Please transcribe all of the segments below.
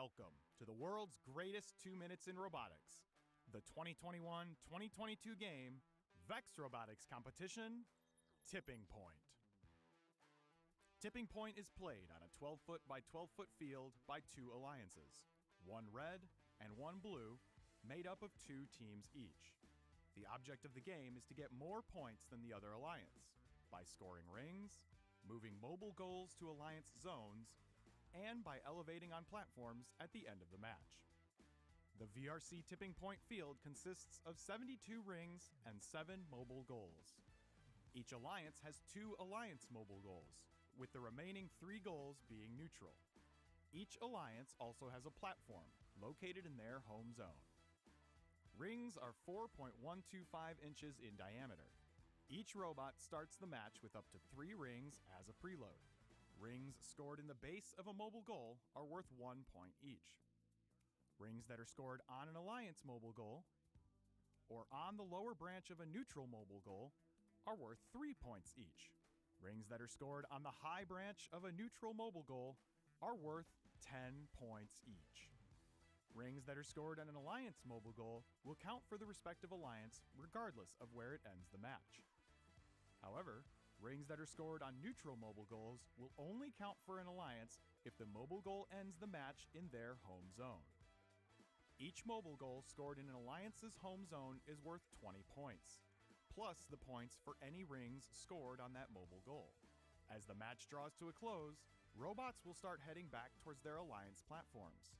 Welcome to the world's greatest 2 minutes in robotics, the 2021-2022 game, Vex Robotics competition, Tipping Point. Tipping Point is played on a 12-foot by 12-foot field by two alliances, one red and one blue, made up of two teams each. The object of the game is to get more points than the other alliance by scoring rings, moving mobile goals to alliance zones, and by elevating on platforms at the end of the match. The VRC Tipping Point field consists of 72 rings and 7 mobile goals. Each alliance has 2 alliance mobile goals, with the remaining 3 goals being neutral. Each alliance also has a platform located in their home zone. Rings are 4.125 inches in diameter. Each robot starts the match with up to 3 rings as a preload. Rings scored in the base of a mobile goal are worth 1 point each. Rings that are scored on an alliance mobile goal or on the lower branch of a neutral mobile goal are worth 3 points each. Rings that are scored on the high branch of a neutral mobile goal are worth 10 points each. Rings that are scored on an alliance mobile goal will count for the respective alliance regardless of where it ends the match. However, rings that are scored on neutral mobile goals will only count for an alliance if the mobile goal ends the match in their home zone. Each mobile goal scored in an alliance's home zone is worth 20 points, plus the points for any rings scored on that mobile goal. As the match draws to a close, robots will start heading back towards their alliance platforms.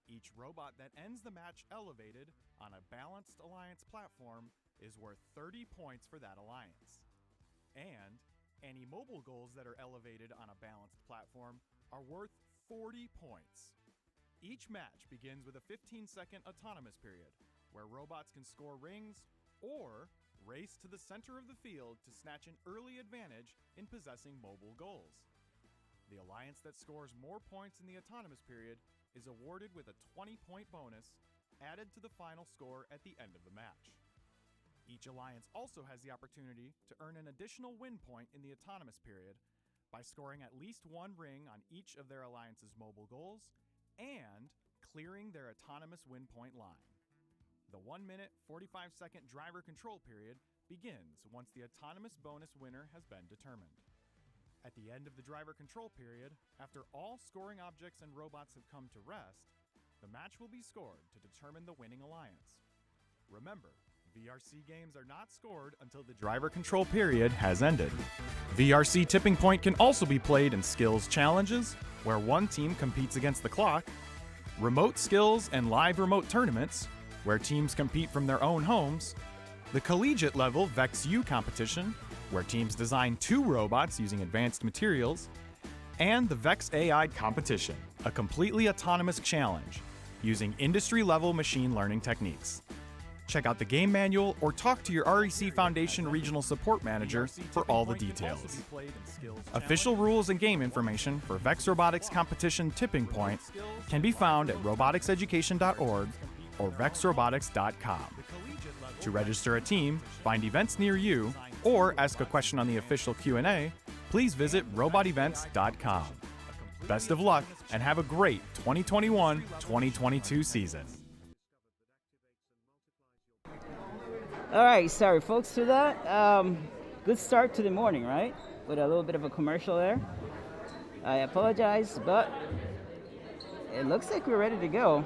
Each robot that ends the match elevated on a balanced alliance platform is worth 30 points for that alliance. And any mobile goals that are elevated on a balanced platform are worth 40 points. Each match begins with a 15-second autonomous period, where robots can score rings or race to the center of the field to snatch an early advantage in possessing mobile goals. The alliance that scores more points in the autonomous period is awarded with a 20-point bonus added to the final score at the end of the match. Each alliance also has the opportunity to earn an additional win point in the autonomous period by scoring at least 1 ring on each of their alliance's mobile goals and clearing their autonomous win point line. The 1-minute, 45-second driver control period begins once the autonomous bonus winner has been determined. At the end of the driver control period, after all scoring objects and robots have come to rest, the match will be scored to determine the winning alliance. Remember, VRC games are not scored until the driver control period has ended. VRC Tipping Point can also be played in skills challenges, where one team competes against the clock, remote skills and live remote tournaments, where teams compete from their own homes, the collegiate level Vex U competition, where teams design 2 robots using advanced materials, and the Vex AI competition, a completely autonomous challenge using industry-level machine learning techniques. Check out the game manual or talk to your REC Foundation Regional Support Manager for all the details. Official rules and game information for Vex Robotics Competition Tipping Point can be found at roboticseducation.org or vexrobotics.com. To register a team, find events near you, or ask a question on the official Q&A, please visit robotevents.com. Best of luck and have a great 2021-2022 season. All right, sorry folks for that. Good start to the morning, right? With a little bit of a commercial there. I apologize, but it looks like we're ready to go.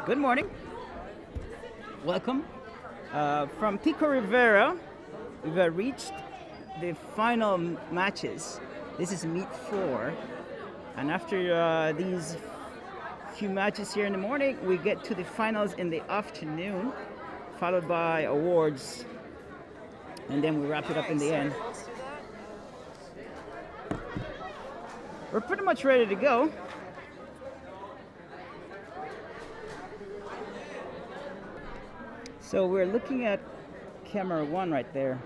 Good morning. Welcome. From Pico Rivera, we've reached the final matches. This is meet 4. And after these few matches here in the morning, we get to the finals in the afternoon, followed by awards, and then we wrap it up in the end. We're pretty much ready to go. So we're looking at camera 1 right there.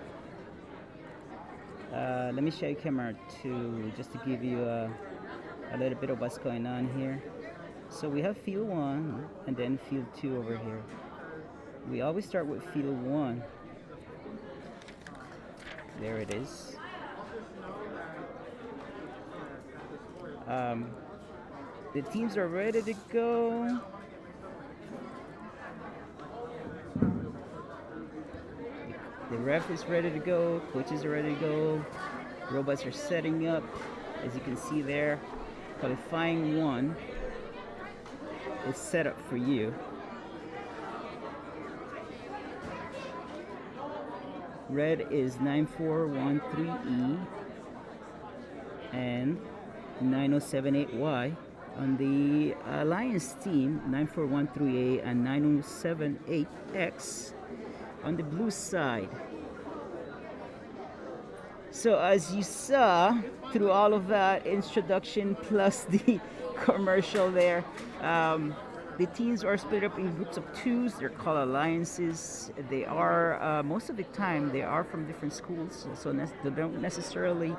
Let me show you camera 2 just to give you a little bit of what's going on here. So we have field 1 and then field 2 over here. We always start with field 1. There it is. The teams are ready to go. The ref is ready to go. Coaches are ready to go. Robots are setting up. As you can see there, qualifying 1 is set up for you. Red is 9413E and 9078Y. On the Alliance team, 9413A and 9078X on the blue side. So as you saw through all of that introduction plus the commercial there, the teams are split up in groups of 2s. They're called alliances. They are most of the time they are from different schools, so they don't necessarily,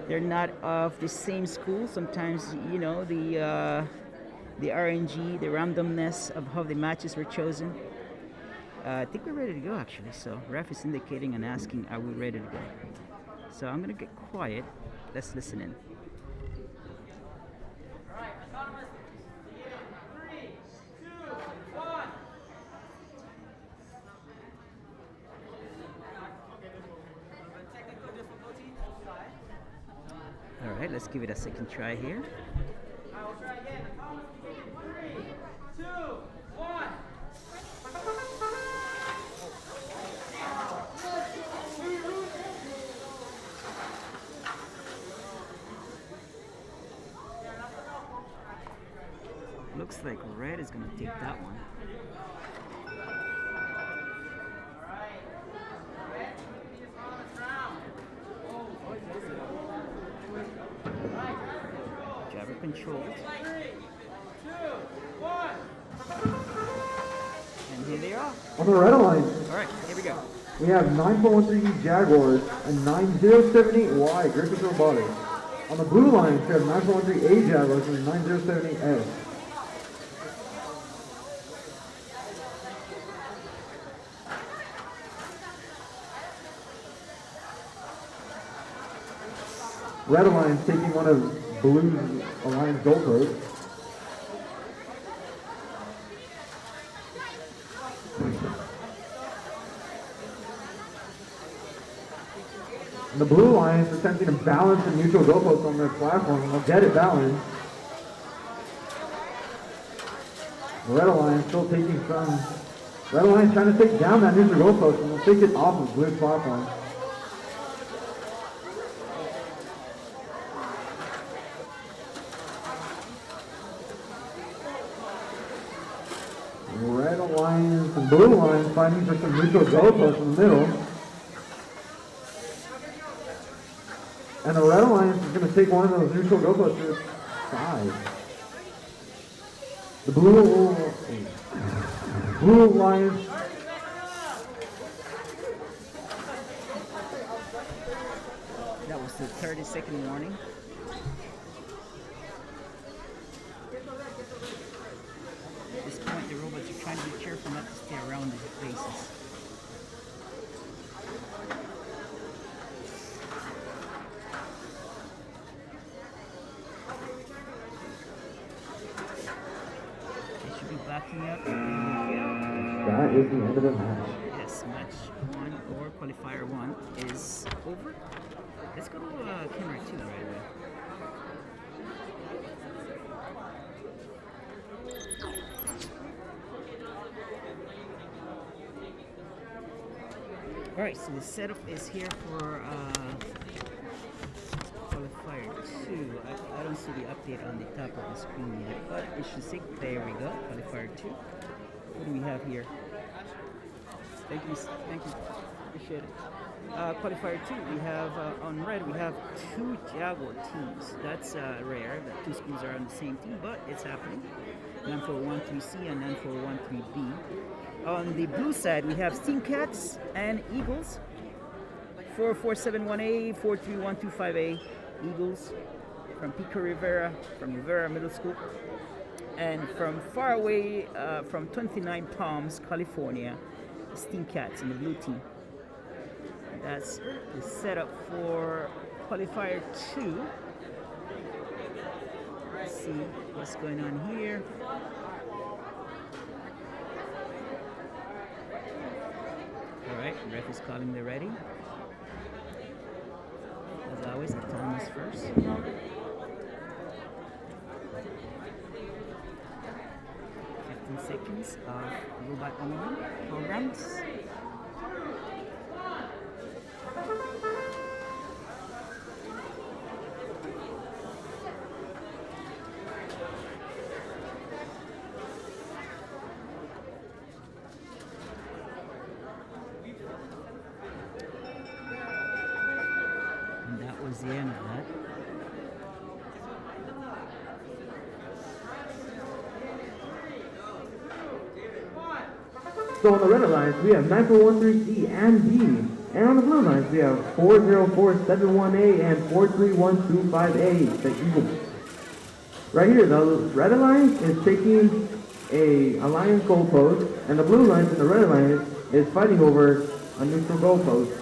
they're not of the same school. Sometimes, you know, the RNG, the randomness of how the matches were chosen. I think we're ready to go actually. So ref is indicating and asking, are we ready to go? So I'm gonna get quiet. Let's listen in. All right, let's give it a second try here. Looks like red is going to take that one. Jabber controlled. 3, 2, 1. And here they are. On the red line. All right, here we go. We have 9413 Jaguars and 9078Y Vex Robotics. On the blue line, we have 9413A Jaguars and 9078S. Red Alliance taking one of Blue's Alliance goalposts. The Blue Alliance attempting to balance the neutral goalpost on their platform and they'll get it balanced. The Red Alliance still taking some. Red Alliance trying to take down that neutral goalpost and they'll take it off of Blue's platform. Red Alliance and Blue Alliance fighting for some neutral goalposts in the middle. And the Red Alliance is going to take one of those neutral goalposts to its side. The Blue Alliance. That was the 30-second warning. At this point, the robots are trying to be careful not to stay around the bases. They should be backing up. That is the end of the match. Yes, match 1 or qualifier 1 is over. Let's go to camera 2 right away. Alright, so the setup is here for qualifier 2. I don't see the update on the top of the screen yet, but it should say, there we go, qualifier 2. What do we have here? Thank you, appreciate it. Qualifier 2, we have, on red, we have 2 Jaguar teams. That's rare, that 2 schools are on the same team, but it's happening. 9413C and 9413B. On the blue side, we have Steam Cats and Eagles. 4471A, 43125A, Eagles from Pico Rivera, from Rivera Middle School. And from far away, from 29 Palms, California, Steam Cats in the blue team. That's the setup for qualifier 2. see what's going on here. Alright, ref is calling the ready. As always, the time is first. 15 seconds of robot only programs. And that was the end of that. So on the red alliance, we have 9413C and B. And on the blue alliance, we have 404718 and 431258, the Eagles. Right here, the red alliance is taking a alliance goalpost, and the blue alliance and the red alliance is fighting over a neutral goalpost.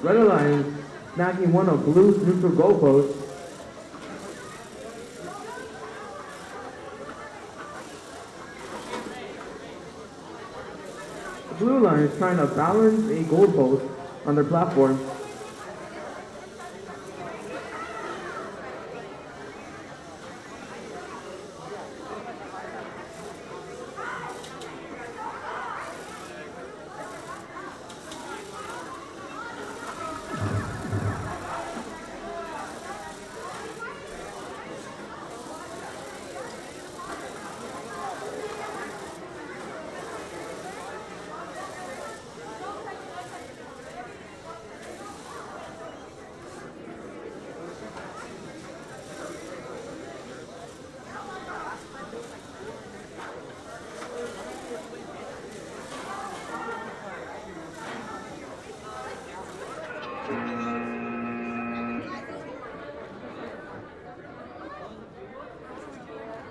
Red alliance snacking one of blue's neutral goalposts. The blue line is trying to balance a goalpost on their platform.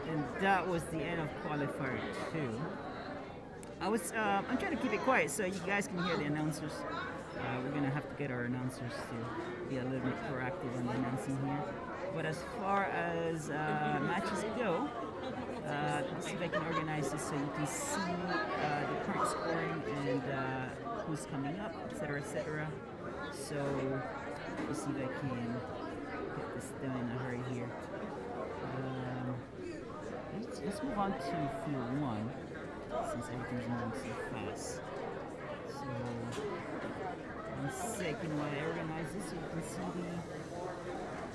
And that was the end of qualifier 2. I'm trying to keep it quiet so you guys can hear the announcers. We're gonna have to get our announcers to be a little bit proactive on the announcing here. But as far as matches go, let's see if I can organize this so you can see the current scoring and who's coming up, etc. So let's see if I can get this done in a hurry here. Let's move on to field 1 since everything's moving so fast. So, 1 second while I organize this so you can see the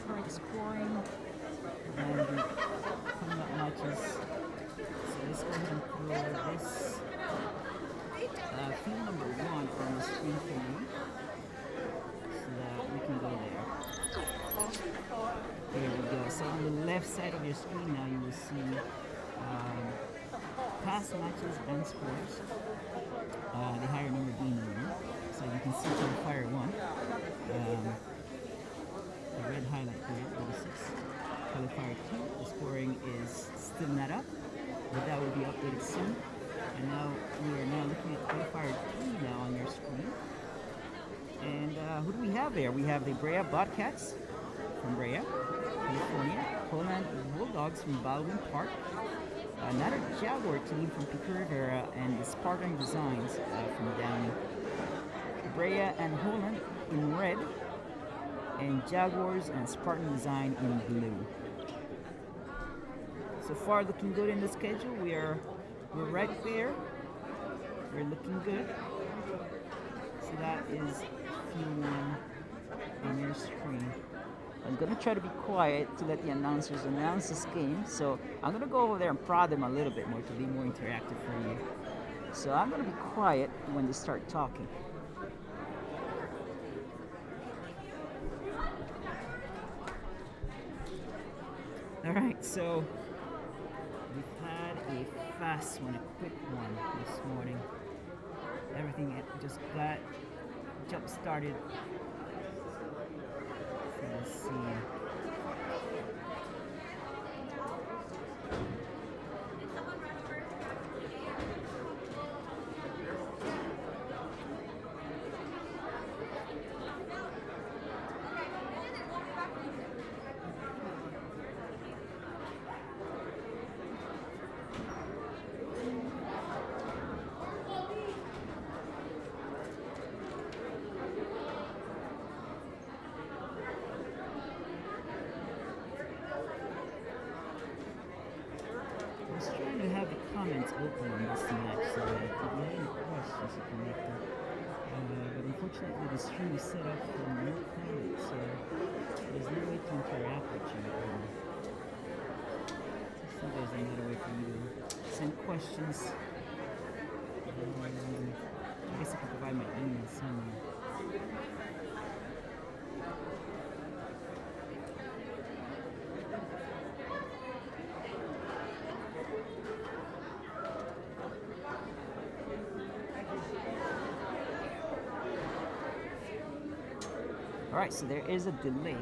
current scoring and the coming up matches. So let's go ahead and throw this field number 1 on the screen for you so that we can go there. There we go. So on the left side of your screen now you will see past matches and scores. The higher number being the winner. So you can see qualifier 1. The red highlight here, 46. Qualifier 2, the scoring is still not up, but that will be updated soon. And now we are now looking at qualifier 3 now on your screen. And who do we have there? We have the Brea Bobcats from Brea, California, Holland Bulldogs from Baldwin Park, another Jaguar team from Pico Rivera, and the Spartan Designs from Downey. Brea and Holland in red, and Jaguars and Spartan Design in blue. So far looking good in the schedule. We're right there. We're looking good. So that is field 1 on your screen. I'm going to try to be quiet to let the announcers announce this game. So I'm going to go over there and prod them a little bit more to be more interactive for you. So I'm going to be quiet when they start talking. Alright, so we've had a fast one, a quick one this morning. Everything just got jump started. So let's see. I was trying to have the comments open on this match so that if you have any questions you can make them. But unfortunately the stream is set up for no comments, so there's no way to interact with you. So there's another way for you to send questions. I guess I can provide my email somewhere. Alright, so there is a delay.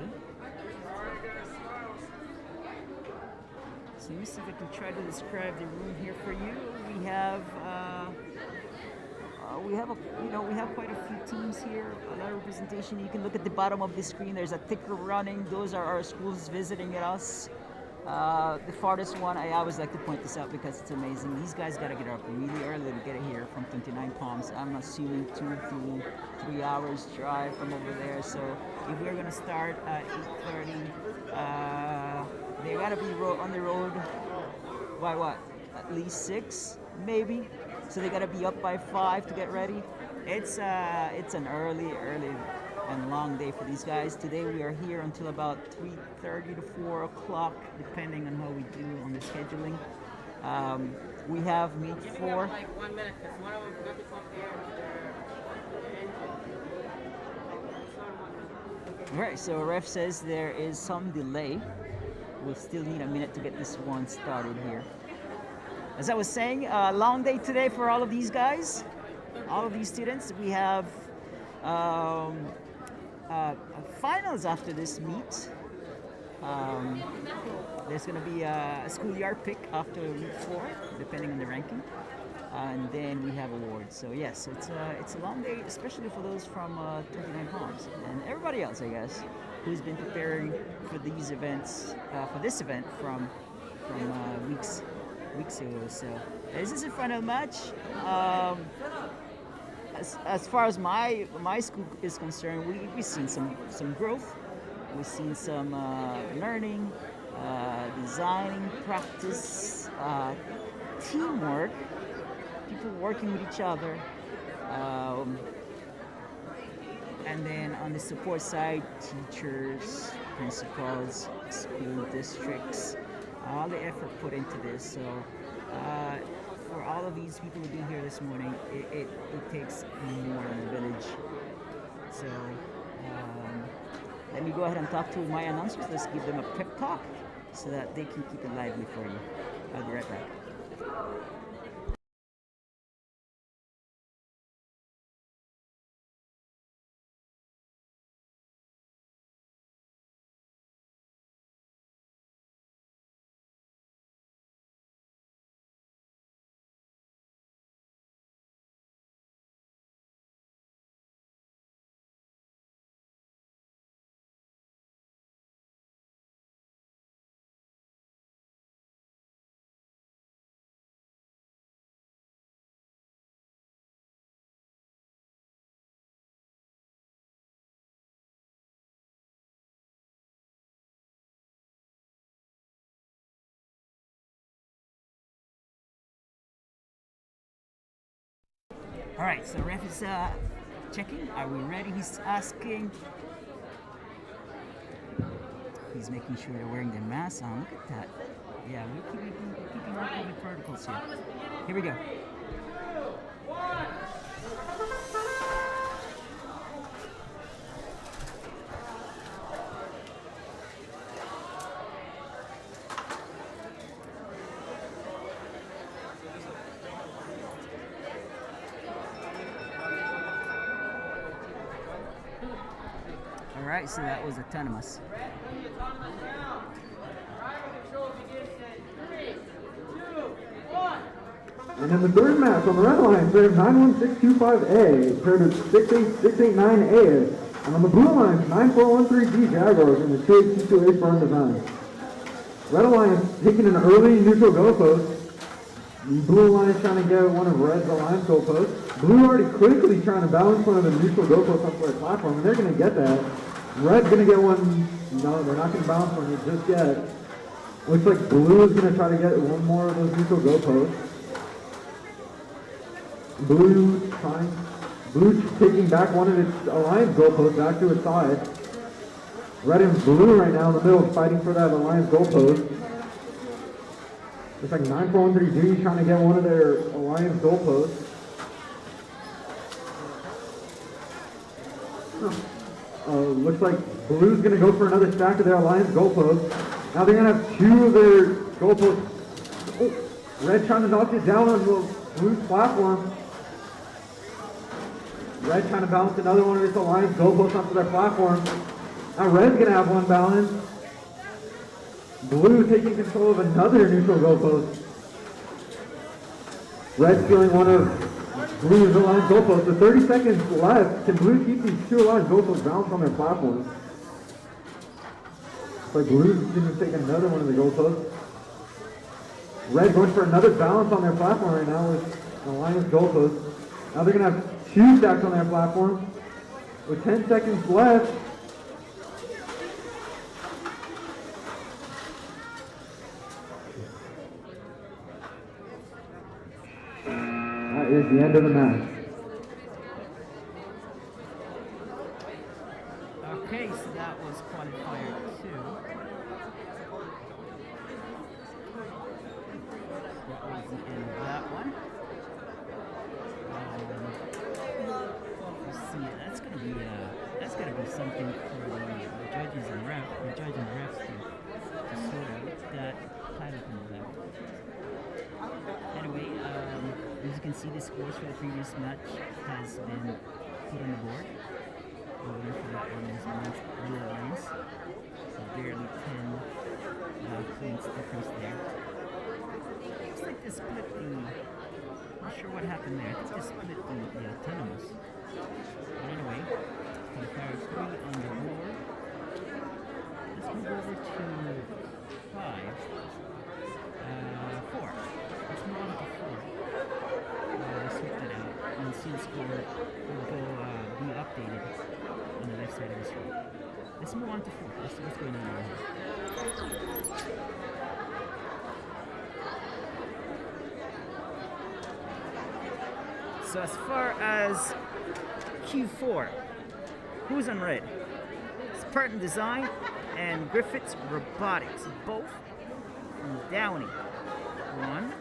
So let me see if I can try to describe the room here for you. We have we have quite a few teams here, a lot of representation. You can look at the bottom of the screen. There's a ticker running. Those are our schools visiting us. The farthest one, I always like to point this out because it's amazing. These guys got to get up really early to get it here from 29 Palms. I'm assuming 2 to 3 hours drive from over there. So if we're gonna start at 8:30, they gotta be on the road by what? At least 6, maybe. So they gotta be up by 5 to get ready. It's an early and long day for these guys. Today we are here until about 3:30 to 4 o'clock, depending on how we do on the scheduling. We have meet 4. Alright, so ref says there is some delay. We'll still need a minute to get this one started here. As I was saying, long day today for all of these guys, all of these students. We have finals after this meet. There's going to be a schoolyard pick after week 4, depending on the ranking, and then we have awards. So yes, it's a long day, especially for those from 29 Palms and everybody else, I guess, who's been preparing for these events, for this event from weeks ago. So this is a final match. As far as my school is concerned, we've seen some growth. We've seen some learning, designing, practice, teamwork, people working with each other, and then on the support side, teachers, principals, school districts, all the effort put into this. So for all of these people who be here this morning, it takes more than a village. So let me go ahead and talk to my announcers. Let's give them a pep talk so that they can keep it lively for you. I'll be right back. All right, so ref is checking. Are we ready? He's asking. He's making sure they're wearing their masks on. Look at that. Yeah, we're keeping all COVID protocols here. Here we go. Alright, so that was autonomous. And in the third match on the red line, pair of 91625A, paired of 68689A, and on the blue line, 9413D Jaguars in the 2822A Spartan Design. Red Alliance taking an early neutral goalpost. Blue Alliance trying to get one of Red's Alliance goalposts. Blue already quickly trying to balance one of the neutral goalposts up their platform, and they're going to get that. Red's going to get one. No, they're not going to balance one just yet. Looks like Blue is going to try to get one more of those neutral goalposts. Blue taking back one of its Alliance goalposts back to its side. Red and Blue right now in the middle fighting for that Alliance goalpost. Looks like 9413D trying to get one of their Alliance goalposts. Looks like Blue's going to go for another stack of their Alliance goalposts. Now they're going to have two of their goalposts. Oh, Red trying to knock it down on Blue's platform. Red trying to balance another one of its Alliance goalposts onto their platform. Now Red's going to have one balance. Blue taking control of another neutral goalpost. Red stealing one of Blue's Alliance goalposts. With 30 seconds left, can Blue keep these two Alliance goalposts balanced on their platform? Looks like Blue's going to take another one of the goalposts. Red going for another balance on their platform right now with an Alliance goalpost. Now they're going to have two stacks on their platform. With 10 seconds left, that is the end of the match. Okay, so that was qualifier 2. That was the end of that one. Let's see, that's gonna be something for the judges and refs to sort out that title from the level. Anyway, as you can see, the scores for the previous match has been put on the board. The winner for that one is Blue Alliance. So barely 10 points difference there. Looks like they split the. Not sure what happened there. I think they split the autonomous. But anyway, qualifier 3 on the board. Let's move over to 5. 4. Let's move on to 4. Switch that out. And see the score will go be updated on the left side of the screen. Let's move on to 4. Let's see what's going on over here. So as far as Q4, who's on red? Spartan Design and Vex Robotics, both from Downey. One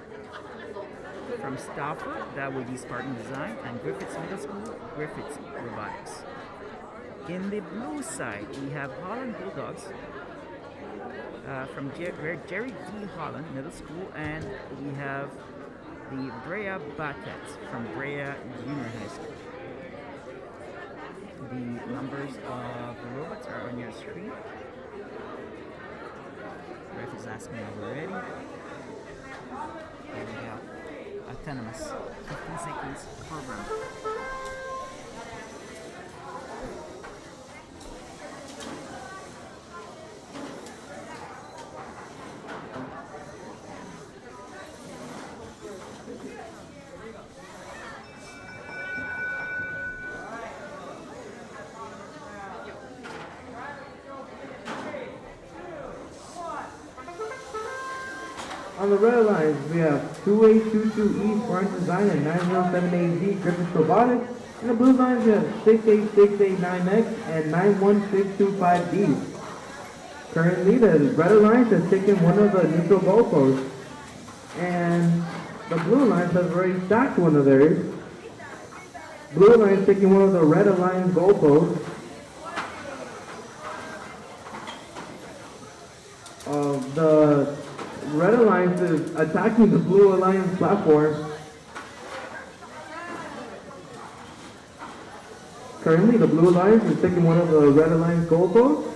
from Stauffer, that would be Spartan Design, and Griffiths Middle School, Griffiths Robotics. In the blue side, we have Holland Bulldogs from Jerry D. Holland Middle School, and we have the Brea Bobcats from Brea Junior High School. The numbers of the robots are on your screen. Ref is asking if we're ready. There we go. Autonomous. 15 seconds program. On the red lines, we have 2822E Spartan Design and 9178Z Griffiths Robotics. And the blue lines, we have 68689X and 91625D. Currently, the red alliance has taken one of the neutral goalposts, and the blue alliance has already stacked one of theirs. Blue alliance taking one of the red alliance goalposts. The Red Alliance is attacking the Blue Alliance platform. Currently, the Blue Alliance is taking one of the Red Alliance goalposts.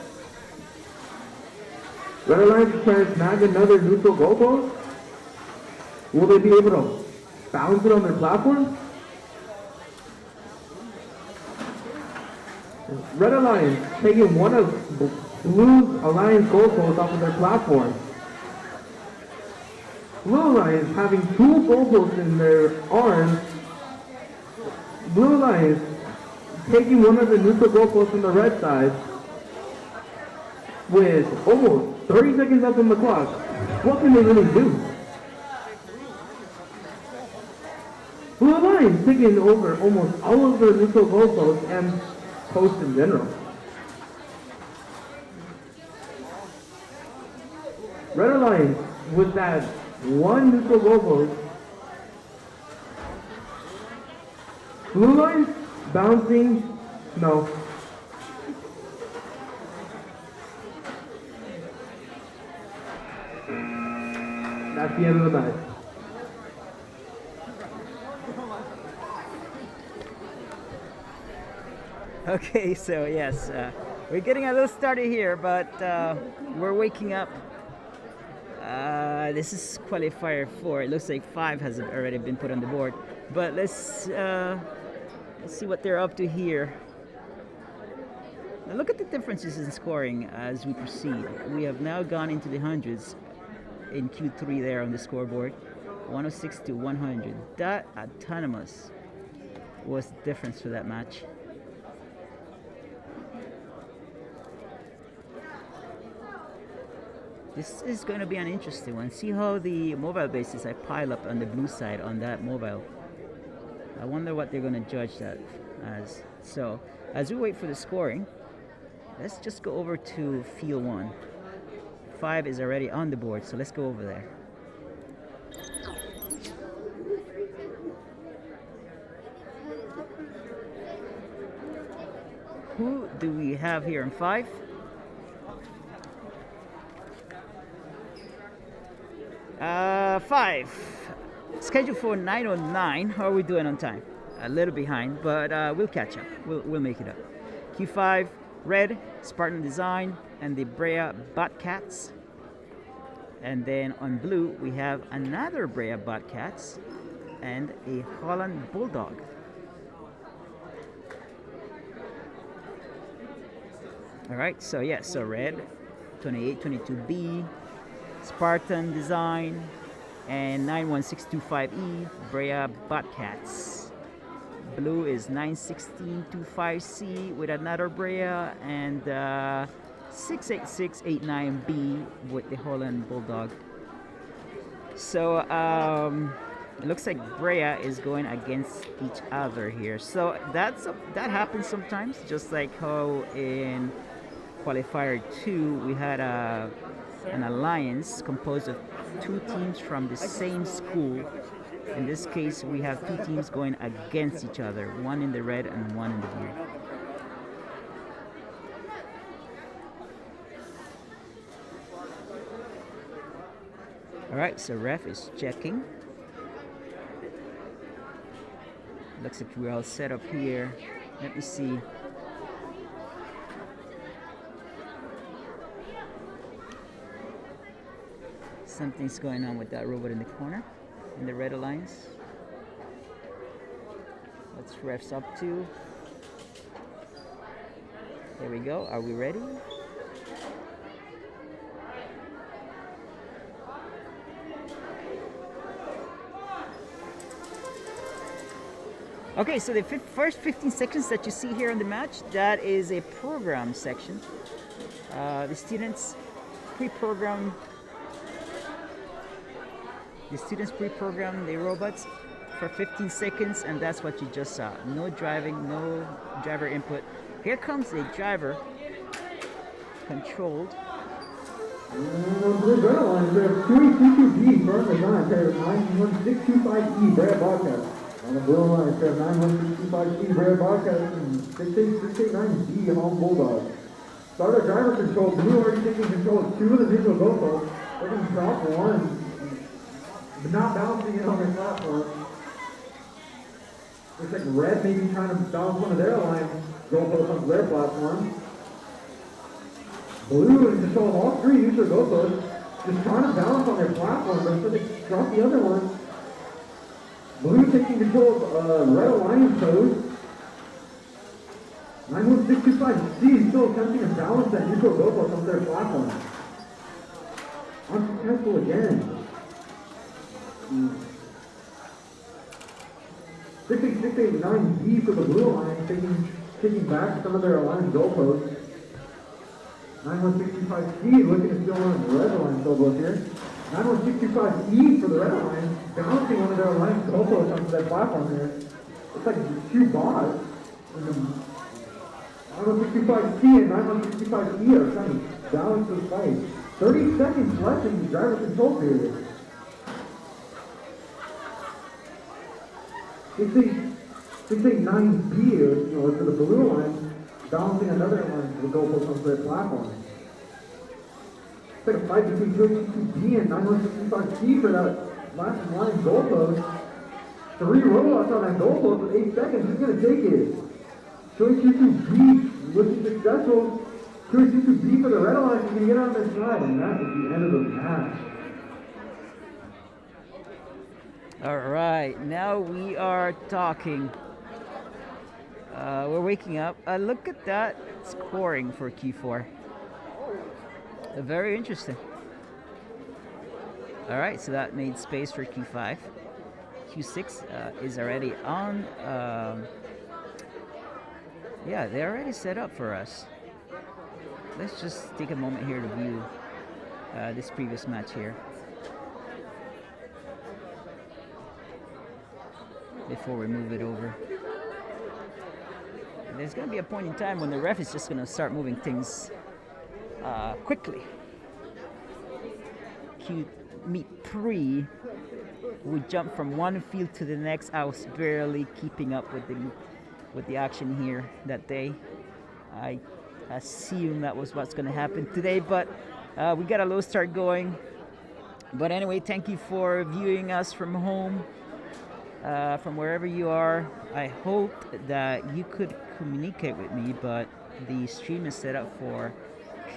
Red Alliance is trying to snag another neutral goalpost. Will they be able to bounce it on their platform? Red Alliance taking one of Blue's Alliance goalposts off of their platform. Blue Alliance having two goalposts in their arms. Blue Alliance taking one of the neutral goalposts from the red side with almost 30 seconds left on the clock. What can they really do? Blue Alliance taking over almost all of their neutral goalposts and posts in general. Red Alliance with that one neutral goalpost. Blue Alliance bouncing, no. That's the end of the match. Okay, so yes, we're getting a little started here, but we're waking up. This is qualifier 4. It looks like 5 has already been put on the board, but let's see what they're up to here. Now look at the differences in scoring as we proceed. We have now gone into the hundreds in Q3 there on the scoreboard, 106 to 100. That autonomous was the difference for that match. This is going to be an interesting one. See how the mobile bases I pile up on the blue side on that mobile. I wonder what they're going to judge that as. So, as we wait for the scoring, let's just go over to field 1. 5 is already on the board, so let's go over there. Who do we have here in 5? Five. Scheduled for 9:09. How are we doing on time? A little behind, but we'll catch up. We'll make it up. Q5, red, Spartan Design, and the Brea Botcats. And then on blue, we have another Brea Botcats and a Holland Bulldog. All right, so yeah, so red, 28, 22B, Spartan Design, and 91625E, Brea Botcats. Blue is 91625C with another Brea, and 68689B with the Holland Bulldog. So it looks like Brea is going against each other here. So that happens sometimes, just like how in qualifier 2 we had an alliance composed of 2 teams from the same school. In this case, we have 2 teams going against each other, one in the red and one in the blue. All right, so ref is checking. Looks like we're all set up here. Let me see. Something's going on with that robot in the corner, in the red alliance. What's refs up to? There we go. Are we ready? Okay, so the first 15 seconds that you see here on the match, that is a program section. The students pre-program the robots for 15 seconds, and that's what you just saw. No driving, no driver input. Here comes a driver controlled. Blue Line, we have 222B, Spartan Design, pair of 91625E, Brea Bobcats. On the blue line, pair of 91625E, Brea Bobcats, and 68689B, Holland Bulldog. Starter driver control, Blue already taking control of 2 of the neutral goalposts. They're going to drop 1. But not bouncing it on their platform. Looks like red maybe trying to balance one of their lines, goalposts onto their platform. Blue in control of all three neutral goalposts, just trying to balance on their platform, but instead they drop the other one. Blue taking control of red alliance pose. 91625C still attempting to balance that neutral goalpost on their platform. Unsuccessful again. 68689B for the blue alliance, taking back some of their alliance goalposts. 91625C looking to steal one of the red alliance goalposts here. 91625E for the red alliance, bouncing one of their alliance goalposts onto their platform here. It's like two bots. 91625C and 91625E are trying to balance this fight. 30 seconds left in the driver control period. 689B for the blue alliance, balancing another alliance with the goalpost onto their platform. It's like a fight between 282B and 91625C for that last line goalpost. 3 robots on that goalpost with 8 seconds. Who's going to take it? 282B looking successful. 282B for the red alliance is going to get on their side, and that is the end of the match. All right, now we are talking. We're waking up. Look at that scoring for Q4. Very interesting. All right, so that made space for Q5. Q6 is already on. Yeah, they're already set up for us. Let's just take a moment here to view this previous match here before we move it over. There's going to be a point in time when the ref is just going to start moving things quickly. Meet 3 would jump from one field to the next. I was barely keeping up with the action here that day. I assume that was what's going to happen today, but we got a low start going. But anyway, thank you for viewing us from home, from wherever you are. I hope that you could communicate with me, but the stream is set up for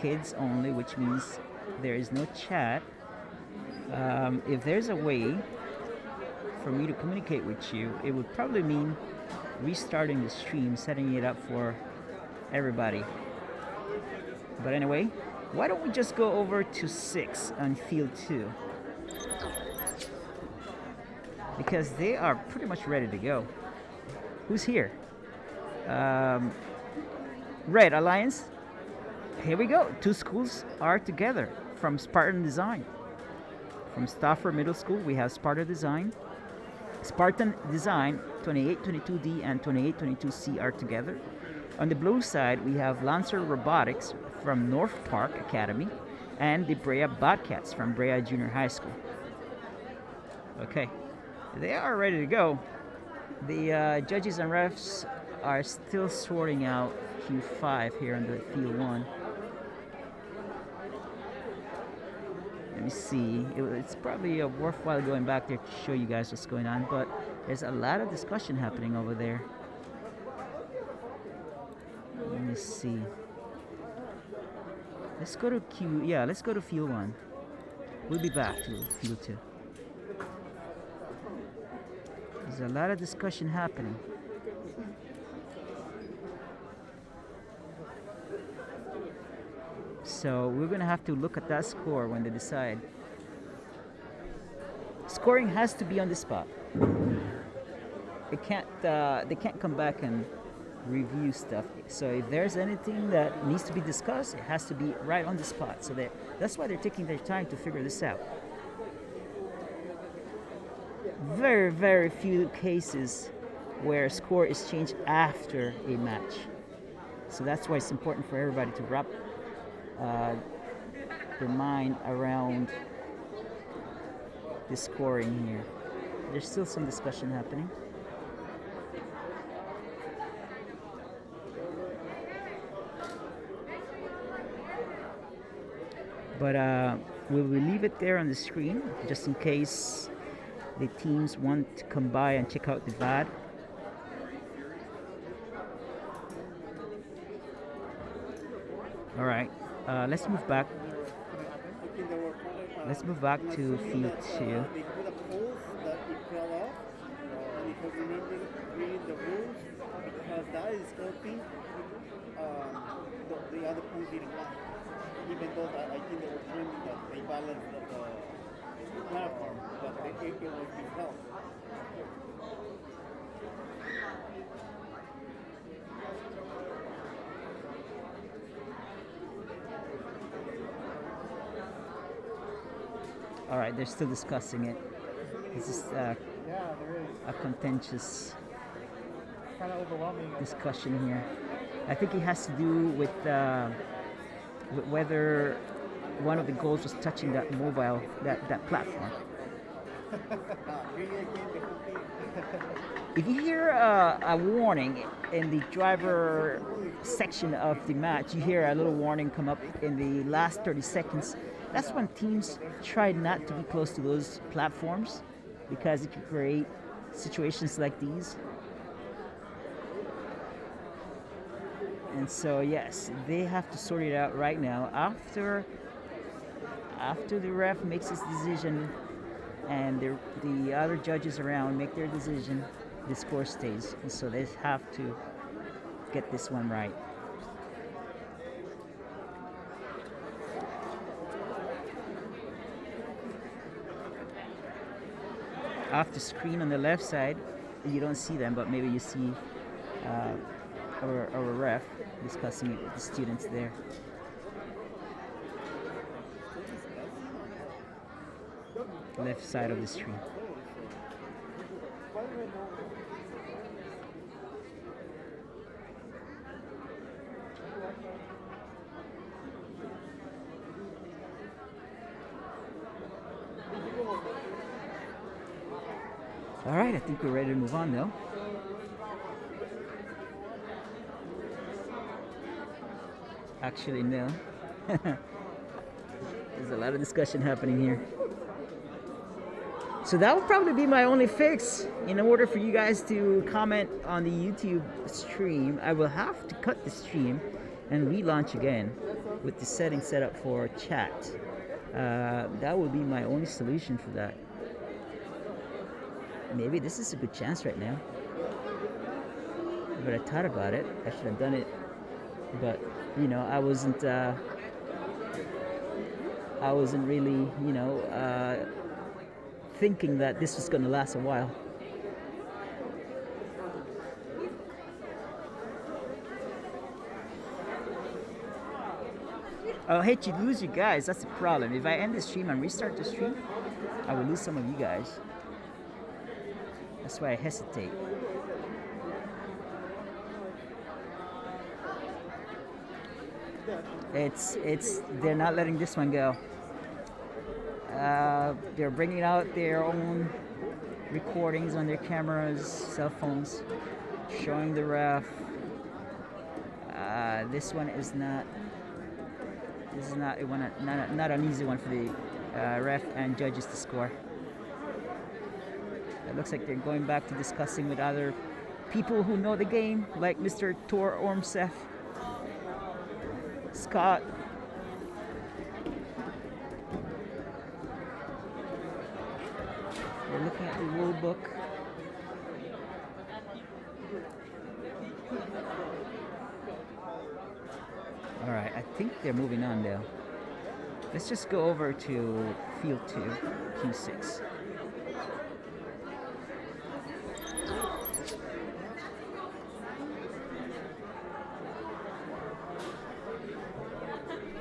kids only, which means there is no chat. If there's a way for me to communicate with you, it would probably mean restarting the stream, setting it up for everybody. But anyway, why don't we just go over to 6 on field 2? Because they are pretty much ready to go. Who's here? Red Alliance. Here we go. 2 schools are together from Spartan Design. From Stafford Middle School, we have Spartan Design. Spartan Design 2822D and 2822C are together. On the blue side, we have Lancer Robotics from North Park Academy and the Brea Bobcats from Brea Junior High School. Okay, they are ready to go. The judges and refs are still sorting out Q5 here on the field 1. Let me see. It's probably worthwhile going back there to show you guys what's going on, but there's a lot of discussion happening over there. Let me see. Let's go to let's go to field 1. We'll be back to field 2. There's a lot of discussion happening. So we're gonna have to look at that score when they decide. Scoring has to be on the spot. They can't come back and review stuff. So if there's anything that needs to be discussed, it has to be right on the spot. So that's why they're taking their time to figure this out. Very, very few cases where a score is changed after a match. So that's why it's important for everybody to wrap their mind around the scoring here. There's still some discussion happening. But we will leave it there on the screen just in case the teams want to come by and check out the VAD. All right, let's move back. Let's move back to field 2. They put a post that it fell off. Because remember reading the rules, because that is helping the other poles didn't land. Even though I think they were claiming that they balanced the platform, but it was being held. All right, they're still discussing it. This is Yeah, there is. a contentious Kind of overwhelming. discussion here. I think it has to do with whether one of the goals was touching that mobile, that platform. If you hear a warning in the driver section of the match, you hear a little warning come up in the last 30 seconds. That's when teams try not to be close to those platforms because it can create situations like these. And so yes, they have to sort it out right now after the ref makes his decision and the other judges around make their decision, the score stays. And so they have to get this one right. Off the screen on the left side, you don't see them, but maybe you see our ref discussing it with the students there. Left side of the screen. All right, I think we're ready to move on though. Actually, no. There's a lot of discussion happening here. So that will probably be my only fix. In order for you guys to comment on the YouTube stream, I will have to cut the stream and relaunch again with the settings set up for chat. That will be my only solution for that. Maybe this is a good chance right now. But I thought about it. I should have done it. But, you know, I wasn't really, you know, thinking that this was going to last a while. I'll hate to lose you guys. That's the problem. If I end the stream and restart the stream, I will lose some of you guys. That's why I hesitate. They're not letting this one go. They're bringing out their own recordings on their cameras, cell phones, showing the ref. This one is not. This is not not an easy one for the ref and judges to score. It looks like they're going back to discussing with other people who know the game, like Mr. Tor Ormseth, Scott. We're looking at the rule book. All right, I think they're moving on though. Let's just go over to field 2, Q6.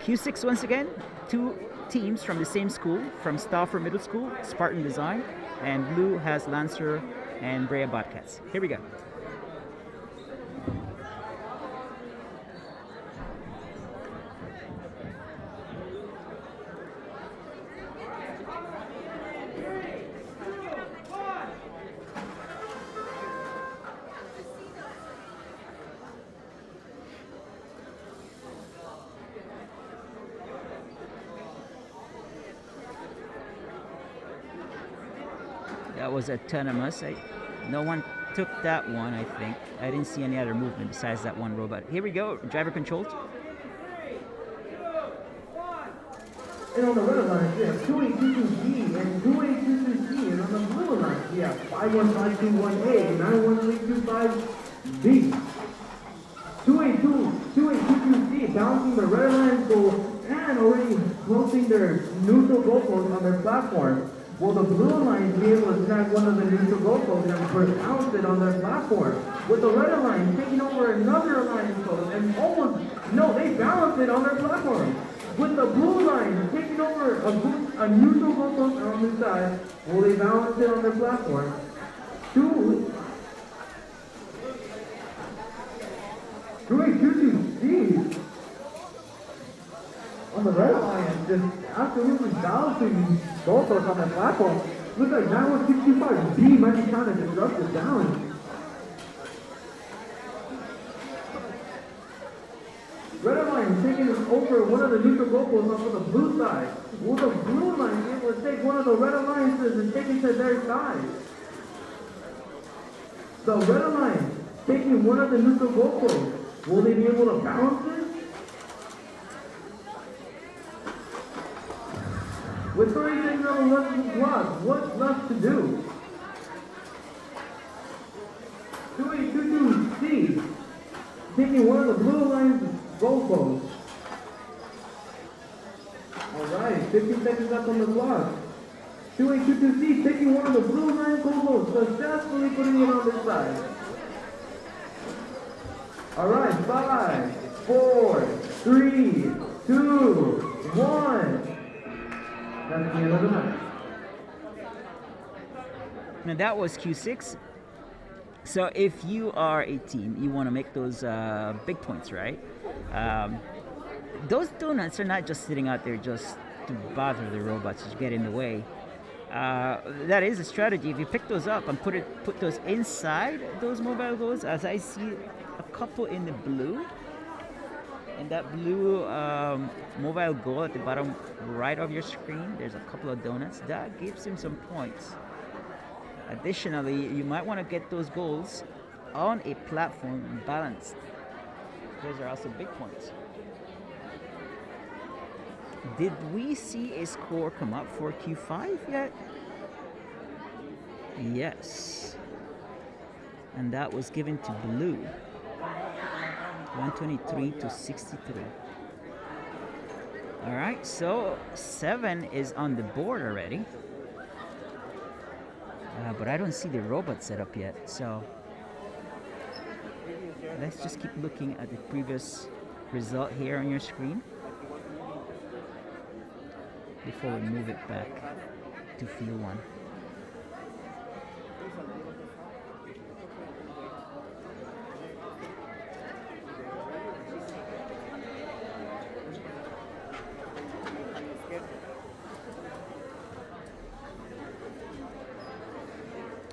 Q6 once again, 2 teams from the same school, from Stauffer Middle School, Spartan Design, and blue has Lancer and Brea Bobcats. Here we go. That was autonomous. No one took that one, I think. I didn't see any other movement besides that one robot. Here we go, driver controlled. And on the red line, we have 2822D and 2822C. And on the blue line, we have 51521A and 91325B. 2822C bouncing the red line's goal and already closing their neutral goalpost on their platform. Will the blue line be able to snag one of the neutral goalposts and bounce it on their platform? With the red line taking over another alliance post and almost, no, they balance it on their platform. With the blue line taking over a neutral goalpost on the side, will they balance it on their platform? 2822C on the red line, just absolutely balancing goalposts on that platform. Looks like 91625B might be trying to disrupt this balance. Red line taking over one of the neutral goalposts off of the blue side. Will the blue line be able to take one of the red alliances and take it to their side? The red alliance taking one of the neutral goalposts. Will they be able to balance it? With 30 seconds on the clock, what's left to do? 2822C taking one of the blue alliance's goalposts. Alright, 15 seconds left on the clock. 2822C taking one of the blue alliance goalposts, successfully putting it on their side. Alright, 5, 4, 3, 2, 1. That's the end of the match. Now that was Q6. So if you are a team, you want to make those big points, right? Those donuts are not just sitting out there just to bother the robots, to get in the way. That is a strategy. If you pick those up and put those inside those mobile goals, as I see a couple in the blue, and that blue mobile goal at the bottom right of your screen, there's a couple of donuts. That gives him some points. Additionally, you might want to get those goals on a platform balanced. Those are also big points. Did we see a score come up for Q5 yet? Yes. And that was given to blue. 123 to 63. All right, so 7 is on the board already. But I don't see the robot set up yet, so let's just keep looking at the previous result here on your screen before we move it back to field 1.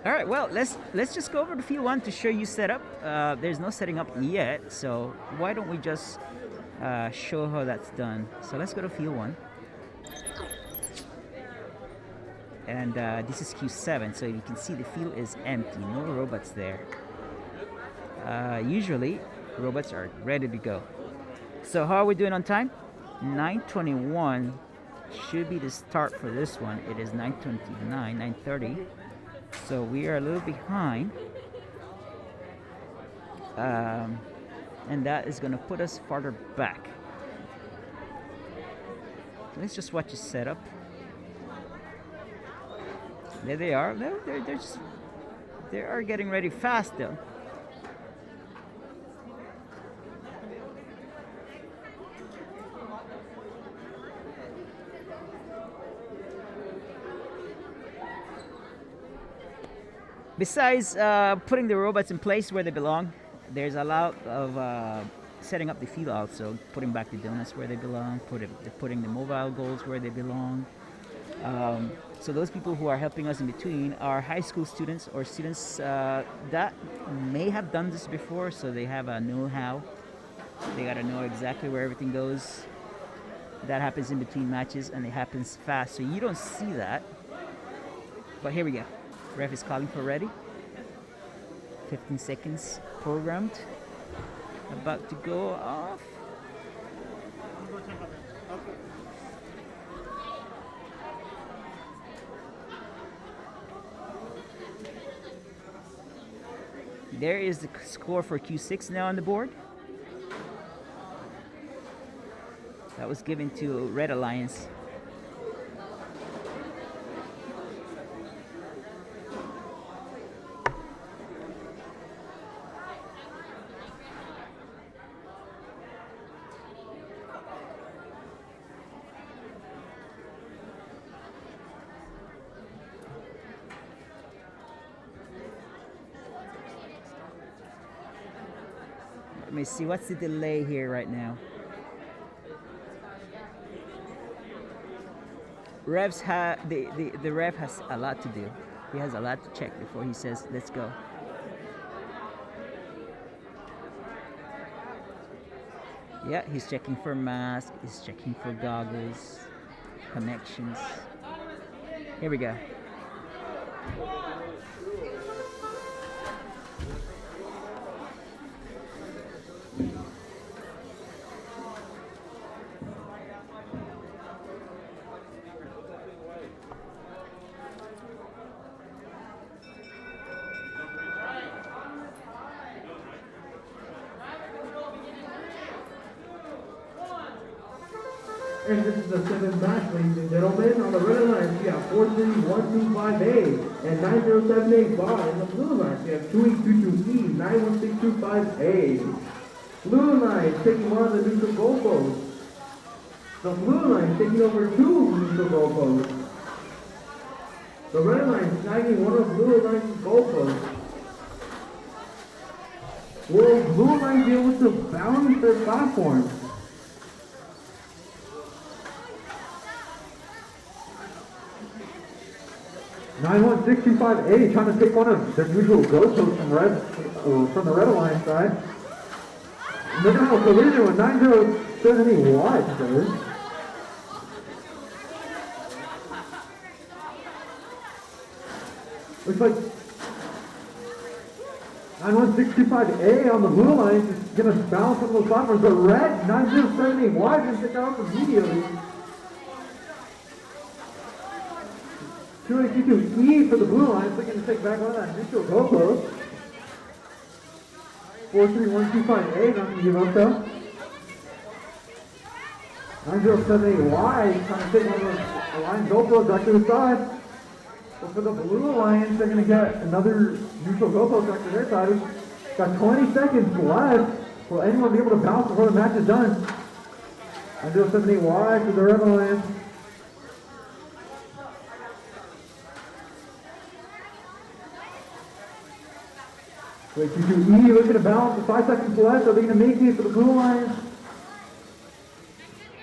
All right, well, let's just go over to field 1 to show you setup. There's no setting up yet, so why don't we just show how that's done. So let's go to field 1. And this is Q7, so you can see the field is empty, no robots there. Usually, robots are ready to go. So how are we doing on time? 9:21 should be the start for this one. It is 9:29, 9:30. So we are a little behind. And that is going to put us farther back. Let's just watch it set up. There they are. They are getting ready fast though. Besides putting the robots in place where they belong, there's a lot of setting up the field also, putting back the donuts where they belong, putting the mobile goals where they belong. So those people who are helping us in between are high school students or students that may have done this before, so they have a know-how. They gotta know exactly where everything goes. That happens in between matches and it happens fast, so you don't see that. But here we go. Ref is calling for ready. 15 seconds programmed. About to go off. There is the score for Q6 now on the board. That was given to Red Alliance. Let me see, what's the delay here right now? The ref has a lot to do. He has a lot to check before he says, let's go. Yeah, he's checking for mask, he's checking for goggles, connections. Here we go. And this is the seventh match, ladies and gentlemen. On the red line, we have 43125A and 9078 In the blue line, we have 2822E, 91625A. Blue line taking one of the neutral goalposts. The blue line taking over two neutral goalposts. The red line snagging one of blue line's goalposts. Will blue line be able to balance their platform? (9165A) trying to take one of the neutral goalposts from the Red Alliance side. They're going to have a collision with 9070 wide, sir. Looks like 9165A on the blue line is going to bounce some of those platforms, but red 9070 wide is going to take out immediately. 2822E for the blue line, looking to take back one of that neutral goalpost. 43125A, not going to give up though. 9078Y trying to take one of the line goalposts back to the side. But for the Blue Alliance, they're going to get another neutral goalpost back to their side. We've got 20 seconds left. Will anyone be able to bounce before the match is done? 9078Y for the Red Alliance. Wait, 22E looking to balance with 5 seconds left. Are they going to make it for the Blue Alliance?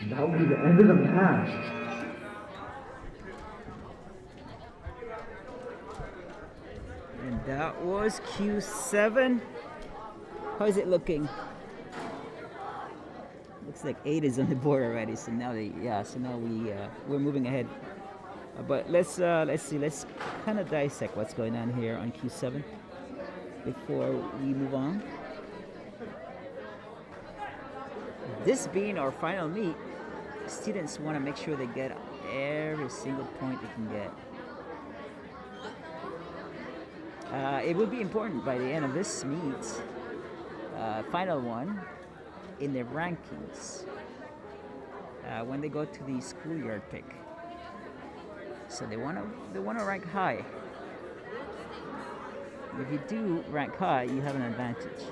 And that will be the end of the match. And that was Q7. How is it looking? Looks like 8 is on the board already. So now we're moving ahead. But let's see. Let's kind of dissect what's going on here on Q7 before we move on. This being our final meet, students want to make sure they get every single point they can get. It will be important by the end of this meet, final one, in their rankings when they go to the schoolyard pick. So they want to rank high. If you do rank high, you have an advantage.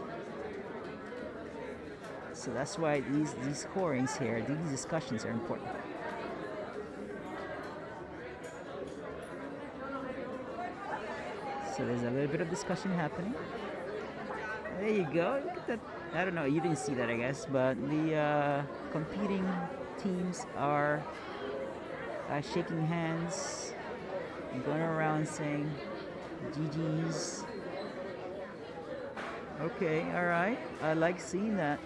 So that's why these scorings here, these discussions are important. So there's a little bit of discussion happening. There you go. Look at that. I don't know. You didn't see that, I guess, but the competing teams are shaking hands and going around saying GG's. Okay, all right. I like seeing that.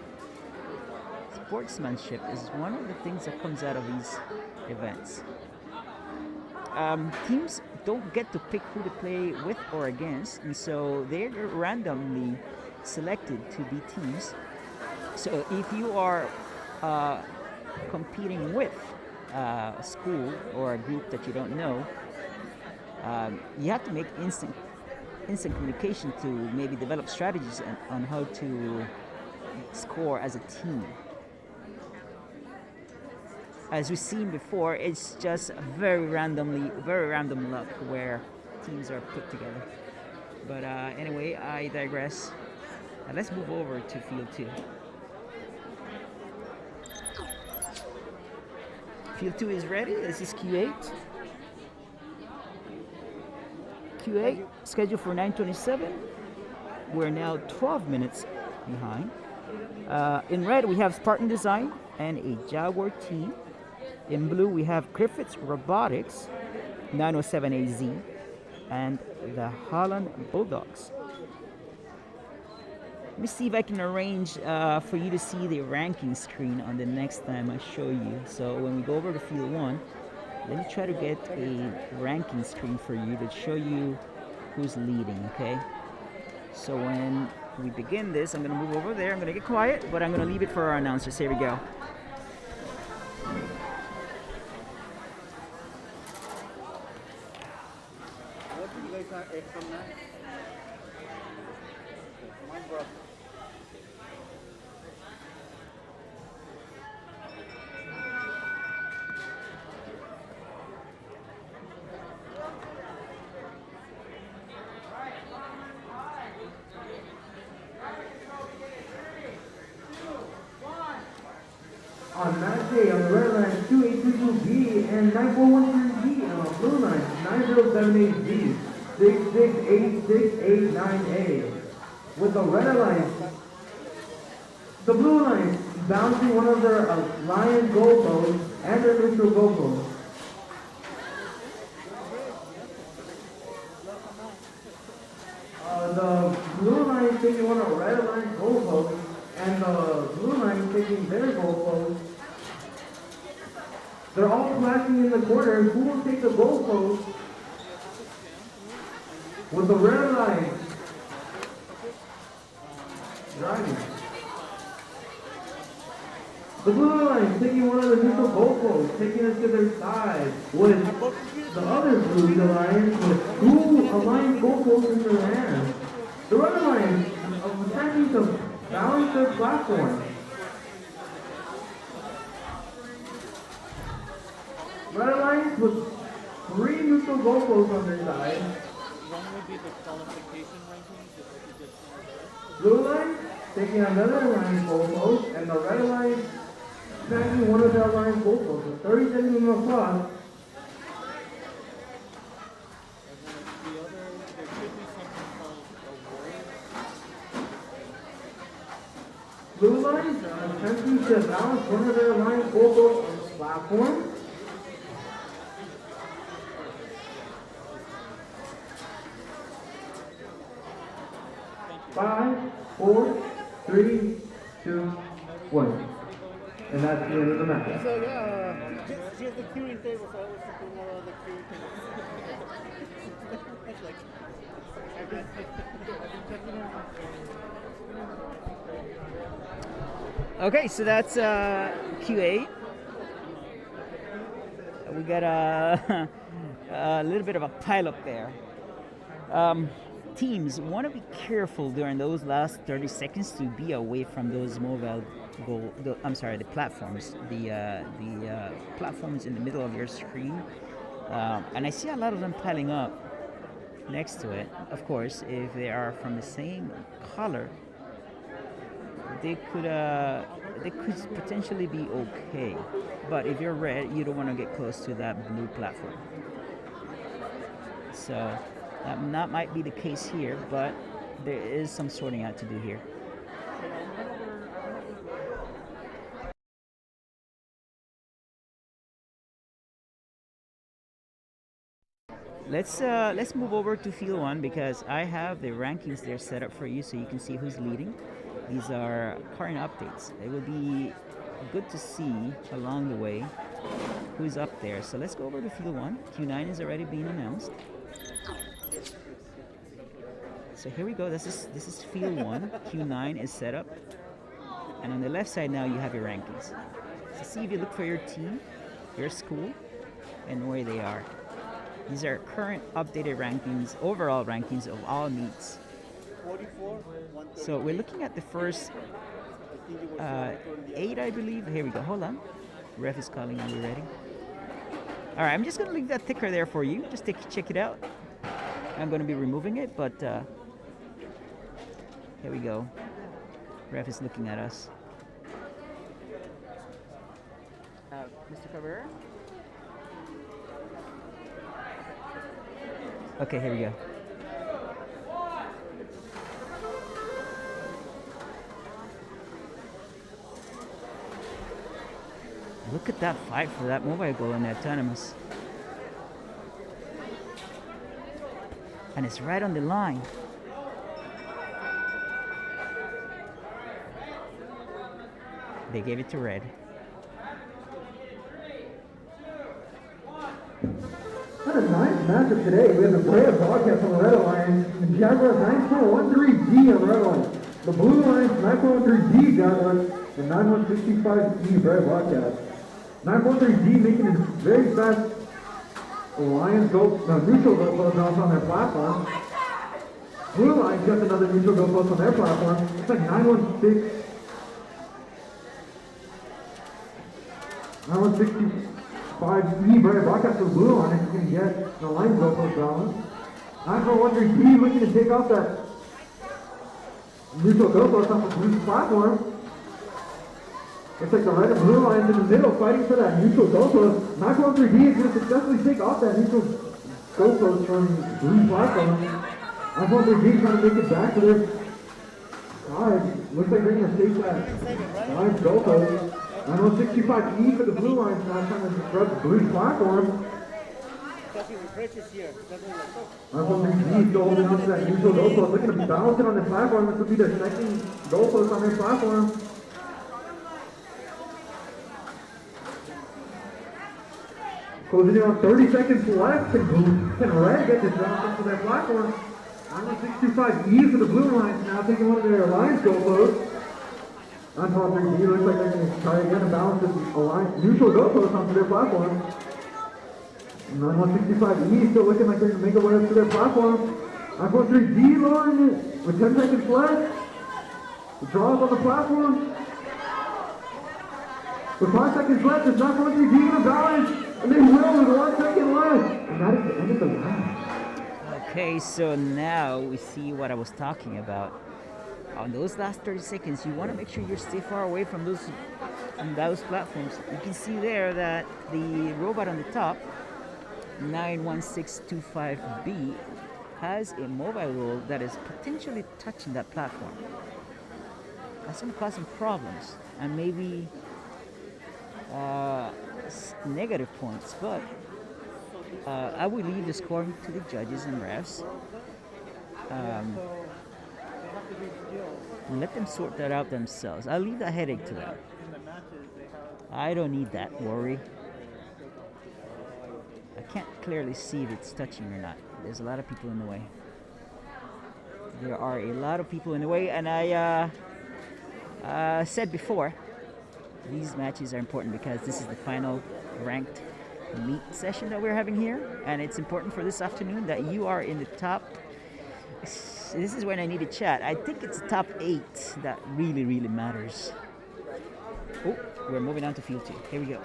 Sportsmanship is one of the things that comes out of these events. Teams don't get to pick who to play with or against, and so they're randomly selected to be teams. So if you are competing with a school or a group that you don't know, you have to make instant instant communication to maybe develop strategies on how to score as a team. As we've seen before, it's just very random luck where teams are put together. But anyway, I digress. Let's move over to field 2. Field 2 is ready. This is Q8. Q8 scheduled for 9:27. We're now 12 minutes behind. In red, we have Spartan Design and a Jaguar team. In blue, we have Vex Robotics, 907AZ, and the Holland Bulldogs. Let me see if I can arrange for you to see the ranking screen on the next time I show you. So when we go over to field 1, let me try to get a ranking screen for you to show you who's leading, okay? So when we begin this, I'm gonna move over there. I'm gonna get quiet, but I'm gonna leave it for our announcers. Here we go. What do you guys are extra now? My brother. On match day, on the red line, 2822B and 9413B, and on the blue line, 9078B, 668689A. With the red line, the blue line bouncing one of their Lion goalposts and their neutral goalposts. The blue line taking one of the red line goalposts and the blue line taking their goalposts. They're all flashing in the corner. Who will take the goalpost? With the red line driving. The blue line taking one of the neutral goalposts, taking us to their side. With the other blue alliance with 2 aligned goalposts in their hands. The red line attempting to balance their platform. Red Alliance with 3 neutral goalposts on their side. One would be the qualification rankings if I could get some. Blue Line taking another Alliance goalpost, and the Red Alliance smacking one of their Alliance goalposts with 30 seconds across. And then the other, there should be something called awards. Blue Line attempting to balance one of their Alliance goalposts on the platform. 5, 4, 3, 2, 1. And that's the end of the match. So yeah, just the queuing table, so I was thinking more of the queuing tables. It's like, I've been checking it. Okay, so that's Q8. We got a little bit of a pile up there. Teams want to be careful during those last 30 seconds to be away from those mobile the platforms. The platforms in the middle of your screen. And I see a lot of them piling up next to it. Of course, if they are from the same color, they could potentially be okay. But if you're red, you don't want to get close to that blue platform. So that might be the case here, but there is some sorting out to do here. Let's move over to field 1 because I have the rankings there set up for you so you can see who's leading. These are current updates. It will be good to see along the way who's up there. So let's go over to field 1. Q9 is already being announced. So here we go. This is field 1. Q9 is set up. And on the left side now you have your rankings. So see if you look for your team, your school, and where they are. These are current updated rankings, overall rankings of all meets. 44, 130. So we're looking at the first I think it was 130. 8, I believe. Here we go. Hold on. Ref is calling. Are we ready? All right, I'm just going to leave that ticker there for you. Just check it out. I'm going to be removing it, but here we go. Ref is looking at us. Mr. Cabrera? Okay, here we go. Look at that fight for that mobile goal in that autonomous. And it's right on the line. They gave it to Red. What a nice matchup today. We have the Brea Broadcast on the red line, and Jaguars 9.13D on the red line. The blue line 9.13D Jaguars, and 9.165E Brea Broadcast. 9.13D making it very fast. Lions neutral goal post now on their platform. Blue line just another neutral goal post on their platform. It's like 9.16. 9.165E Brea Broadcast for the blue line if you can get the Lions goal post balance. 9.13D looking to take off that neutral goal post off the blue platform. Looks like the red and blue lines in the middle fighting for that neutral goal post. 9.13D is going to successfully take off that neutral goal post from the blue platform. 9.13D trying to make it back to their side. Looks like they're going to take that Lions goal post. 9.165E for the blue lines now trying to disrupt the blue platform. Especially with Bridges here. Doesn't look so. 9.13D still holding on to that neutral goal post. Looking to balance it on the platform. This will be their second goal post on their platform. Closing in on 30 seconds left. Can Red get this round up to their platform? 9.165E for the blue lines now taking one of their Alliance goal posts. 9.13D looks like they're going to try again to balance this Alliance neutral goal post onto their platform. 9.165E still looking like they're going to make a way up to their platform. 9.3D lowering with 10 seconds left. The draws on the platform. With 5 seconds left, it's 9.3D going to balance. And they will with 1 second left. And that is the end of the round. Okay, so now we see what I was talking about. On those last 30 seconds, you want to make sure you stay far away from those platforms. You can see there that the robot on the top, 91625B, has a mobile roll that is potentially touching that platform. That's going to cause some problems and maybe negative points, but I will leave the scoring to the judges and refs. Let them sort that out themselves. I'll leave that headache to them. I don't need that worry. I can't clearly see if it's touching or not. There's a lot of people in the way. There are a lot of people in the way, and I said before, these matches are important because this is the final ranked meet session that we're having here, and it's important for this afternoon that you are in the top. This is when I need to chat. I think it's the top 8 that really matters. Oh, we're moving on to field 2. Here we go.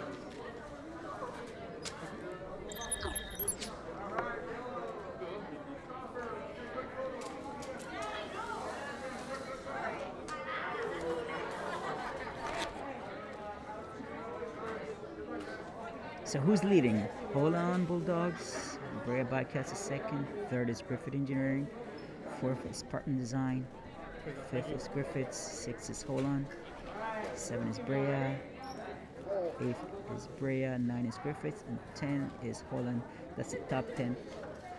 So who's leading? Hold on, Bulldogs. Brea Bobcats is second. Third is Griffith Engineering. Fourth is Spartan Design. Fifth is Griffiths. Sixth is Hold On. 7 is Brea. 8 is Brea. 9 is Griffiths. And 10 is Hold On. That's the top 10.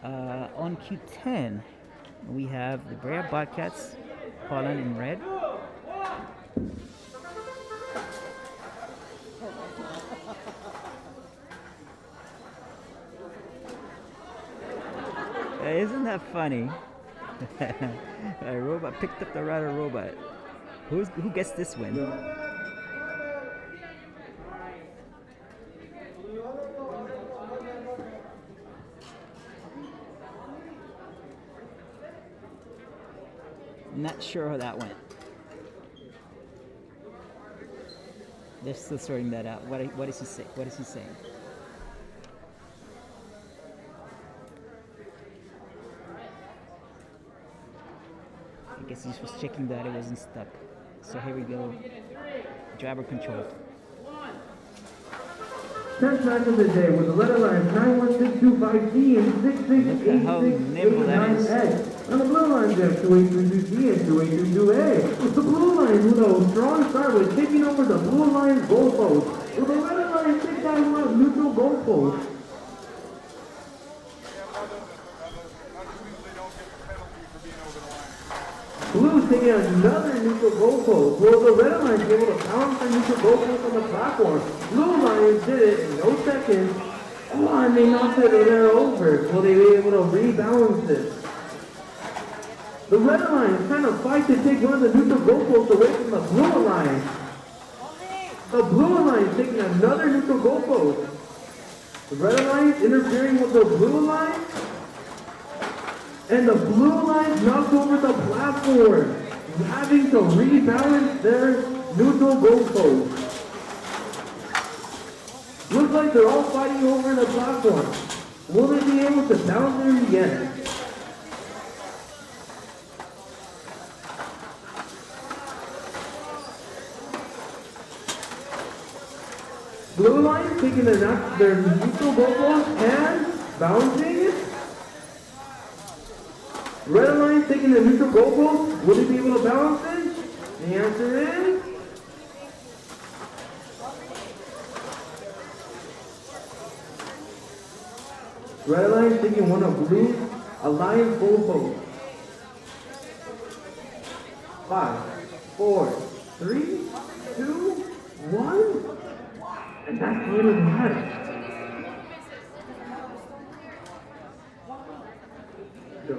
On Q10, we have the Brea Bobcats, Hold On in red. Isn't that funny? A robot picked up the rider robot. Who gets this win? Not sure how that went. They're still sorting that out. What is he say? What is he saying? I guess he was checking that it wasn't stuck. So here we go. Driver control. Tenth match of the day with the letter lines 91625D and Look at how nimble that is. 6689A. On the blue lines, we have 2822D and 2822A. The blue lines with a strong start with taking over the blue lines goalpost. With the red lines 691 neutral goalpost. Blue taking another neutral goalpost. Will the red lines be able to pound the neutral goalpost on the platform? Blue lines did it in no seconds. Oh, and they knocked it there over. Will they be able to rebalance this? The red line is trying to fight to take one of the neutral goalposts away from the blue line. The blue line is taking another neutral goalpost. The red line is interfering with the blue line. And the blue line knocked over the platform, having to rebalance their neutral goalpost. Looks like they're all fighting over the platform. Will they be able to balance it in the end? Blue line taking their neutral goalpost and balancing it. Red line taking the neutral goalpost. Will they be able to balance it? The answer is red line taking one of blue alliance goalpost. 5, 4, 3, 2, 1. And that's the end of the match. Go.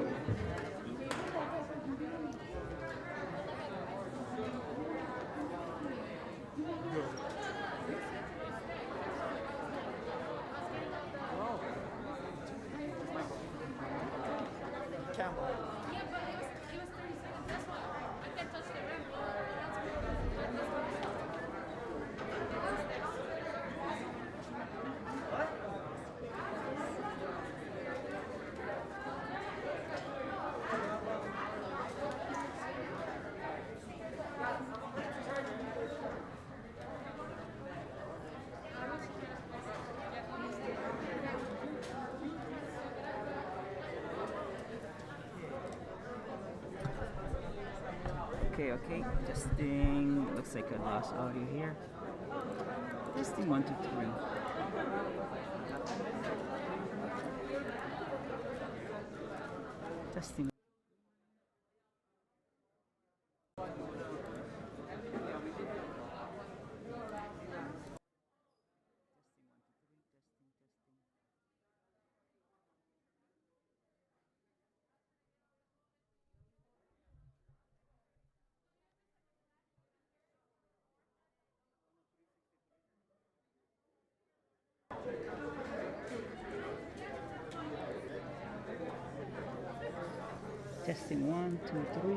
Okay. Testing. Looks like I lost audio here. Testing 1, 2, 3. Testing. Testing 1, 2, 3.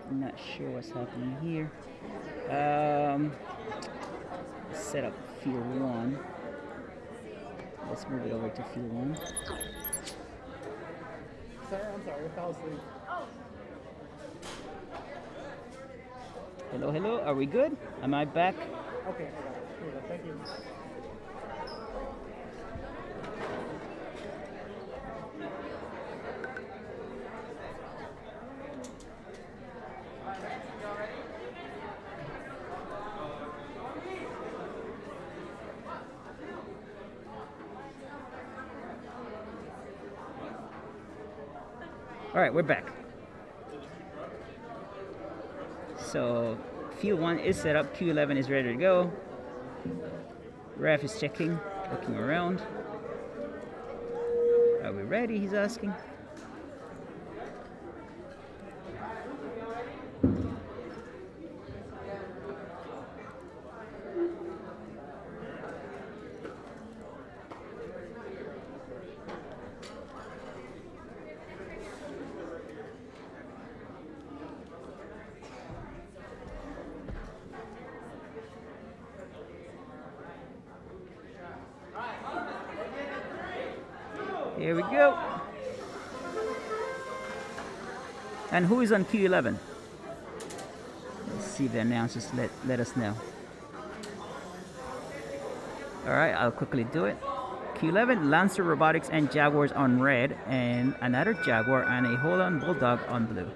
I'm not sure what's happening here. Set up field 1. Let's move it over to field 1. Sorry, I'm sorry, I fell asleep. Hello. Are we good? Am I back? Okay, I got it. Here we go. Thank you. All right, we're back. So field 1 is set up. Q11 is ready to go. Ref is checking, looking around. Are we ready? He's asking. Here we go. And who is on Q11? Let's see if the announcers let us know. Alright, I'll quickly do it. Q11, Lancer Robotics and Jaguars on red, and another Jaguar and a Holland Bulldog on blue.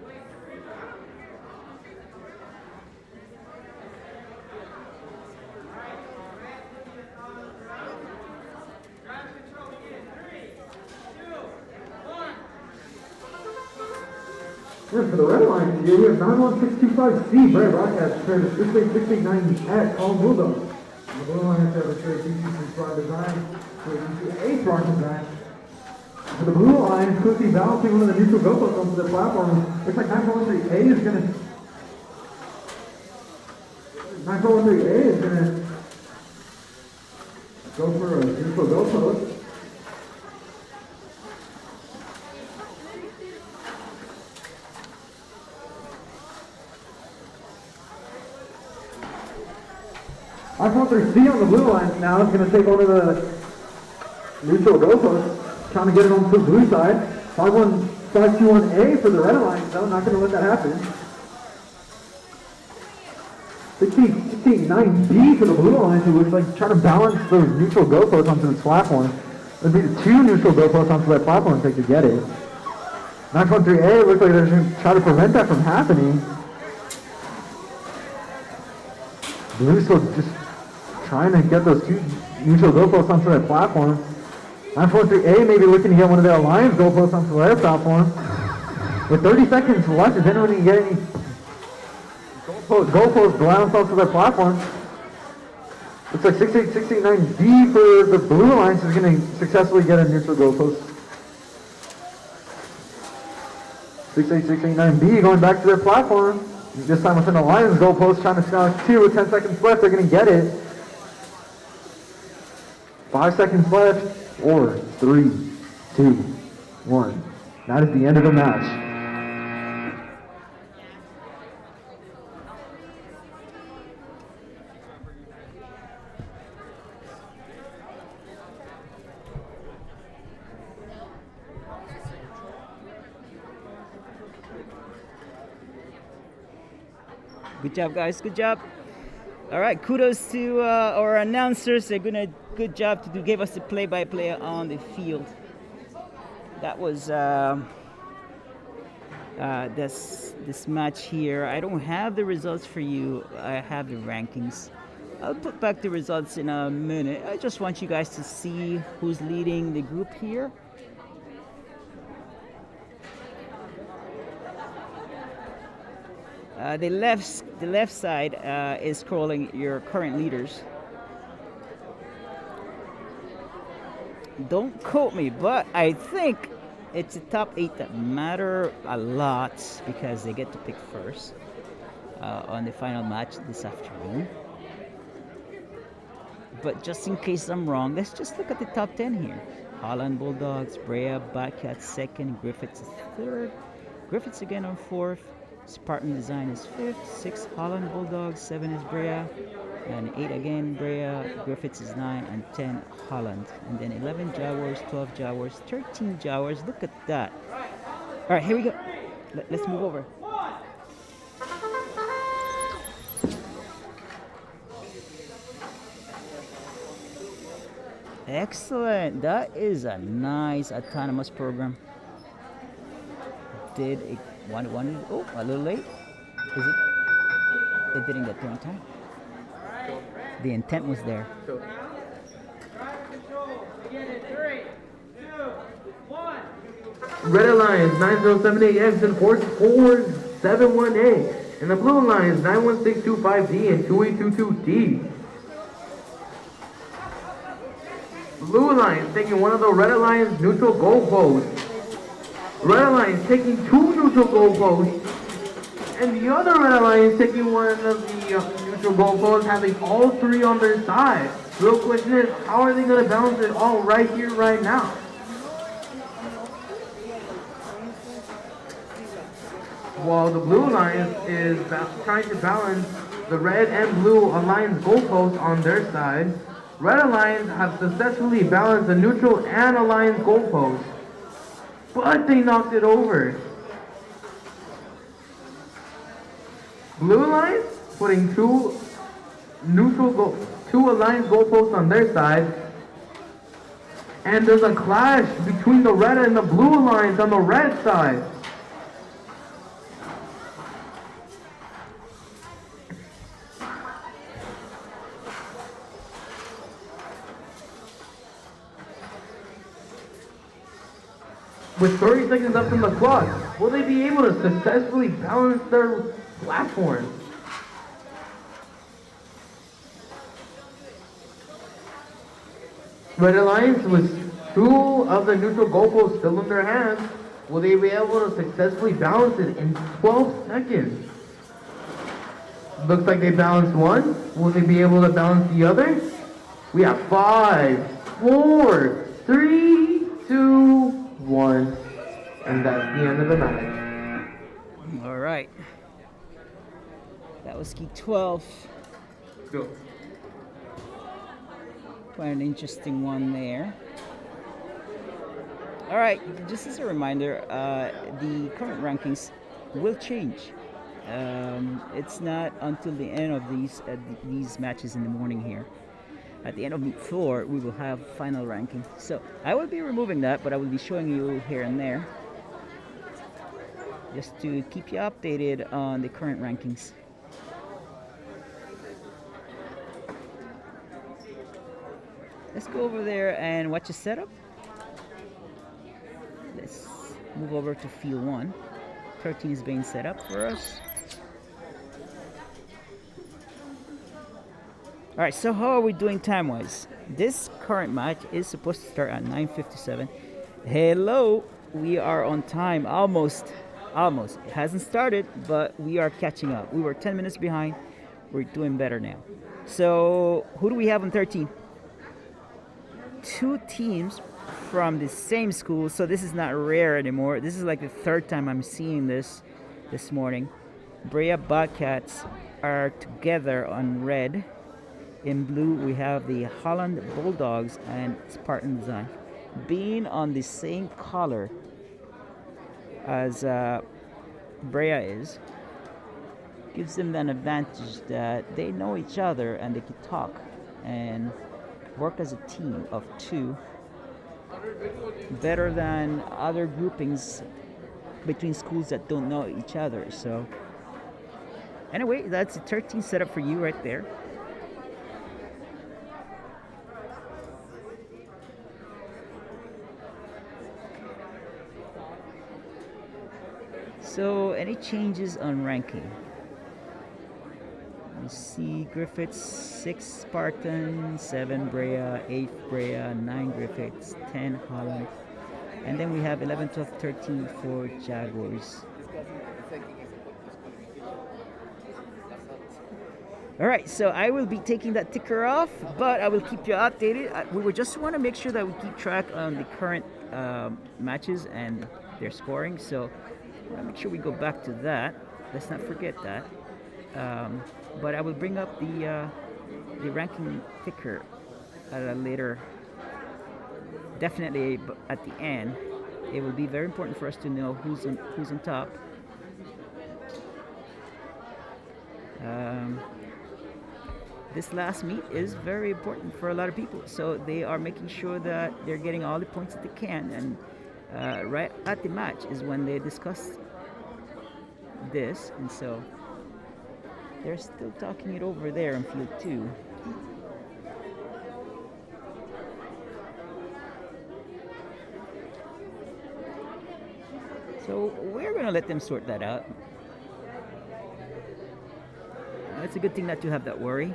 And for the red line here, we have 91625C, Brad Broadcast, paired to 68689 All Bulldog. On the blue line, have a trade DT Broad Design, trade DT Broad Design. For the blue line, quickly balancing one of the neutral GoPros onto the platform. Looks like 943A is going to... 943A is going to go for a neutral GoPro. I-43C on the blue line now is going to take one of the neutral GoPros, trying to get it onto the blue side. 51521A for the red line, so not going to let that happen. 16-9B for the blue line, who looks like trying to balance those neutral GoPros onto the platform. It would be the two neutral GoPros onto that platform if they could get it. 913A looks like they're going to try to prevent that from happening. Blue still just trying to get those two neutral GoPros onto that platform. 943A maybe looking to get one of their Alliance GoPros onto their platform. With 30 seconds left, is anyone going to get any GoPros balanced onto their platform? Looks like 68689D for the blue Alliance is going to successfully get a neutral GoPro. 68689B going back to their platform. This time with an Alliance GoPost trying to snag two with 10 seconds left. They're going to get it. 5 seconds left. 4, 3, 2, 1. That is the end of the match. Good job, guys. Good job. All right. Kudos to our announcers. They're doing a good job to give us the play-by-play on the field. That was this match here. I don't have the results for you. I have the rankings. I'll put back the results in a minute. I just want you guys to see who's leading the group here. The left side is scrolling your current leaders. Don't quote me, but I think it's the top 8 that matter a lot because they get to pick first on the final match this afternoon. But just in case I'm wrong, let's just look at the top 10 here. Holland Bulldogs, Brea, Bobcats second, Griffiths is third, Griffiths again on fourth, Spartan Design is 5th, 6 Holland Bulldogs, 7 is Brea, and 8 again Brea, Griffiths is 9, and 10 Holland. And then 11 Jaguars, 12 Jaguars, 13 Jaguars. Look at that. All right, here we go. Let's move over. Excellent. That is a nice autonomous program. Did it oh, a little late. Is it? It didn't get there on time. The intent was there. Red Alliance 9078X and 4471A. And the Blue Alliance 91625D and 2822D. Blue Alliance taking one of the Red Alliance neutral goalposts. Red Alliance taking 2 neutral goalposts. And the other Red Alliance taking one of the neutral goalposts, having all 3 on their side. Real question is, how are they going to balance it all right here, right now? While the Blue Alliance is trying to balance the Red and Blue Alliance goalposts on their side, Red Alliance have successfully balanced the neutral and Alliance goalposts. but they knocked it over. Blue Alliance putting two alliance goalposts on their side. And there's a clash between the red and the blue alliance on the red side. With 30 seconds left on the clock, will they be able to successfully balance their platforms? Red Alliance with two of the neutral goalposts still in their hands. Will they be able to successfully balance it in 12 seconds? Looks like they balanced one. Will they be able to balance the other? We have 5, 4, 3, 2, 1. And that's the end of the match. All right. That was key 12. Go. Quite an interesting one there. All right, just as a reminder, the current rankings will change. It's not until the end of these matches in the morning here. At the end of meet 4, we will have final ranking. So I will be removing that, but I will be showing you here and there, just to keep you updated on the current rankings. Let's go over there and watch the setup. Let's move over to field 1. 13 is being set up for us. Alright, so how are we doing time-wise? This current match is supposed to start at 9:57. Hello, we are on time, almost. It hasn't started, but we are catching up. We were 10 minutes behind. We're doing better now. So, who do we have on 13? 2 teams from the same school, so this is not rare anymore. This is like the 3rd time I'm seeing this morning. Brea Bobcats are together on red. In blue, we have the Holland Bulldogs and Spartan Design. Being on the same color as Brea is, gives them an advantage that they know each other and they can talk and work as a team of 2, better than other groupings between schools that don't know each other. So anyway, that's a 13 setup for you right there. So any changes on ranking? You see Griffiths 6 Spartan, 7 Brea, 8 Brea, 9 Griffiths, 10 Holland, and then we have 11, 12, 13 for Jaguars. Alright, so I will be taking that ticker off, but I will keep you updated. We would just want to make sure that we keep track on the current matches and their scoring, so I'll make sure we go back to that. Let's not forget that. But I will bring up the ranking ticker at a later, definitely at the end. It will be very important for us to know who's on top. This last meet is very important for a lot of people, so they are making sure that they're getting all the points that they can, and right at the match is when they discuss this, and so they're still talking it over there in field 2. So we're going to let them sort that out. It's a good thing not to have that worry.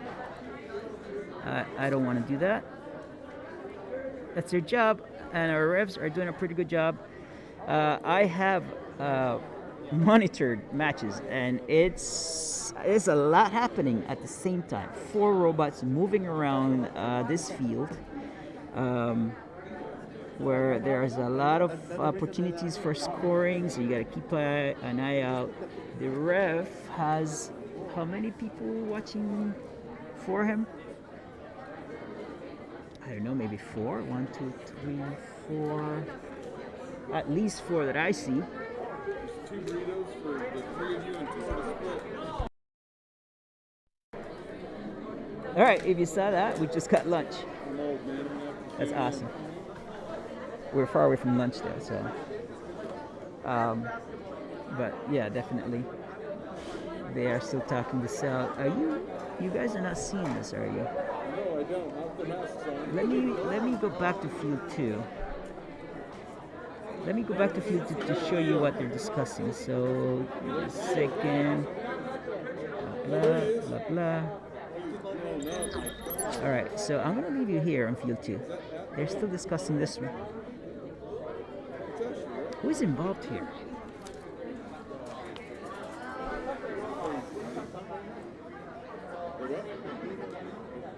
I don't want to do that. That's their job, and our revs are doing a pretty good job. I have monitored matches, and it's a lot happening at the same time. 4 robots moving around this field, where there's a lot of opportunities for scoring, so you got to keep an eye out. The ref has how many people watching for him? I don't know, maybe 4. 1, 2, 3, 4. At least 4 that I see. There's 2 burritos for the 3 of you and 2 for the split. All right, if you saw that, we just got lunch. I'm old, man. I'm gonna have to That's do- awesome. We're far away from lunch though, so. But yeah, definitely. They are still talking this out. Are you guys are not seeing this, are you? No, I don't. Not with the masks on. Let me go back to field 2. Let me go back to field 2 to show you what they're discussing. So, a second. Blah, blah, blah. Alright, so I'm going to leave you here on field 2. They're still discussing this one. Who's involved here?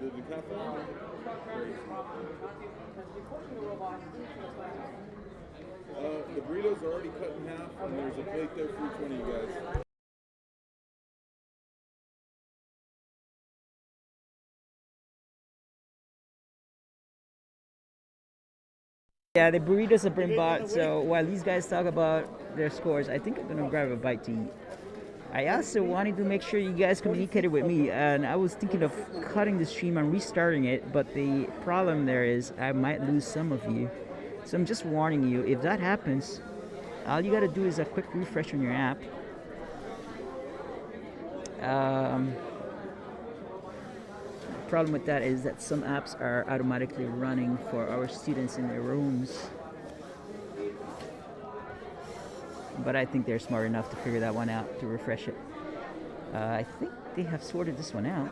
The decathlon? The burritos are already cut in half, and there's a plate there for each one of you guys. Yeah, the burritos have been bought, so while these guys talk about their scores, I think I'm gonna grab a bite to eat. I also wanted to make sure you guys communicated with me, and I was thinking of cutting the stream and restarting it, but the problem there is I might lose some of you. So I'm just warning you, if that happens, all you gotta do is a quick refresh on your app. Problem with that is that some apps are automatically running for our students in their rooms, but I think they're smart enough to figure that one out to refresh it. I think they have sorted this one out.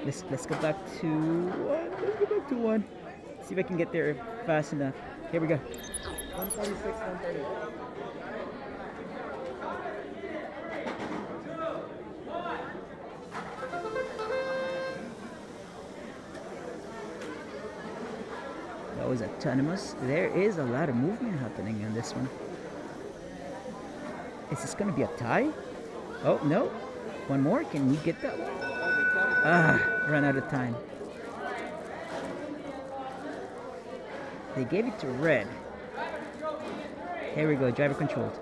Let's go back to one. Let's go back to one. See if I can get there fast enough. Here we go. 146, 130. That was autonomous. There is a lot of movement happening in this one. Is this going to be a tie? Oh, no. One more. Can we get that one? Ah, run out of time. They gave it to red. Here we go, driver controlled.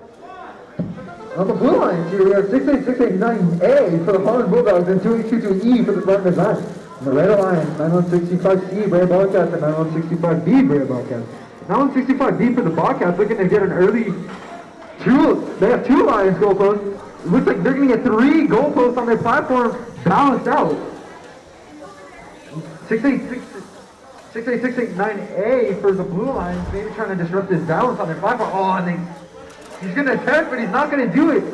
On the blue lines here, we have 68689A for the Holland Bulldogs and 2822E for the Black Design. On the red alliance, 9165C Brave Bobcats and 9165B Brave Bobcats. 9165B for the Bobcats looking to get an early they have 2 Lions goalposts. It looks like they're going to get 3 goalposts on their platform balanced out. 68689A for the blue lines, maybe trying to disrupt this balance on their platform. Oh, and he's going to attempt, but he's not going to do it.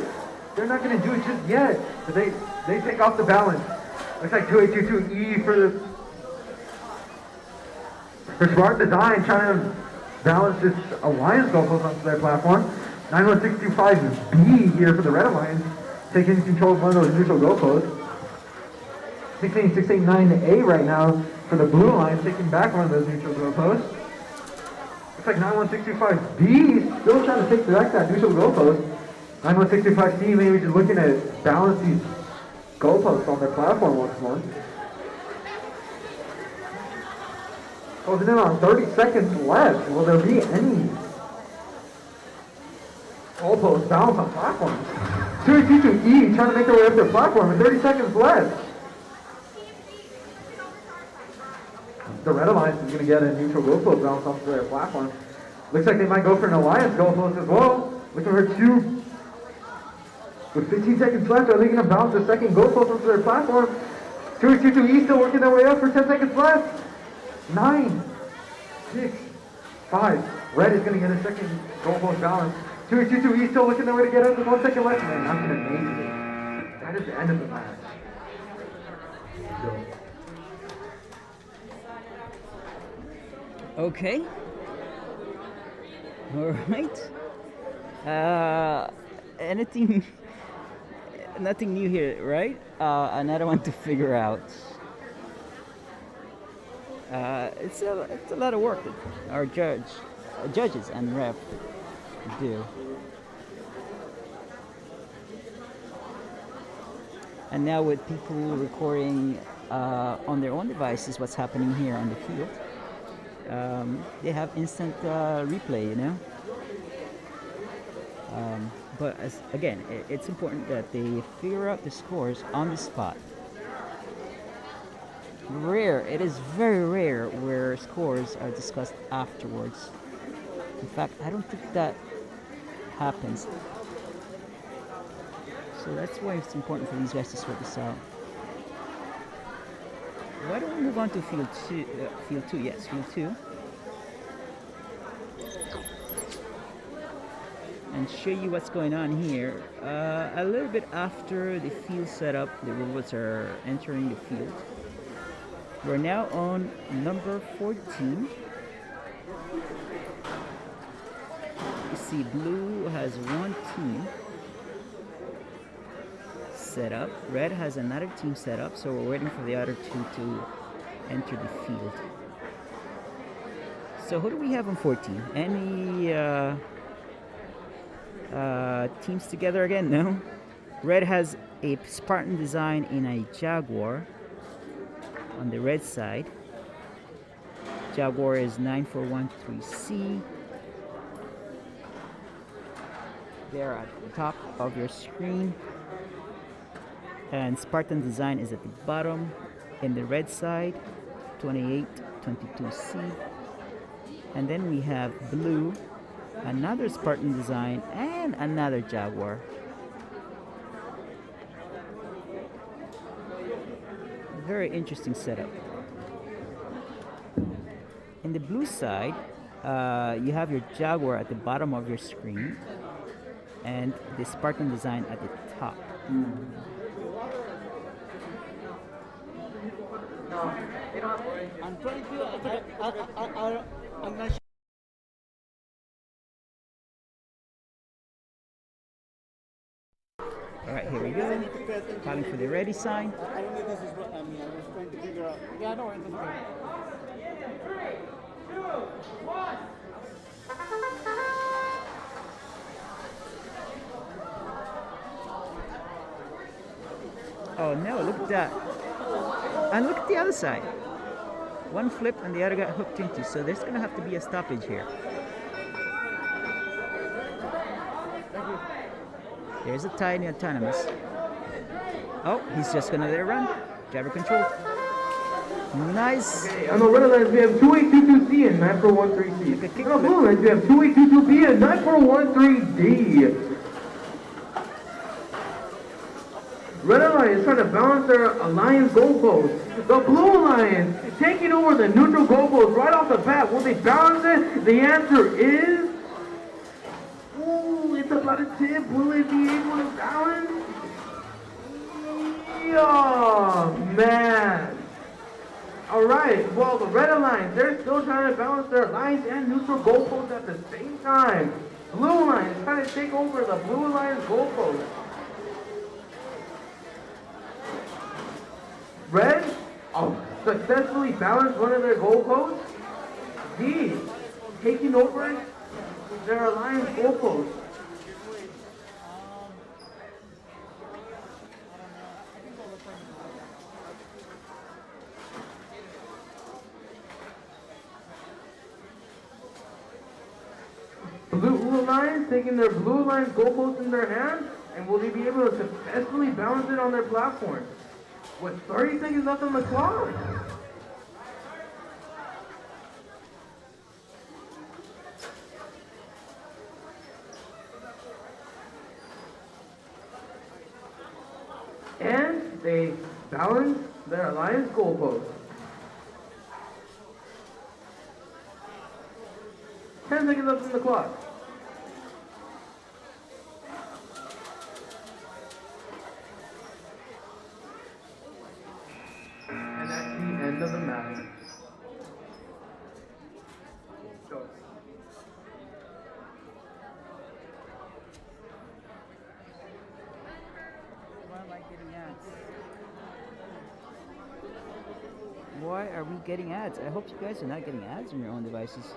They're not going to do it just yet. But they take off the balance. Looks like 2822E for Smart Design, trying to balance this Alliance goalpost onto their platform. 91625B here for the Red Alliance, taking control of one of those neutral goalposts. 16689A right now for the Blue Alliance, taking back one of those neutral goalposts. Looks like 91625B still trying to take back that neutral goalpost. 91625C maybe just looking to balance these goalposts on their platform once more. Closing in on 30 seconds left. Will there be any goalposts balance on platforms? 222E trying to make their way up their platform with 30 seconds left. The Red Alliance is going to get a neutral goalpost balance onto their platform. Looks like they might go for an Alliance goalpost as well. Looking for 2. With 15 seconds left, are they going to bounce the second goalpost onto their platform? 222E still working their way up for 10 seconds left. 9, 6, 5. Red is going to get a second goalpost balance. 222E still looking their way to get up with 1 second left. Man, not going to make it. That is the end of the match. Okay. All right. Nothing new here, right? Another one to figure out. It's a lot of work that our judges and ref do. And now with people recording on their own devices what's happening here on the field, they have instant replay, you know. But again, it's important that they figure out the scores on the spot. It is very rare where scores are discussed afterwards. In fact, I don't think that happens. So that's why it's important for these guys to sort this out. Why don't we move on to field two? Field two, yes, field two. And show you what's going on here. A little bit after the field setup, the robots are entering the field. We're now on number 14. You see blue has one team set up. Red has another team set up, so we're waiting for the other two to enter the field. So who do we have on 14? Any teams together again? No. Red has a Spartan design in a Jaguar on the red side. Jaguar is 9413C. There at the top of your screen. And Spartan design is at the bottom in the red side, 2822C. And then we have blue, another Spartan design, and another Jaguar. Very interesting setup. In the blue side, you have your Jaguar at the bottom of your screen and the Spartan design at the top. I'm trying to. I'm not sure. Alright, here we go. Calling for the ready sign. I don't think this is what I mean. I was trying to figure out. Yeah, no, it's okay. Oh no, look at that. And look at the other side. One flipped and the other got hooked into, so there's going to have to be a stoppage here. There's a tiny autonomous. Oh, he's just going to let it run. Driver control. Nice. Okay, on the red lines we have 2822C and 9413C. On the blue lines we have 2822B and 9413D. Red Alliance is trying to balance their alliance goalposts. The Blue Alliance taking over the neutral goalpost right off the bat. Will they balance it? The answer is... Ooh, it's about a tip. Will it be able to balance? Oh, man. Alright, well, the Red Alliance, they're still trying to balance their alliance and neutral goalposts at the same time. Blue Alliance trying to take over the Blue Alliance goalpost. Red successfully balanced one of their goalposts. D taking over their alliance goalpost. Blue Alliance taking their Blue Alliance goalpost in their hand, and will they be able to successfully balance it on their platform? With 30 seconds left on the clock. And they balance their alliance goalpost. 10 seconds left on the clock. And that's the end of the match. Go. Why am I getting ads? Why are we getting ads? I hope you guys are not getting ads on your own devices.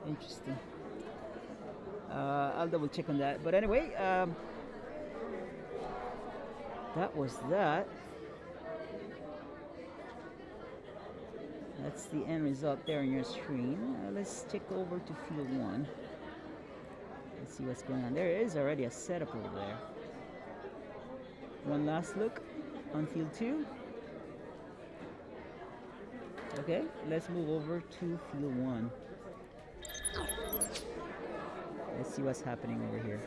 Interesting. I'll double check on that. But anyway, that was that. That's the end result there on your screen. Let's check over to field 1. Let's see what's going on. There is already a setup over there. One last look on field 2. Okay, let's move over to field 1. Let's see what's happening over here.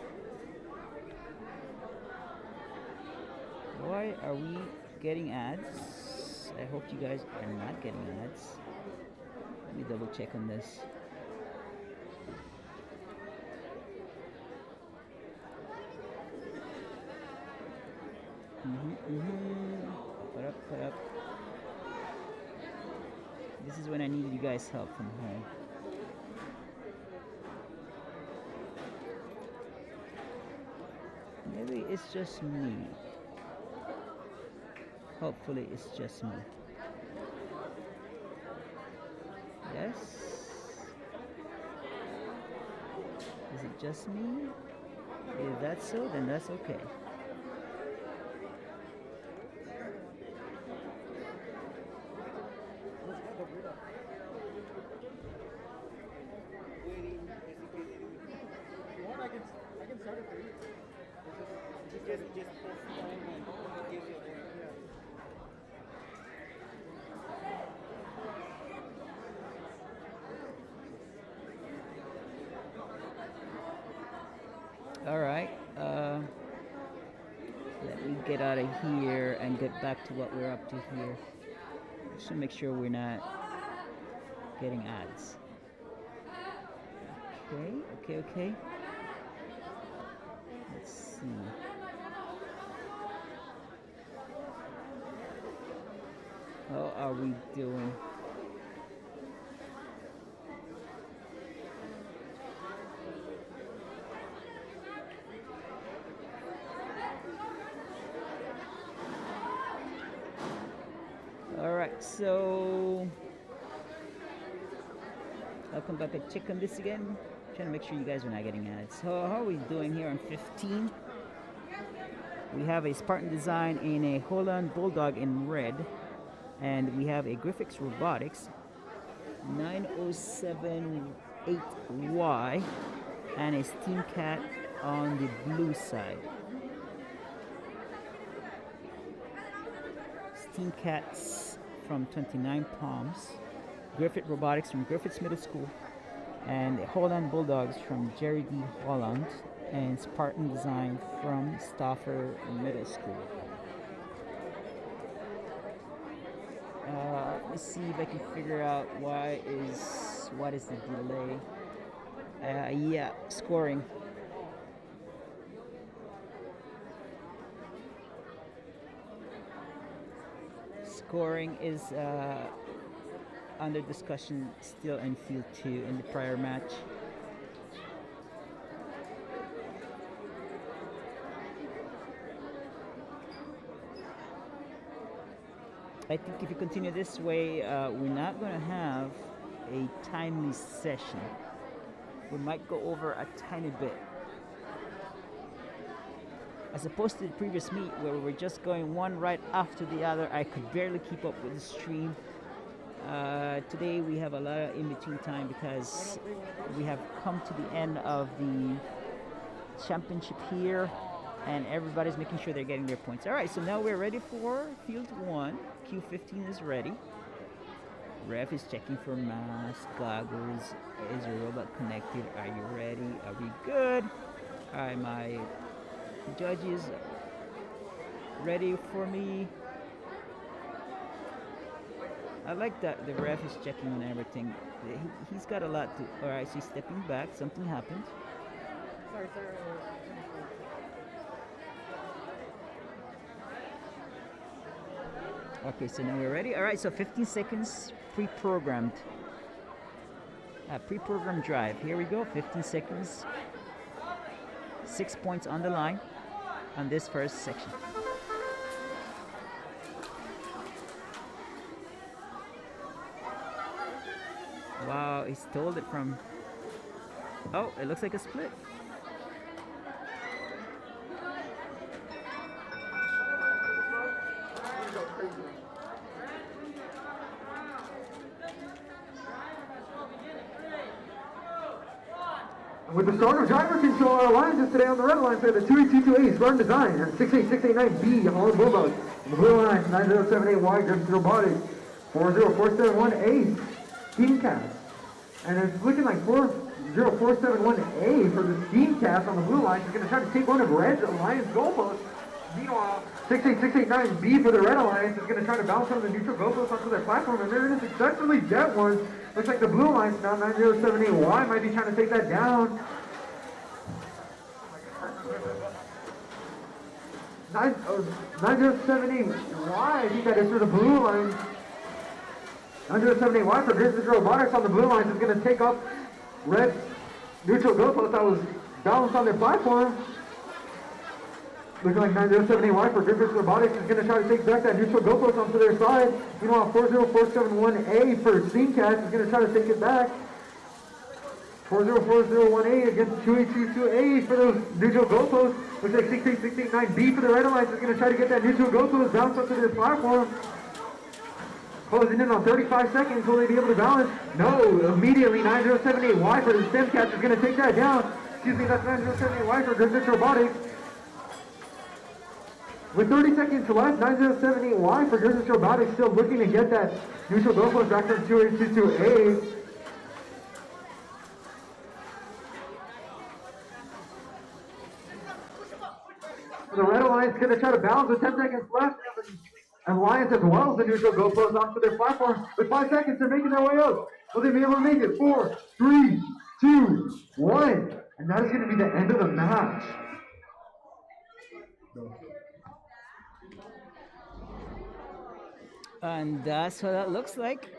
Why are we getting ads? I hope you guys are not getting ads. Let me double check on this. Put up. This is when I need you guys' help from home. Maybe it's just me. Hopefully it's just me. Yes? Is it just me? If that's so, then that's okay. I can start it for you. Just post time and it gives you All right. Let me get out of here and get back to what we're up to here. Just to make sure we're not getting ads. Okay. Let's see. How are we doing? Alright, so I'll come back and check on this again. Trying to make sure you guys are not getting ads. So how are we doing here on 15? We have a Spartan design in a Holland Bulldog in red. And we have a Vex Robotics 9078Y and a Steam Cat on the blue side. Steam Cats from 29 Palms, Vex Robotics from Griffiths Middle School, and Holland Bulldogs from Jerry D. Holland, and Spartan Design from Stauffer Middle School. Let me see if I can figure out what is the delay. Yeah, scoring. Scoring is under discussion still in field 2 in the prior match. I think if you continue this way, we're not going to have a timely session. We might go over a tiny bit. As opposed to the previous meet where we were just going one right after the other, I could barely keep up with the stream. Today we have a lot of in-between time because we have come to the end of the championship here and everybody's making sure they're getting their points. Alright, so now we're ready for field 1. Q15 is ready. Ref is checking for mask, goggles. Is your robot connected? Are you ready? Are we good? Alright, my judges ready for me. I like that the ref is checking on everything. He's got a lot to... Alright, so he's stepping back. Something happened. Sorry. Okay, so now we're ready. Alright, so 15 seconds pre-programmed. Pre-programmed drive. Here we go, 15 seconds. 6 points on the line on this first section. Wow, he stole it from... Oh, it looks like a split. With the starter driver control, our alliances today on the red line, so the 2822A Spartan Design and 68689B Hondo Bulldogs. On the blue line, 9078Y Vex Robotics, 40471A Steamcast. And it's looking like 40471A for the Steamcast on the blue line. He's going to try to take one of Red's Alliance goalposts. Meanwhile, 68689B for the Red Alliance is going to try to bounce some of the neutral goalposts onto their platform, and they're going to successfully get one. Looks like the blue alliance now, 9078Y, might be trying to take that down. 9078Y, I think that is for the blue line. 9078Y for Vex Robotics on the blue line is going to take up Red's neutral goalpost that was balanced on their platform. Looking like 9078Y for Vex Robotics is going to try to take back that neutral goalpost onto their side. Meanwhile, 40471A for Steamcast is going to try to take it back. 40401A against 2822A for those neutral goalposts. Looks like 68689B for the Red Alliance is going to try to get that neutral goalpost bounced up to their platform. Closing in on 35 seconds. Will they be able to balance? No. Immediately, 9078Y for the Steamcast is going to take that down. Excuse me, that's 9078Y for Vex Robotics. With 30 seconds left, 9078Y for Vex Robotics still looking to get that neutral goalpost back from 2822A. The Red Alliance is going to try to balance with 10 seconds left. And Alliance as well as the neutral goalpost onto their platform. With 5 seconds, they're making their way up. Will they be able to make it? 4, 3, 2, 1. And that is going to be the end of the match. And that's what that looks like.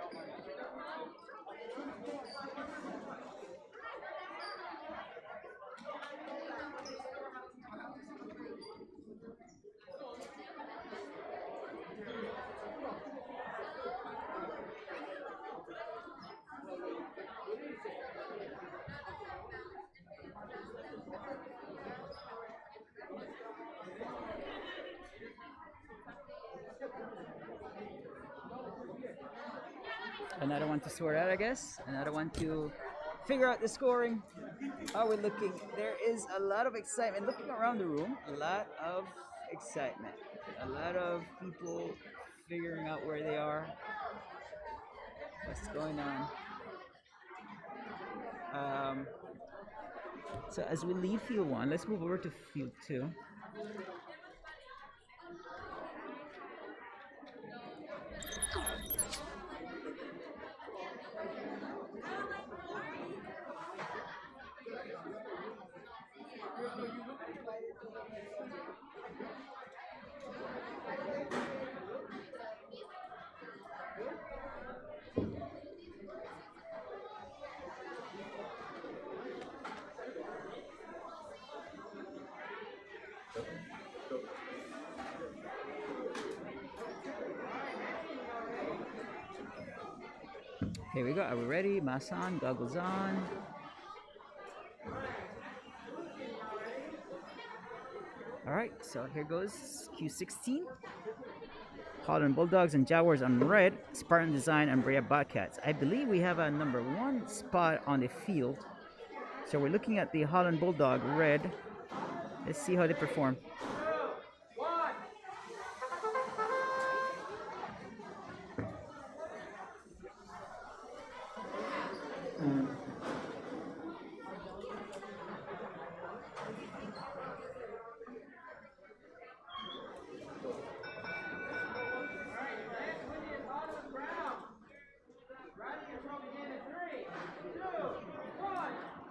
Another one to sort out, I guess. Another one to figure out the scoring. How we're looking. There is a lot of excitement. Looking around the room, a lot of excitement. A lot of people figuring out where they are. What's going on. So as we leave field 1, let's move over to field 2. Here we go. Are we ready? Mask on, goggles on. All right, so here goes Q16. Holland Bulldogs and Jaguars on red, Spartan Design and Brea Bobcats. I believe we have a number 1 spot on the field. So we're looking at the Holland Bulldog red. Let's see how they perform.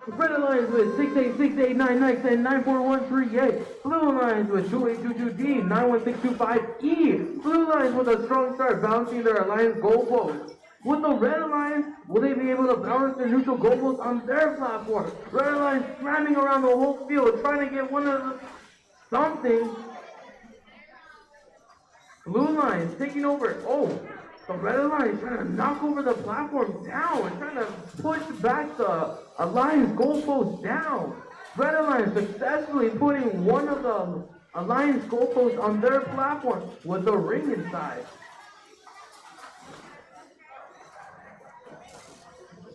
Red Alliance with 68689 and 94138. Blue Alliance with 2822D, 91625E. Blue Alliance with a strong start bouncing their Alliance goalposts. With the Red Alliance, will they be able to balance their neutral goalposts on their platform? Red Alliance scrambling around the whole field, trying to get one of the something. Blue Alliance taking over. Oh, the Red Alliance trying to knock over the platform down, trying to push back the Alliance goalpost down. Red Alliance successfully putting one of the Alliance goalposts on their platform with the ring inside.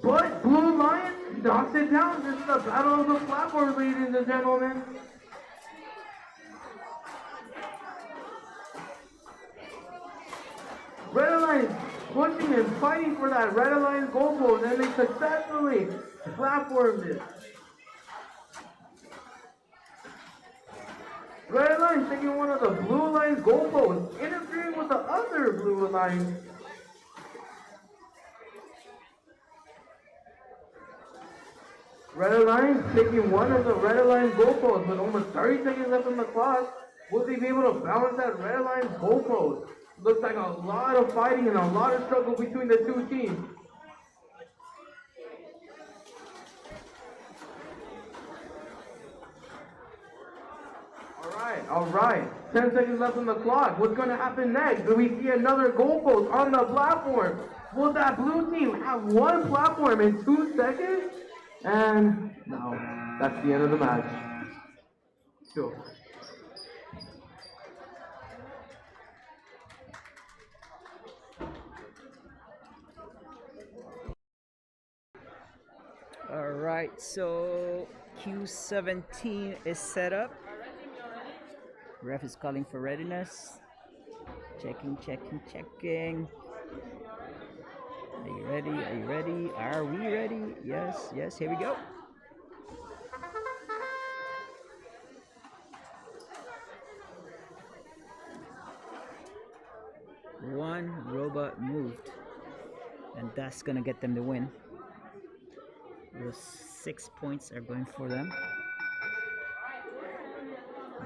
But Blue Alliance knocks it down. This is the battle of the platforms, ladies and gentlemen. Red Alliance pushing and fighting for that Red Alliance goalpost, and they successfully platformed it. Red Alliance taking one of the Blue Alliance goalposts, interfering with the other Blue Alliance. Red Alliance taking one of the Red Alliance goalposts with almost 30 seconds left on the clock. Will they be able to balance that Red Alliance goalpost? Looks like a lot of fighting and a lot of struggle between the two teams. All right. 10 seconds left on the clock. What's going to happen next? Do we see another goalpost on the platform? Will that blue team have one platform in 2 seconds? And no, that's the end of the match. Cool. All right, so Q17 is set up. Ref is calling for readiness. Checking. Are you ready? Are you ready? Are we ready? Yes, here we go. One robot moved, and that's gonna get them the win. Those 6 points are going for them.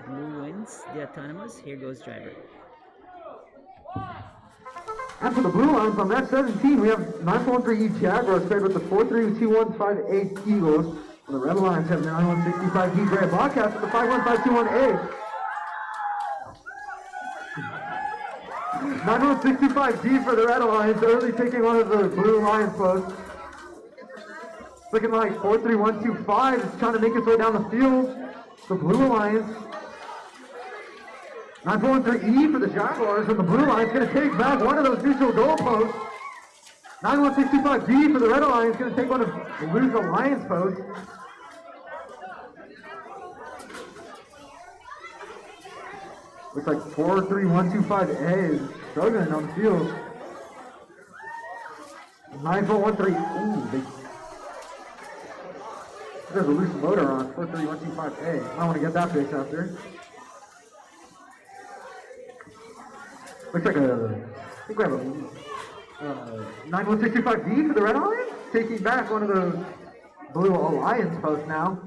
Blue wins the autonomous. Here goes driver. And for the blue line from F17, we have 913E Jaguars paired with the 43215A Eagles. For the red lines have 9165D Gray Bobcats with the 51521A. 9165D for the red alliance, early taking one of the blue alliance posts. Looking like 43125 is trying to make its way down the field. The blue alliance. 913E for the Jaguars, and the blue line is going to take back one of those neutral goalposts. 9165D for the red alliance, going to take one of the blue alliance posts. Looks like 43125A is struggling on the field. 9413, there's a loose motor on 43125A. I want to get that fixed after. Looks like I think we have a 9165D for the red alliance, taking back one of the blue alliance posts now.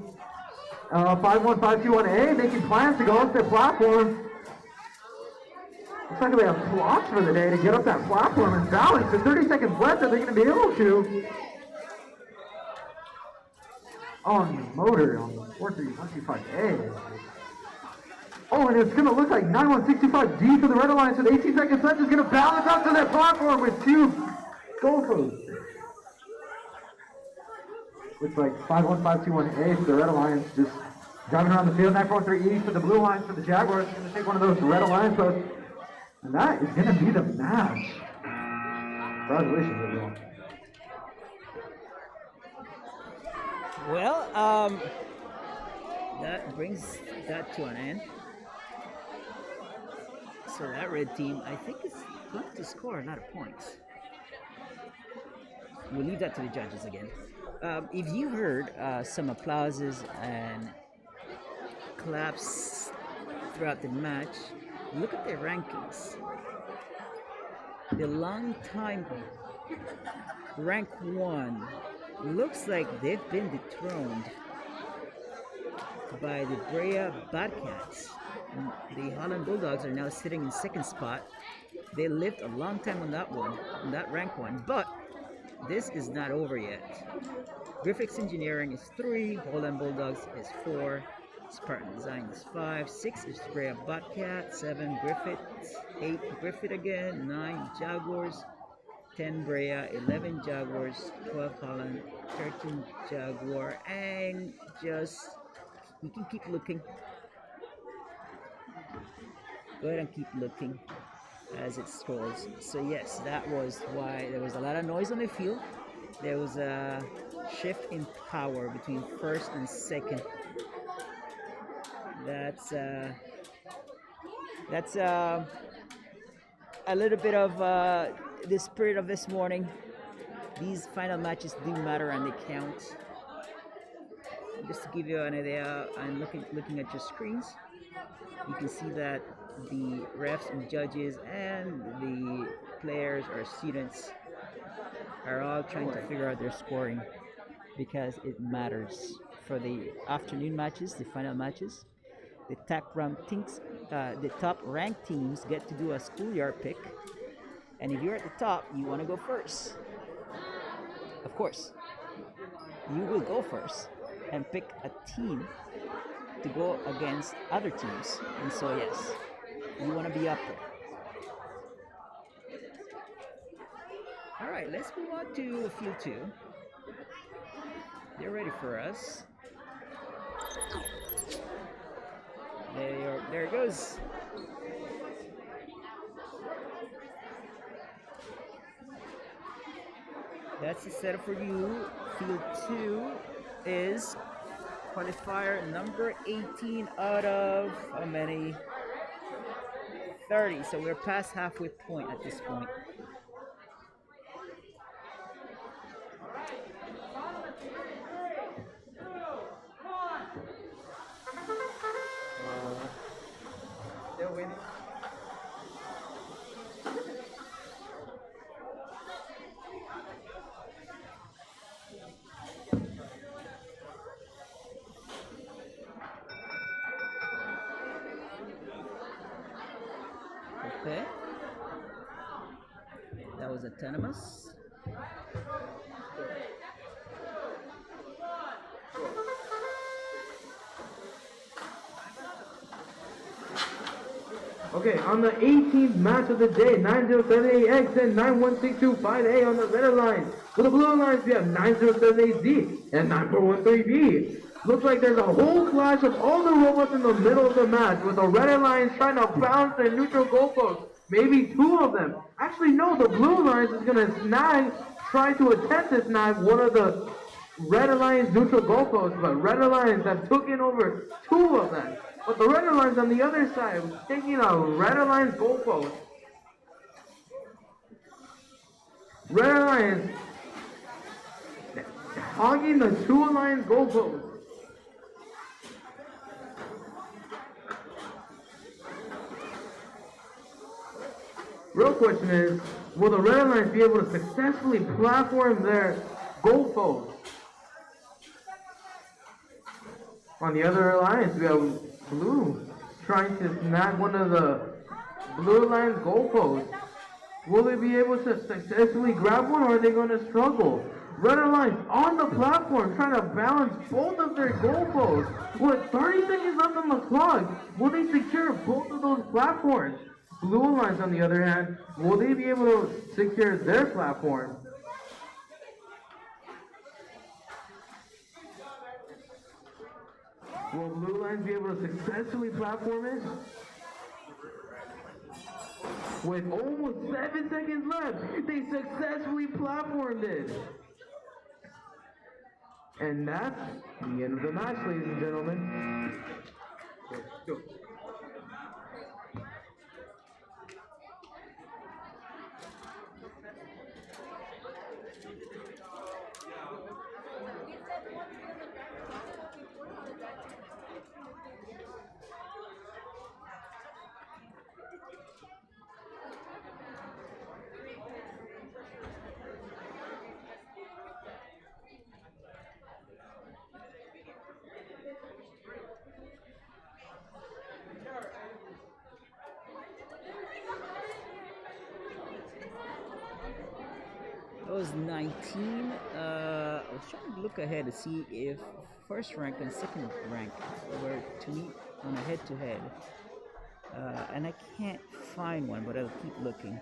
51521A making plans to go up their platform. Looks like they have blocks for the day to get up that platform and balance. So 30 seconds left, are they going to be able to? On the motor on 43125A. Oh, and it's going to look like 9165D for the red alliance with 18 seconds left is going to balance up to that platform with two goalposts. Looks like 51521A for the red alliance just driving around the field. 943E for the blue alliance for the Jaguars. Going to take one of those red alliance posts. And that is going to be the match. Congratulations, everyone. Well, that brings that to an end. So that red team, I think, is going to score a lot of points. We'll leave that to the judges again. If you heard some applauses and claps throughout the match, look at their rankings. The long time rank 1 looks like they've been dethroned by the Brea Bobcats. The Holland Bulldogs are now sitting in second spot. They lived a long time on that one, on that rank 1, but this is not over yet. Griffiths Engineering is 3, Holland Bulldogs is 4, Spartan Design is 5, 6 is Brea Bobcat, 7 Griffiths, 8 Griffith again, 9 Jaguars, 10 Brea, 11 Jaguars, 12 Holland, 13 Jaguar, and just, you can keep looking. Go ahead and keep looking as it scrolls. So yes, that was why there was a lot of noise on the field. there was a shift in power between first and second. That's a little bit of the spirit of this morning. These final matches do matter and they count. Just to give you an idea, and looking at your screens, you can see that the refs and judges and the players or students are all trying to figure out their scoring because it matters for the afternoon matches, the final matches. The top ranked teams get to do a schoolyard pick, and if you're at the top, you want to go first. Of course, you will go first and pick a team to go against other teams. And so, yes, you want to be up there. All right, let's move on to field 2. They're ready for us. There it goes. That's the setup for you. Field 2 is qualifier number 18 out of how many? 30. So we're past halfway point at this point. They're winning. Okay. That was autonomous. Okay, on the 18th match of the day, 9078X and 916258 on the red line. For the blue lines, we have 9078Z and 9413B. Looks like there's a whole clash of all the robots in the middle of the match, with the red lines trying to bounce their neutral goalposts. Maybe 2 of them. Actually, no, the blue lines is going to try to attempt to snag one of the Red Alliance neutral goalposts, but Red Alliance have taken over 2 of them. But the Red Alliance on the other side was taking a Red Alliance goalpost. Red Alliance hogging the 2 Alliance goalposts. Real question is, will the Red Alliance be able to successfully platform their goalposts? On the other alliance, we have Blue trying to snag one of the Blue Alliance goalposts. Will they be able to successfully grab one, or are they going to struggle? Red Alliance on the platform trying to balance both of their goalposts. With 30 seconds left on the clock, will they secure both of those platforms? Blue Alliance, on the other hand, will they be able to secure their platform? Will Blue Lines be able to successfully platform it? With almost 7 seconds left, they successfully platformed it. And that's the end of the match, ladies and gentlemen. Go. That was 19. I was trying to look ahead to see if first rank and second rank were to meet on a head-to-head. And I can't find one, but I'll keep looking.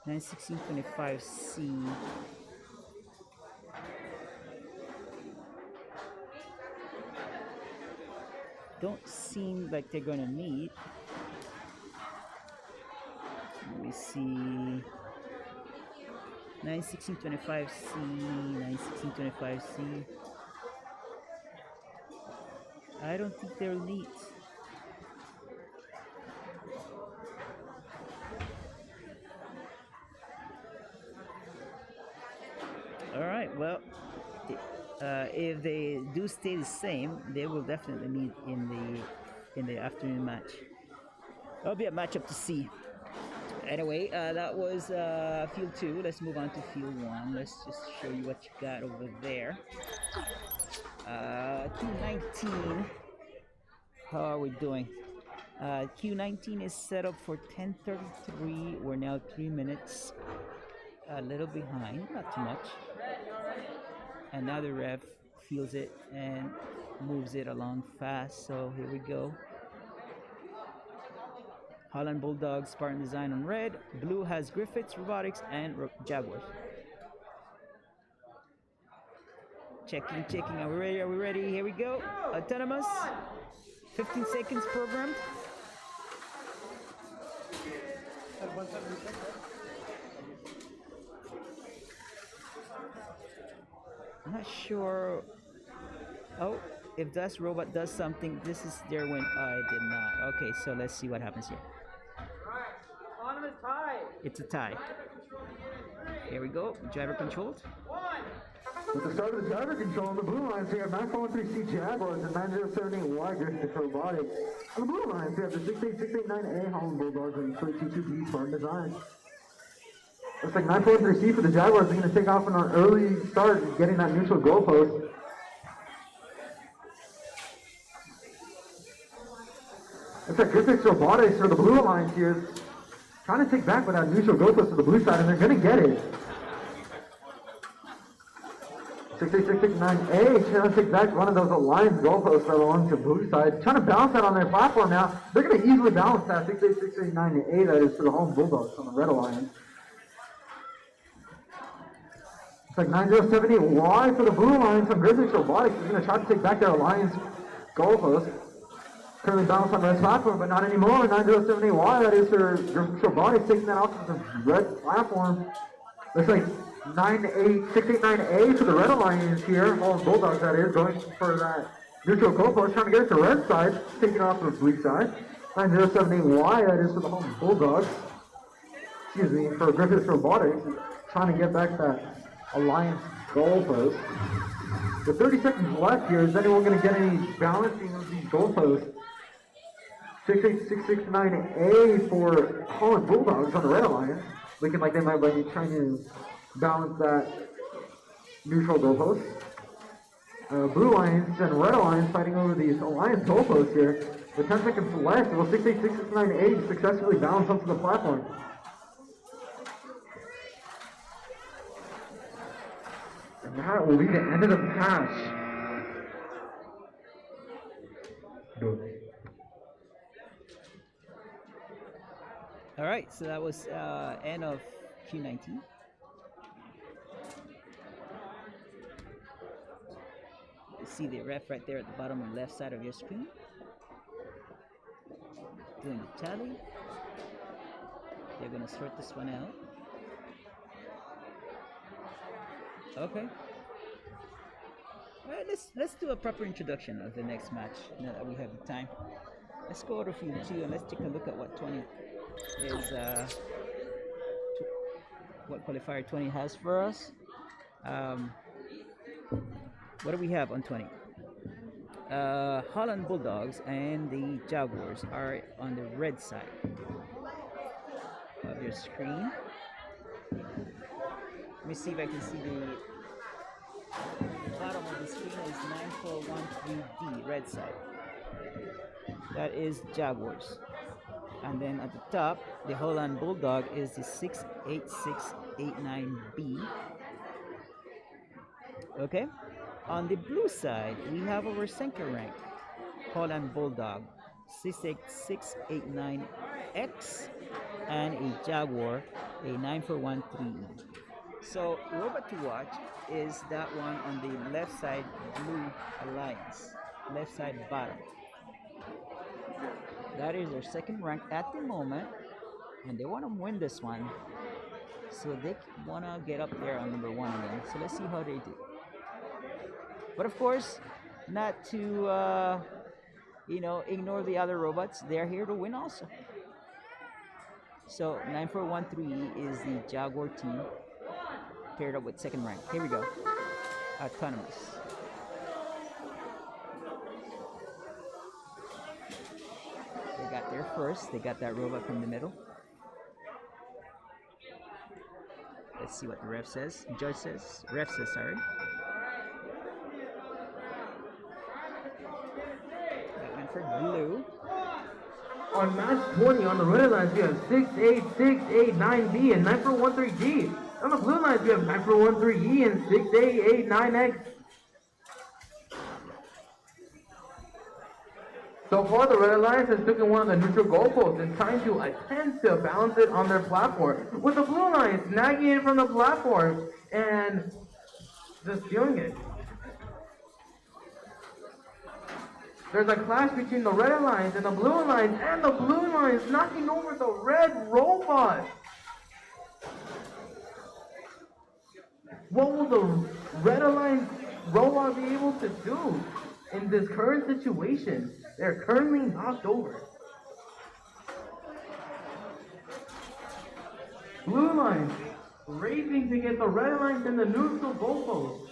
91625C. Don't seem like they're gonna meet. Let me see. 91625C, 91625C. I don't think they're elite. All right, well, if they do stay the same, they will definitely meet in the afternoon match. That'll be a matchup to see. Anyway, that was field 2. Let's move on to field 1. Let's just show you what you got over there. Q19. How are we doing? Q19 is set up for 10:33. We're now 3 minutes, a little behind, not too much. And now the ref feels it and moves it along fast. So here we go. Holland Bulldogs, Spartan Design on red. Blue has Griffiths Robotics and Jaguars. Checking. Are we ready? Are we ready? Here we go. Autonomous. 15 seconds programmed. I'm not sure. Oh, if this robot does something, this is their win. Oh, it did not. Okay, so let's see what happens here. It's a tie. Here we go. Driver controlled. With the start of the driver control on the blue lines, we have 943C Jaguars and 9078Y Griffith Robotics. On the blue lines, we have the 68689A Holland Bulldogs and 322B Spartan Design. Looks like 943C for the Jaguars are going to take off on an early start, getting that neutral goalpost. Looks like Griffith Robotics for the blue lines here, trying to take back with that neutral goalpost to the blue side, and they're going to get it. 68669A trying to take back one of those alliance goalposts that belong to blue side. Trying to balance that on their platform now. They're going to easily balance that 68669A that is for the home Bulldogs on the red alliance. It's like 9078Y for the blue alliance from Griffith Robotics is going to try to take back their alliance goalpost. Currently balanced on the red platform, but not anymore. 9078Y, that is for Griffith Robotics, taking that off of the red platform. Looks like 98689A for the red alliance here. All Bulldogs, that is, going for that neutral goalpost, trying to get it to red side, taking it off of the blue side. 9078Y, that is for the home Bulldogs. Excuse me, for Griffith Robotics, trying to get back that alliance goalpost. With 30 seconds left here, is anyone going to get any balancing of these goalposts? 68669A for Holland Bulldogs on the red alliance, looking like they might be trying to balance that neutral goalpost. Blue Alliance and Red Alliance fighting over these alliance goalposts here. With 10 seconds left, will 68669A successfully balance onto the platform. And that will be the end of the match. All right, so that was end of Q19. You see the ref right there at the bottom on the left side of your screen. Doing the tally. They're going to sort this one out. Okay. All right, let's do a proper introduction of the next match now that we have the time. Let's go to field 2 and let's take a look at what 20 is, what qualifier 20 has for us. What do we have on 20? Holland Bulldogs and the Jaguars are on the red side of your screen. Let me see if I can see the bottom of the screen is 9413D, red side. That is Jaguars. And then at the top, the Holland Bulldog is the 68689B. Okay? On the blue side, we have our center rank, Holland Bulldog, 68689X, and a Jaguar, a 9413E. So, robot to watch is that one on the left side, Blue Alliance, left side bottom. That is their second rank at the moment, and they want to win this one So they wanna get up there on number 1 again. So let's see how they do. But of course, not to ignore the other robots. They're here to win also. So 9413 is the Jaguar team paired up with second rank. Here we go. Autonomous. They got there first. They got that robot from the middle. Let's see what the ref says. Judge says. Ref says, sorry. That went for blue. On match 20 on the red lines, we have 68689B and 9413G. On the blue lines, we have 9413E and 6889X. So far, the Red Alliance has taken one of the neutral goalposts and trying to attempt to balance it on their platform, with the Blue Alliance snagging it from the platform and just stealing it. There's a clash between the Red Alliance and the Blue Alliance, and the Blue Alliance knocking over the Red Robot. What will the Red Alliance robot be able to do in this current situation? They're currently knocked over. Blue Alliance racing to get the Red Alliance in the neutral goalpost.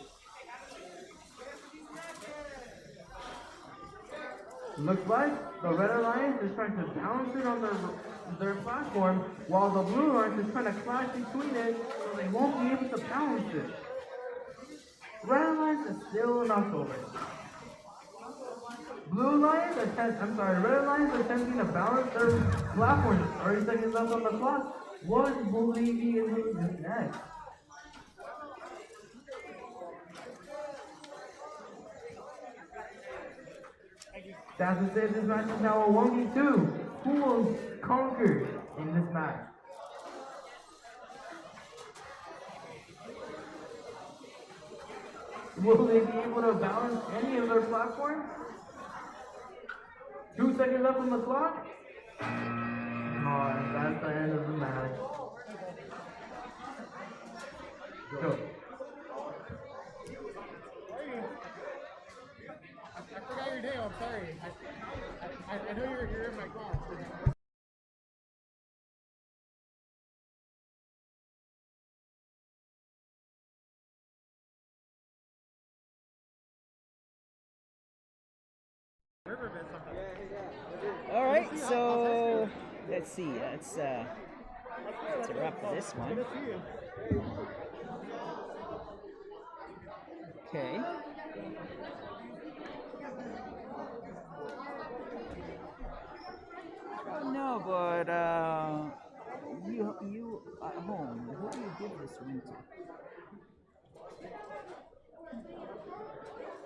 Looks like the Red Alliance is trying to balance it on their platform, while the Blue Alliance is trying to clash between it, so they won't be able to balance it. Red Alliance is still knocked over. Red Alliance attempting to balance their platform. 30 seconds left on the clock. What will they be able to do next? That's to say, this match is now a 1v2. Who will conquer in this match? Will they be able to balance any of their platforms? 2 seconds left on the clock. Oh, that's the end of the match. Go. I forgot your name, I'm sorry. I know you're in my class. All right, so let's see. That's a wrap for this one. Okay. No, but you at home, who do you give this win to?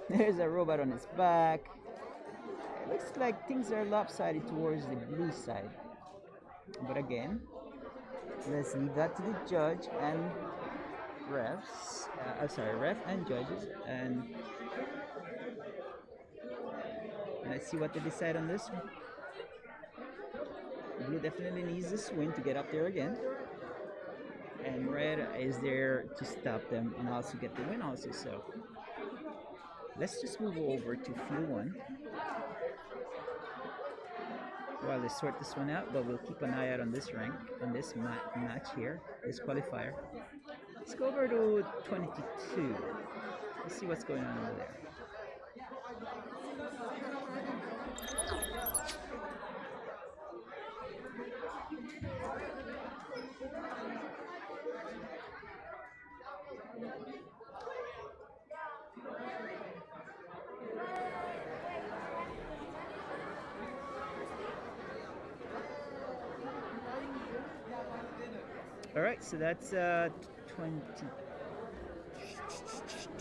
There's a robot on its back. It looks like things are lopsided towards the blue side. But again, let's leave that to the judge and refs. Ref and judges, and let's see what they decide on this one. Blue definitely needs this win to get up there again, and red is there to stop them and also get the win also. So let's just move over to field 1 while they sort this one out, but we'll keep an eye out on this rank, on this match here, this qualifier. Let's go over to 22. Let's see what's going on over there. All right, so that's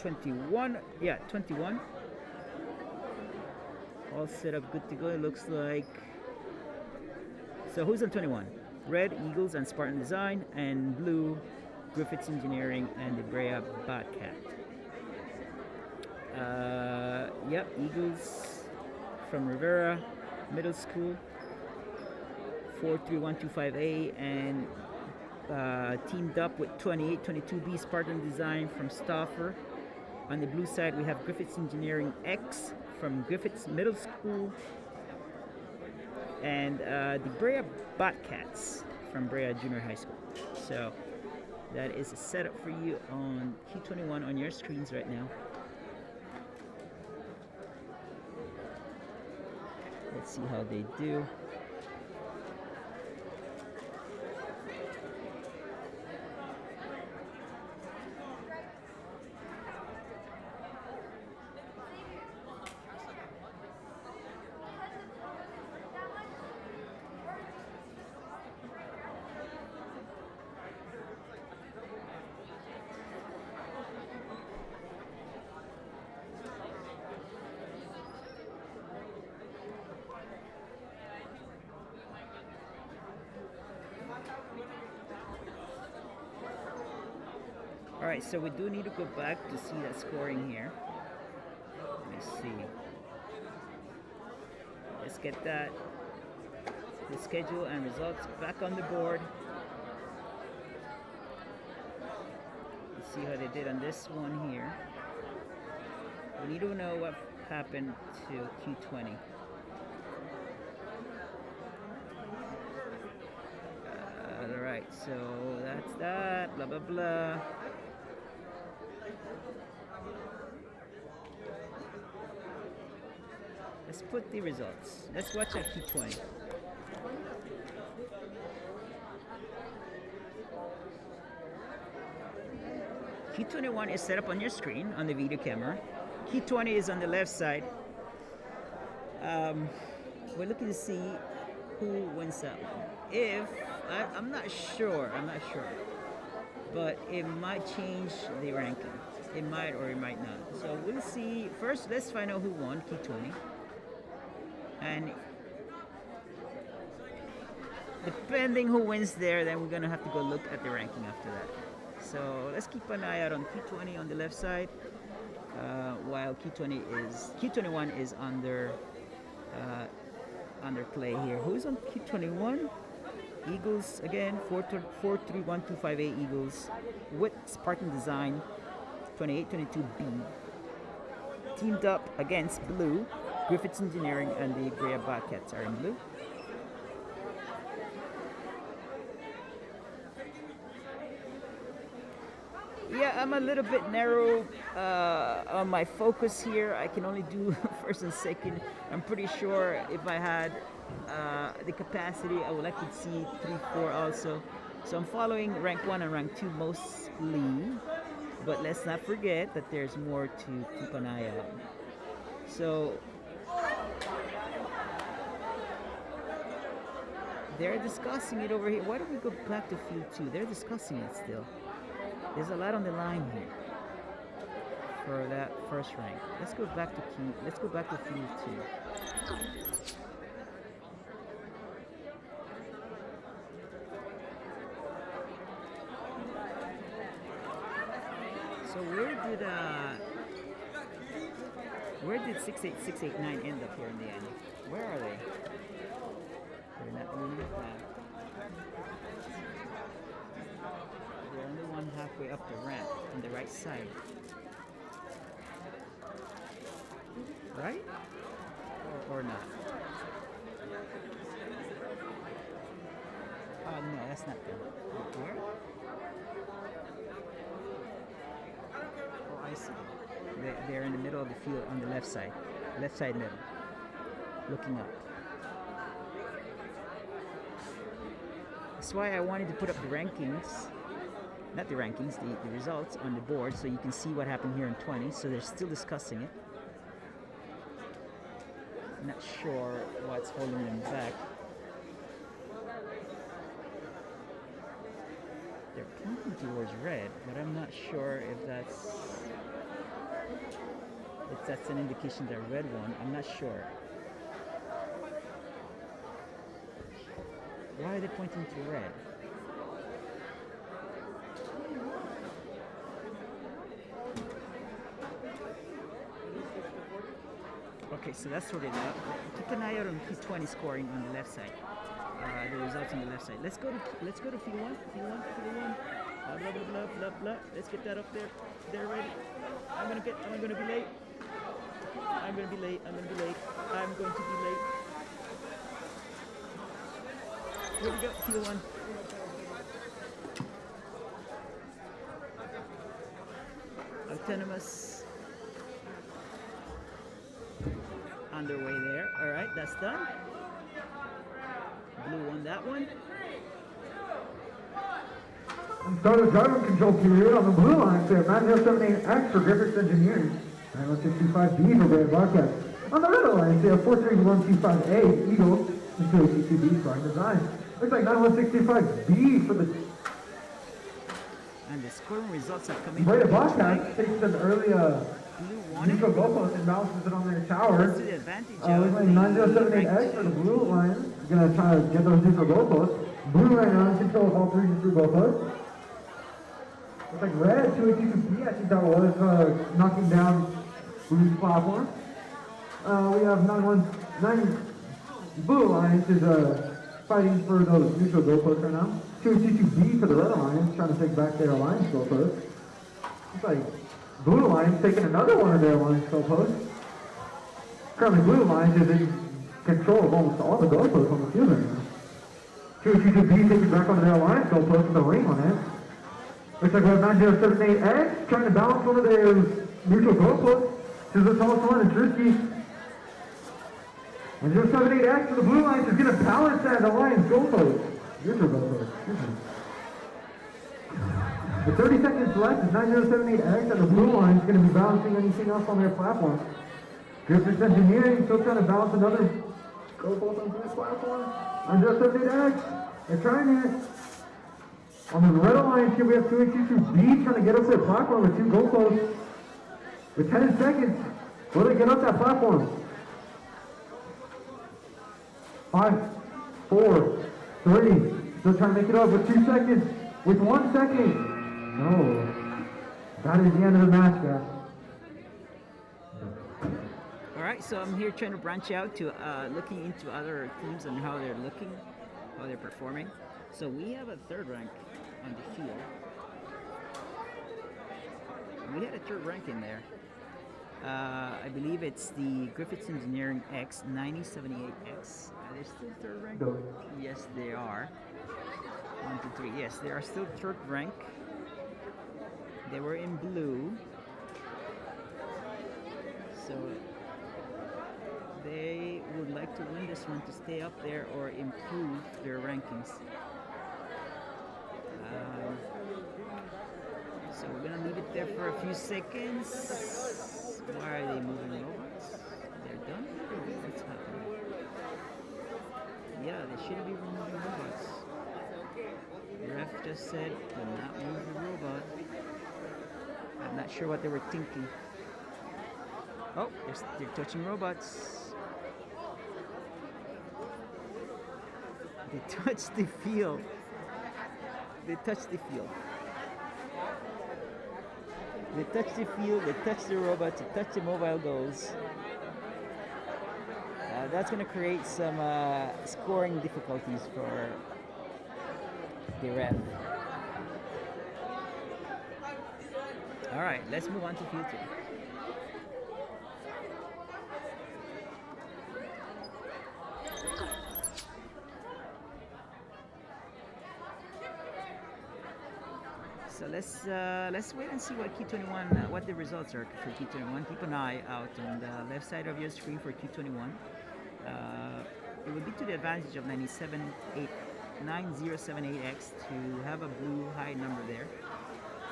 21. Yeah, 21. All set up, good to go. It looks like. So who's on 21? Red, Eagles and Spartan Design, and blue, Griffiths Engineering and the Brea Bobcat. Yep, Eagles from Rivera Middle School, 43125A, and teamed up with 2822B Spartan Design from Stauffer. On the blue side, we have Griffiths Engineering X from Griffiths Middle School. And the Brea Bobcats from Brea Junior High School. So that is a setup for you on Q21 on your screens right now. Let's see how they do. Alright, so we do need to go back to see that scoring here. Let me see. Let's get that, the schedule and results back on the board. Let's see how they did on this one here. We need to know what happened to Q20. Alright, so that's that, blah blah blah. Let's put the results. Let's watch our Q20. Q21 is set up on your screen on the video camera. Q20 is on the left side. We're looking to see who wins that one. If I'm not sure, but it might change the ranking. It might or it might not. So we'll see. First, let's find out who won Q20. And depending who wins there, then we're gonna have to go look at the ranking after that. So let's keep an eye out on Q20 on the left side, while Q21 is under play here. Who's on Q21? Eagles again, 431-258 Eagles with Spartan Design 2822B. Teamed up against blue. Griffiths Engineering and the Brea Bobcats are in blue. Yeah, I'm a little bit narrow on my focus here. I can only do first and second. I'm pretty sure if I had the capacity, I would like to see 3, 4 also. So I'm following rank 1 and rank 2 mostly. But let's not forget that there's more to keep an eye out. So they're discussing it over here. Why don't we go back to field 2? They're discussing it still. There's a lot on the line here for that first rank. Let's go back to field 2. So where did 68689 end up here in the end? Where are they? They're not on the map. They're only one halfway up the ramp on the right side. Right? Or not? Oh no, that's not them. Where? Oh, I see. They're in the middle of the field on the left side middle, looking up. That's why I wanted to put up the rankings, not the rankings, the results on the board so you can see what happened here in 20. So they're still discussing it. I'm not sure what's holding them back. They're pointing towards red, but I'm not sure if that's an indication they're red one. I'm not sure. Why are they pointing to red? Okay, so that's sorted out. Keep an eye out on P20 scoring on the left side. the results on the left side. Let's go to field one. Field one. Blah blah blah blah blah blah. Let's get that up there. They're ready. I'm gonna be late. I'm going to be late. Here we go. Field one. Autonomous. Underway there. All right, that's done. Blue won that one. Start of driving control period on the blue line. So 9078X for Griffiths Engineering. 9165B for Brand Bobcats. On the red line, so 43125A Eagle. And 282B Prime Design. Looks like 9165B for the And the scoring results have come in. Brand Bobcats takes an early Blue won it. neutral goalpost and bounces it on their tower. That's to the advantage Looks of like the 9078X for the blue line. Gonna try to get those neutral goalposts. Blue line on control of all three neutral goalposts. Looks like red, 282B, I think that was knocking down Blue's platform. We have 919 Blue Alliance is fighting for those neutral goalposts right now. 282B for the Red Alliance, trying to take back their Alliance goalpost. Looks like Blue Alliance taking another one of their Alliance goalposts. Currently Blue Alliance is in control of almost all the goalposts on the field right now. 282B taking back on their Alliance goalpost with a ring on it. Looks like we have 9078X trying to balance one of their neutral goalposts. This is the tallest one, and Drewski. 9078X for the blue line is going to balance that Alliance goalpost. Neutral goalpost. With 30 seconds left, 9078X and the blue line is going to be balancing anything else on their platform. Griffiths Engineering still trying to balance another goalpost on Blue's platform. 9078X, they're trying it. On the red alliance here, we have 282B trying to get up their platform with two goalposts. With 10 seconds, will they get up that platform? 5, 4, 3, still trying to make it up with 2 seconds. With 1 second. No. That is the end of the match, guys. All right, so I'm here trying to branch out to looking into other teams and how they're looking, how they're performing. So we have a third rank on the field. We had a third rank in there. I believe it's the Griffiths Engineering X 9078X. Are they still third rank? No. Yes, they are. 1, 2, 3. Yes, they are still third rank. They were in blue. So they would like to win this one to stay up there or improve their rankings. So we're gonna leave it there for a few seconds. Why are they moving robots? They're done? What's happening? Yeah, they shouldn't be moving robots. The ref just said, do not move the robot. I'm not sure what they were thinking. Oh, they're touching robots. They touched the field. They touched the field. They touch the field, they touch the robots, they touch the mobile goals. That's going to create some scoring difficulties for the ref. Alright, let's move on to field 2. So let's wait and see what Q21, what the results are for Q21. Keep an eye out on the left side of your screen for Q21. It would be to the advantage of 9078X to have a blue high number there.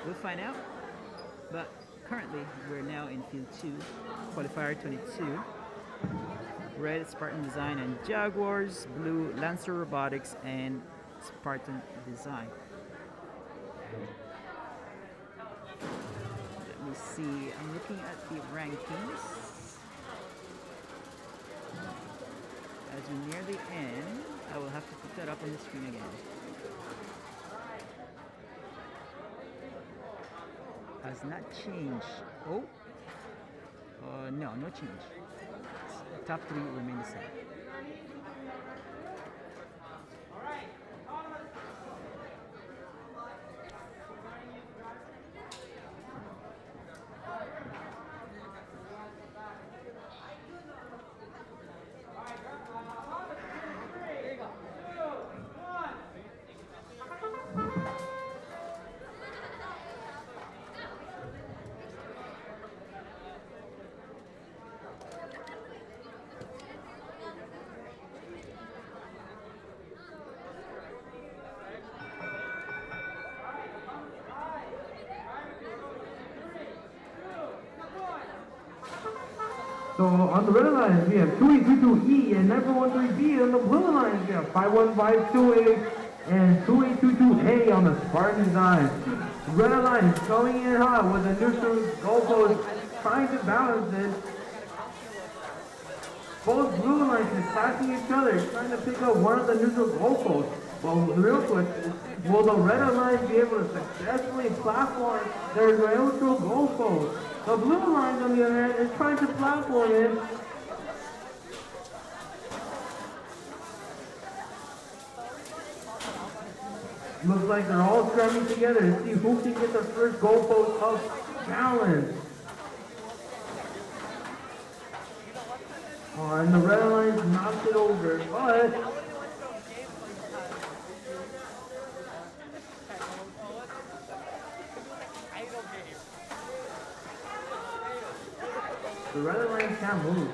We'll find out. But currently we're now in field 2, qualifier 22. Red Spartan Design and Jaguars, blue Lancer Robotics and Spartan Design. Let me see, I'm looking at the rankings. As we near the end, I will have to put that up on the screen again. Has not changed. Oh, no change. The top 3 remain the same. So on the red alliance, we have 2822E and 9113B. On the blue alliance, we have 51528 and 2822A on the Spartan design. Red alliance coming in hot with the neutral goalpost trying to balance it. Both blue alliances clashing each other, trying to pick up one of the neutral goalposts. Well, real quick, will the red alliance be able to successfully platform their neutral goalpost? The blue alliance, on the other hand, is trying to platform it. Looks like they're all scrambling together to see who can get the first goalpost up balance. Oh, and the red alliance knocks it over, but the red alliance can't move.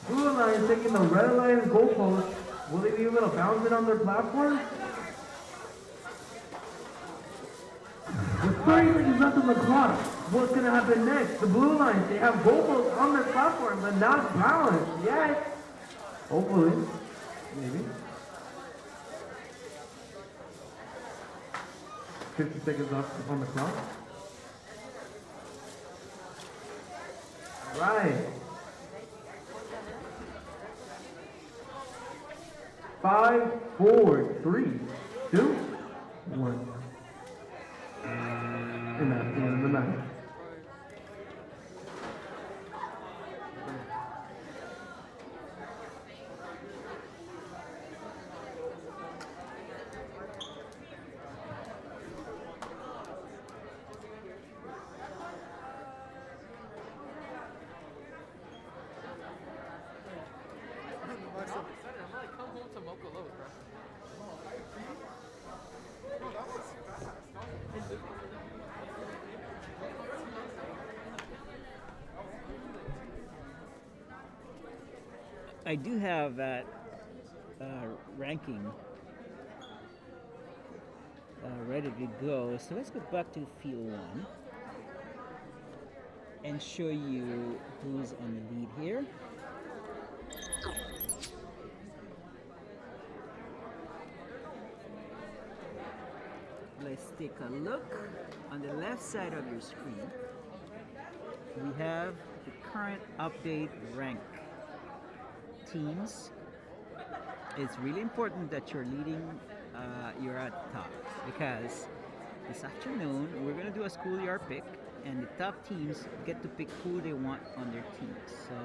Blue alliance taking the red alliance goalpost. Will they be able to bounce it on their platform? With 30 seconds left on the clock, what's going to happen next? The blue alliance, they have goalposts on their platform, but not balanced yet. Hopefully. Maybe. 50 seconds left on the clock. Right. 5, 4, 3, 2, 1. And that's the end of the match. I do have that ranking ready to go. So let's go back to field 1 and show you who's on the lead here. Let's take a look. On the left side of your screen, we have the current update rank. Teams, it's really important that you're leading, you're at the top, because this afternoon we're going to do a schoolyard pick and the top teams get to pick who they want on their teams. So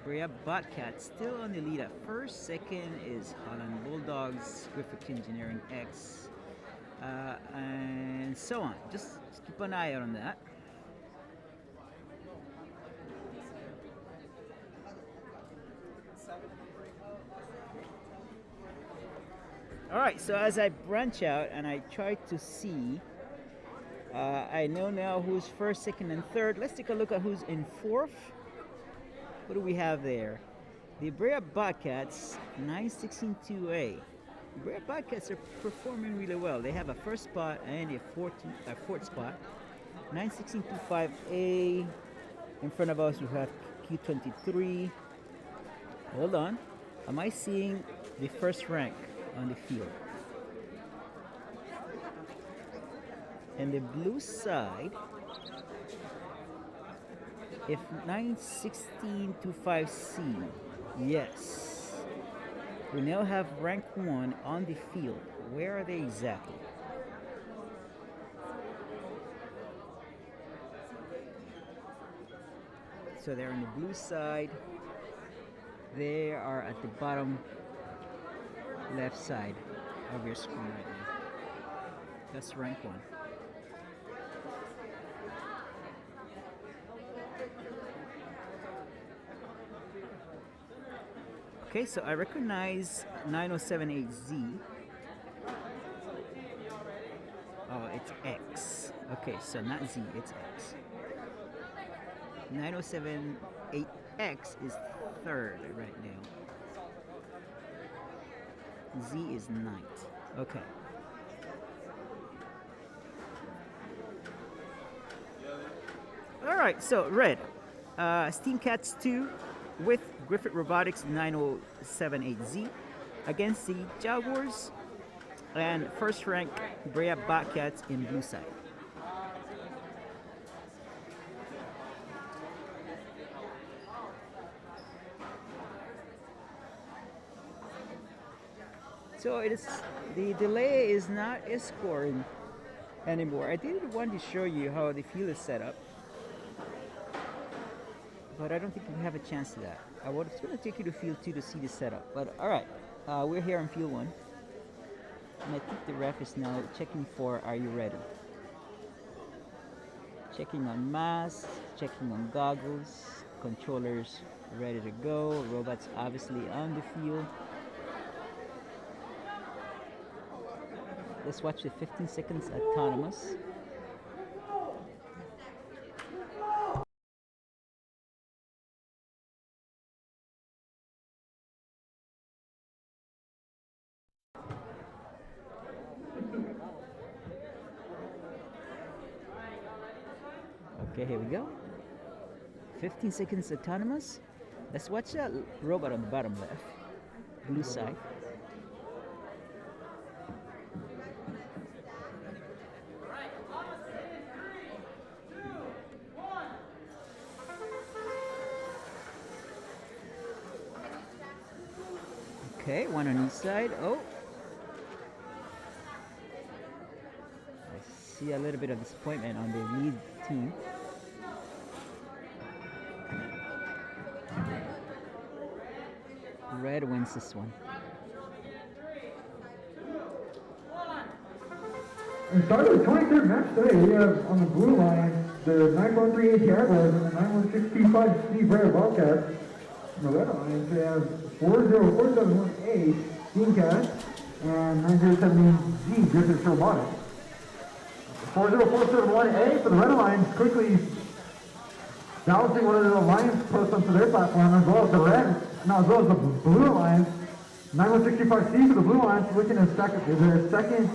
Brea Bobcats still on the lead at first. Second is Holland Bulldogs, Griffith Engineering X, and so on. Just keep an eye out on that. Alright, so as I branch out and I try to see, I know now who's first, second, and third. Let's take a look at who's in fourth. What do we have there? The Brea Bobcats, 916-2A. The Brea Bobcats are performing really well. They have a first spot and a fourth spot. 916-25A. In front of us, we have Q23. Hold on. Am I seeing the first rank on the field? And the blue side, if 916-25C, yes, we now have rank 1 on the field. Where are they exactly? So they're on the blue side. They are at the bottom left side of your screen right now. That's rank 1. Okay, so I recognize 9078Z. Oh, it's X. Okay, so not Z, it's X. 9078X is third right now. Z is ninth. Okay. All right, so red, Steam Cats 2 with Griffith Robotics 9078Z against the Jaguars and first rank Brea Bobcats in blue side. So it is, the delay is not a scoring anymore. I did want to show you how the field is set up, but I don't think we have a chance to that. I was going to take you to field 2 to see the setup, but all right, we're here on field 1, and I think the ref is now checking for "Are you ready?" Checking on masks, checking on goggles, controllers ready to go, robots obviously on the field. Let's watch the 15 seconds autonomous. Okay, here we go. 15 seconds autonomous. Let's watch that robot on the bottom left, blue side. Okay, one on each side. Oh, I see a little bit of disappointment on the lead team. Red wins this one. And starting the 23rd match today, we have on the blue line the 9138 Jaguars and the 91625 Steve Brea Bobcats. On the red line, they have 40471A Steam Cat and 9070Z Griffith Robotics. 40471A for the red line quickly balancing one of the alliance posts onto their platform, as well as the red, no, as well as the blue alliance. 9165C for the blue alliance looking to their second.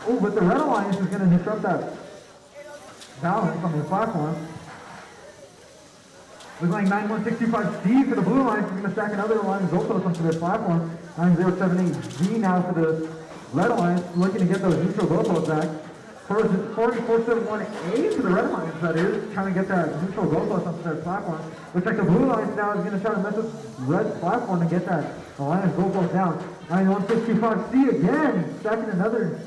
Oh, but the red alliance is going to disrupt that balance on their platform. Looks like 9165C for the blue alliance is going to stack another alliance also onto their platform. 9078Z now for the red alliance, looking to get those neutral goalposts back. 40471A for the red alliance, that is, trying to get that neutral goalpost onto their platform. Looks like the blue alliance now is going to try to mess with red platform to get that alliance goalpost down. 9165C again, stacking another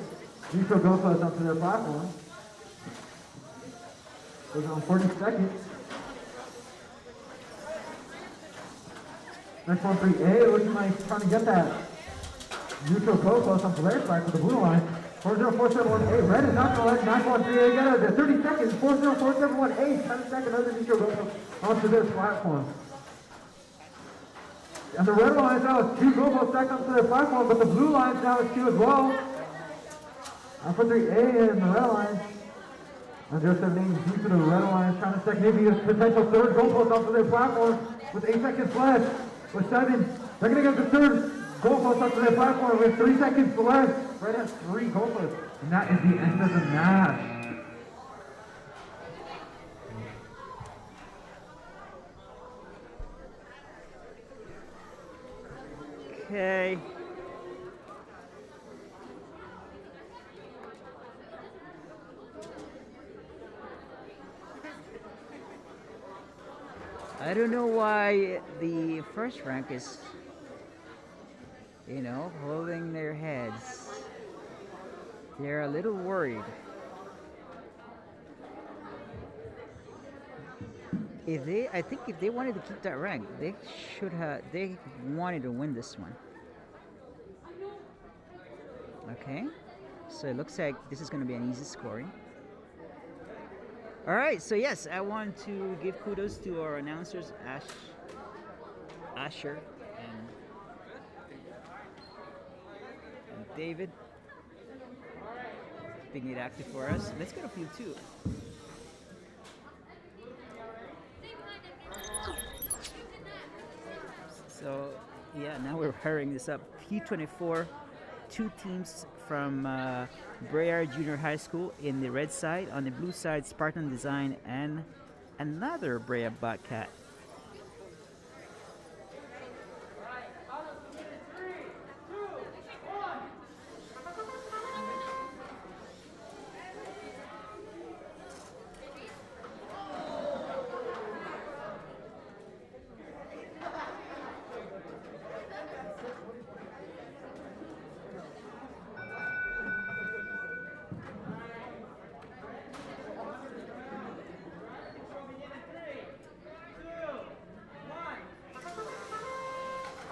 neutral goalpost onto their platform. Goes on 40 seconds. Next one, 3A, looking like trying to get that neutral goalpost onto their side for the blue line. 40471A, red is not going to let 9138 get out of there. 30 seconds, 40471A, trying to stack another neutral goalpost onto their platform. And the red lines now has 2 goalposts stacked onto their platform, but the blue lines now has 2 as well. And for 3A and the red line. And just their names deep to the red line, trying to stack maybe a potential third goalpost onto their platform with 8 seconds left. With 7, they're going to get the third goalpost onto their platform with 3 seconds left. Red has 3 goalposts, and that is the end of the match. Okay. I don't know why the first rank is, holding their heads. They're a little worried. I think if they wanted to keep that rank, they wanted to win this one. Okay, so it looks like this is going to be an easy scoring. All right, so yes, I want to give kudos to our announcers, Asher and David, keeping it active for us. Let's go to field 2. So yeah, now we're hurrying this up. P24, 2 teams from Brea Junior High School in the red side. On the blue side, Spartan Design and another Brea Bobcat.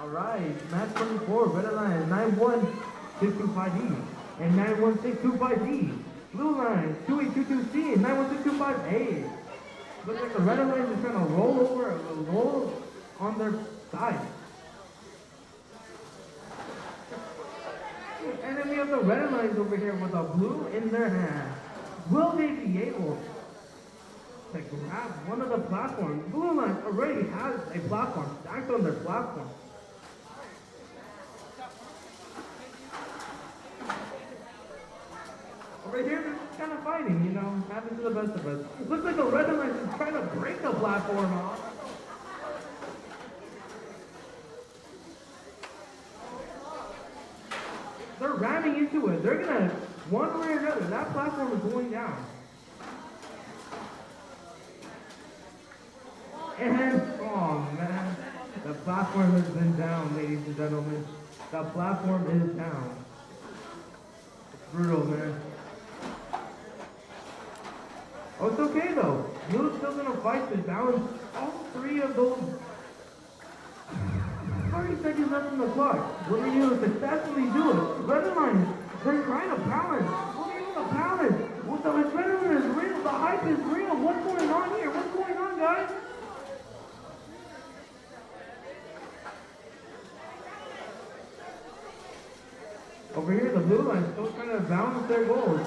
Alright, match 24, Red Alliance 91625D and 91625D. Blue Line 2822C and 91625A. Looks like the Red Alliance is trying to roll on their side. And then we have the Red Alliance over here with a blue in their hand. Will they be able to grab one of the platforms? Blue Line already has a platform stacked on their platform. Over here, they're just kind of fighting, you know, happens to the best of us. It looks like the Red Alliance is trying to break the platform off. They're ramming into it. They're gonna, one way or another, that platform is going down. And, oh man, the platform has been down, ladies and gentlemen. The platform is down. It's brutal, man. Oh, it's okay though. Blue's still gonna fight to balance all three of those. 30 seconds left on the clock. Will they be able to successfully do it? Red Alliance, they're trying to balance. Will they be able to balance? Well, the adrenaline is real. The hype is real. What's going on here? What's going on, guys? Over here, the blue line still trying to balance their goals.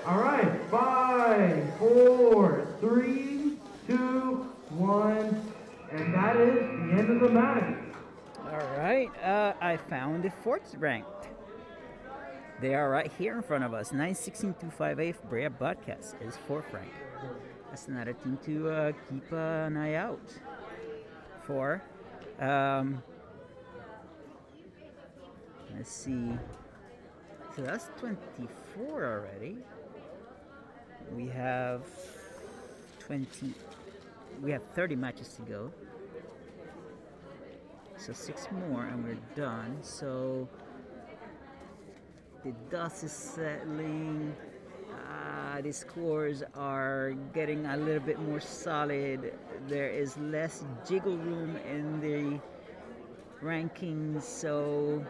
All right, 5, 4, 3, 2, 1, and that is the end of the match. All right, I found the fourth ranked. They are right here in front of us. 916-258 Brea Bobcats is fourth ranked. That's another team to keep an eye out for. Let's see. So that's 24 already. We have 30 matches to go. So 6 more and we're done. So the dust is settling. The scores are getting a little bit more solid. There is less jiggle room in the rankings, so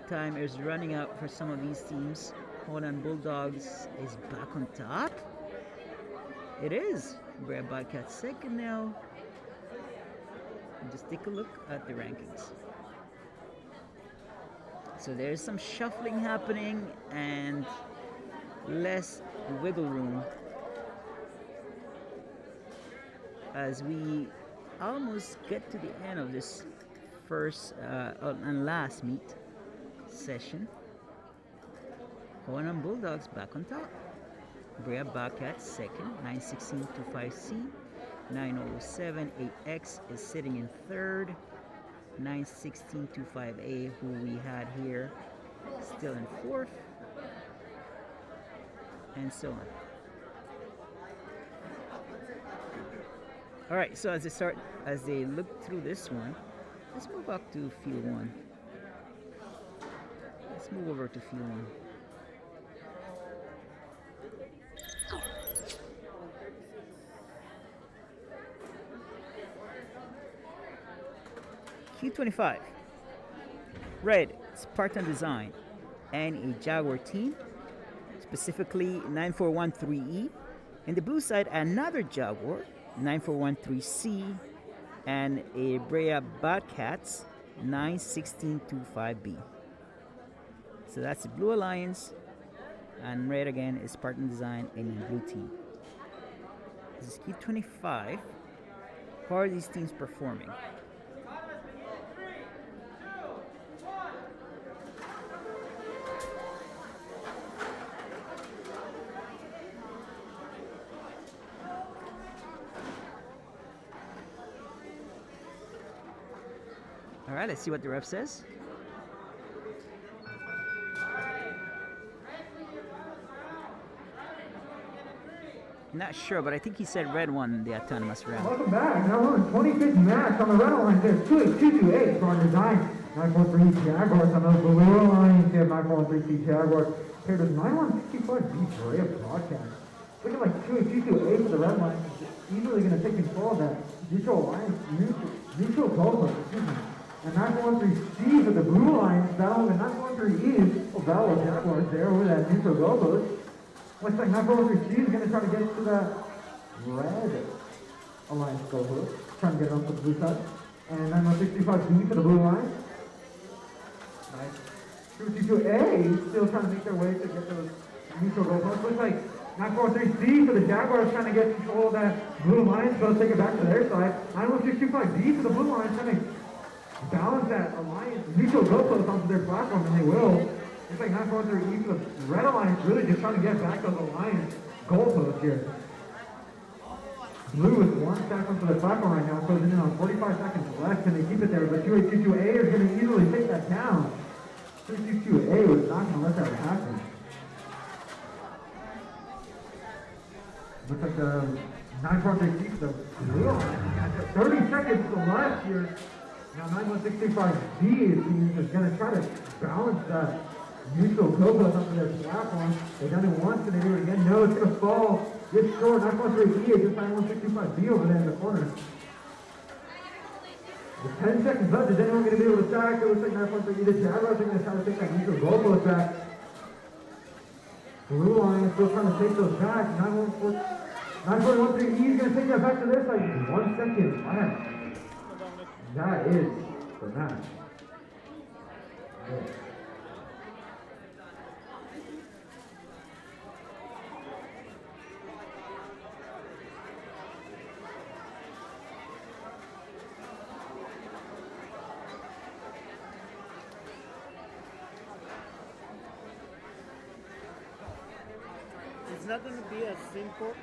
time is running out for some of these teams. Hondo Bulldogs is back on top. It is. Brea Bobcats second now. Just take a look at the rankings. So there's some shuffling happening and less wiggle room as we almost get to the end of this first and last meet session. Hondo Bulldogs back on top. Brea Bobcats second, 916-25C. 907-8X is sitting in third. 916-25A, who we had here, still in fourth. And so on. All right, so as they look through this one, let's move up to field one. Let's move over to field one. Q25. Red, Spartan Design, and a Jaguar team, specifically 9413E. And the blue side, another Jaguar, 9413C, and a Brea Bobcats, 91625B. So that's the Blue Alliance, and red again is Spartan Design and a blue team. This is Q25. How are these teams performing? All right, let's see what the ref says. Not sure, but I think he said red won the autonomous round. Welcome back. Now we're in 25th match on the red line. There's 2-8 for our design. 943 Jaguars on the blue line. Here, 943 Jaguars. Paired with 9165 Brea broadcast. Looking like 2-8 for the red line. Easily going to take control of that neutral line, neutral goalpost, excuse me. And 913C for the blue line. Battle with 913E. Oh, battle of Jaguars there over that neutral goalpost. Looks like 943C is going to try to get to that red alliance goalpost. Trying to get on to the blue side. And 965B for the blue line. Nice. 222A still trying to make their way to get those neutral goalposts. Looks like 943C for the Jaguars trying to get control of that blue line, so they'll take it back to their side. 91625B for the blue line trying to balance that alliance neutral goalpost onto their platform, and they will. Looks like 943E for the red alliance really just trying to get back those alliance goalposts here. Blue with one second for the platform right now, closing in on 45 seconds left. Can they keep it there? But 2822A is going to easily take that down. 222A was not going to let that happen. Looks like the 943 keeps the blue line. 30 seconds left here. Now 91665B is going to try to balance that neutral goalpost onto their platform. They've done it once, can they do it again? No, it's going to fall. It's short. 913E is just 9165B over there in the corner. With 10 seconds left, is anyone going to be able to attack? It looks like 913E, the Jaguars are going to try to take that neutral goalpost back. Blue line is still trying to take those back. 941E is going to take that back to their side. 1 second left. That is the match. Good. It's not going to be as simple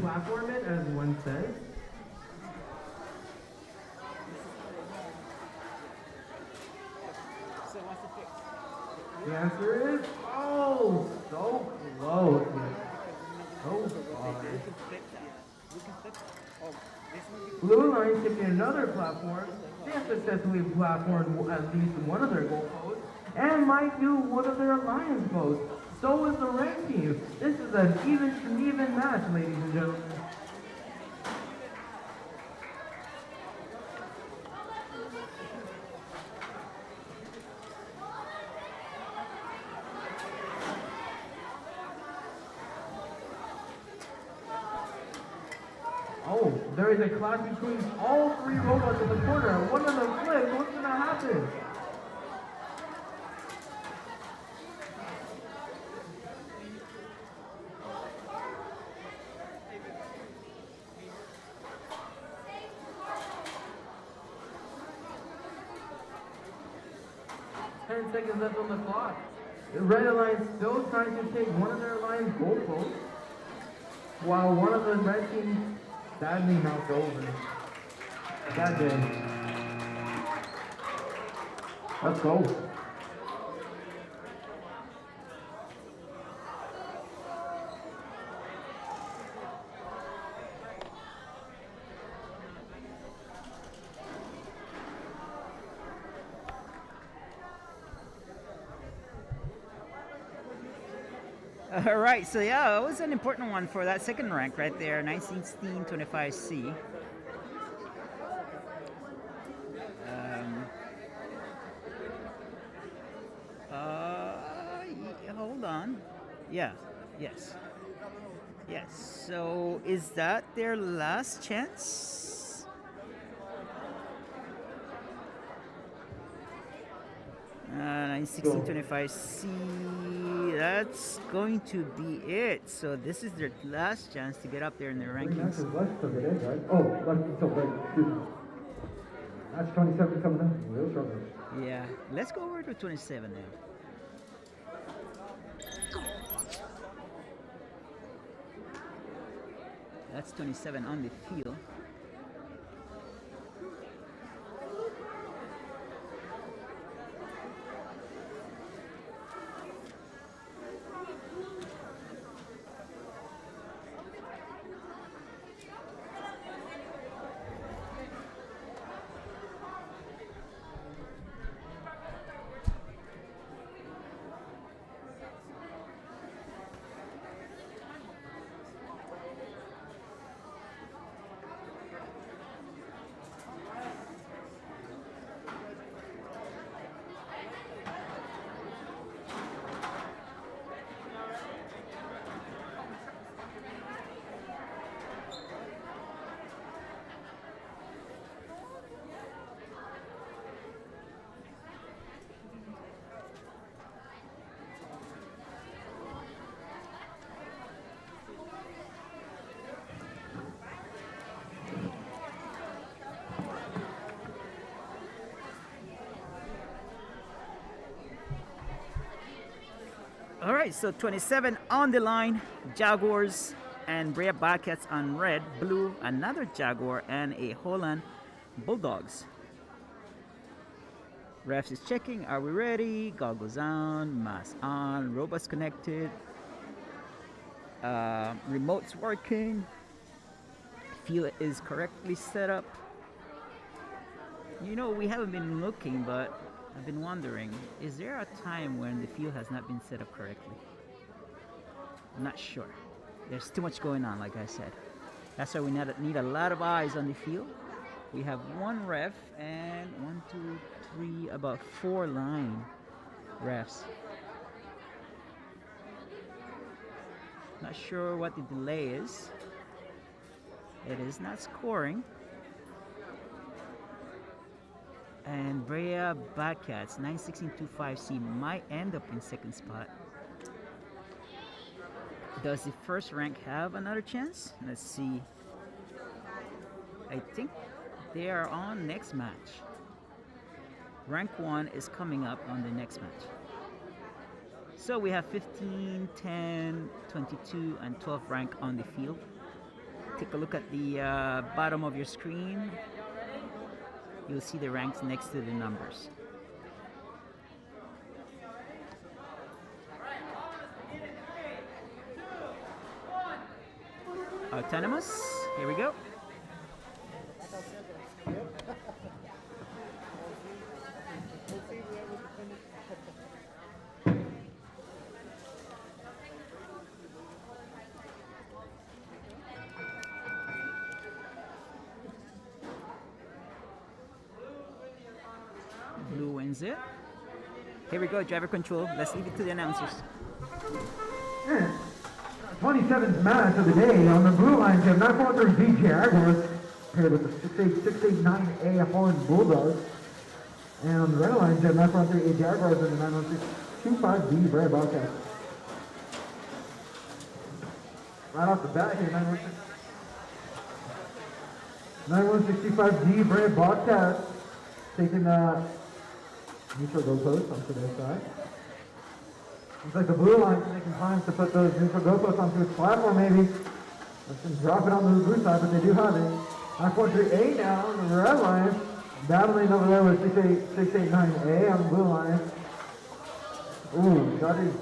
platform it, as one says. So what's the fix? The answer is, oh, so close. So far. We can flip that. We can flip that. Oh, this one. Blue line taking another platform. They have successfully platformed at least one of their goal posts and might do one of their alliance posts. So is the red team. This is an even match, ladies and gentlemen. Oh, there is a clash between all three robots in the corner. One of them flips. What's going to happen? Ten seconds left on the clock. The Red Alliance still trying to take one of their alliance goalposts, while one of the red team sadly knocked over. That day. Let's go. All right, so yeah, it was an important one for that second rank right there, 1925C. Hold on. Yeah, yes. Yes, so is that their last chance? Uh, 1625C, that's going to be it. So this is their last chance to get up there in the rankings. Left took it in, right? Oh, left took right. That's 27 coming up. Real struggle. Yeah, let's go over to 27 now. That's 27 on the field. All right, so 27 on the line, Jaguars and Brea Bobcats on red, blue, another Jaguar, and a Holland Bulldogs. Refs is checking, are we ready? Goggles on, mask on, robots connected, remote's working, field is correctly set up. You know, we haven't been looking, but I've been wondering, is there a time when the field has not been set up correctly? I'm not sure. There's too much going on, like I said. That's why we need a lot of eyes on the field. We have one ref and 1, 2, 3, about 4 line refs. Not sure what the delay is. It is not scoring. And Brea Bobcats 91625C might end up in second spot. Does the first rank have another chance? Let's see. I think they are on next match. Rank 1 is coming up on the next match. So we have 15, 10, 22, and 12 rank on the field. take a look at the bottom of your screen. You'll see the ranks next to the numbers. Autonomous, here we go. Blue wins it. Here we go, driver control. Let's leave it to the announcers. 27th match of the day. On the blue line, you have 943D Jaguars paired with the 669A Holland Bulldogs. And on the red line, you have 943A Jaguars and the 91625D Brad Bobcats. Right off the bat here, 9165D Brad Bobcats taking neutral goalposts onto their side. Looks like the blue line's taking time to put those neutral goalposts onto its platform, maybe. Let's just drop it on the blue side, but they do have it. 943A now on the red line. Battling over there with 689A on the blue line. Ooh, got it.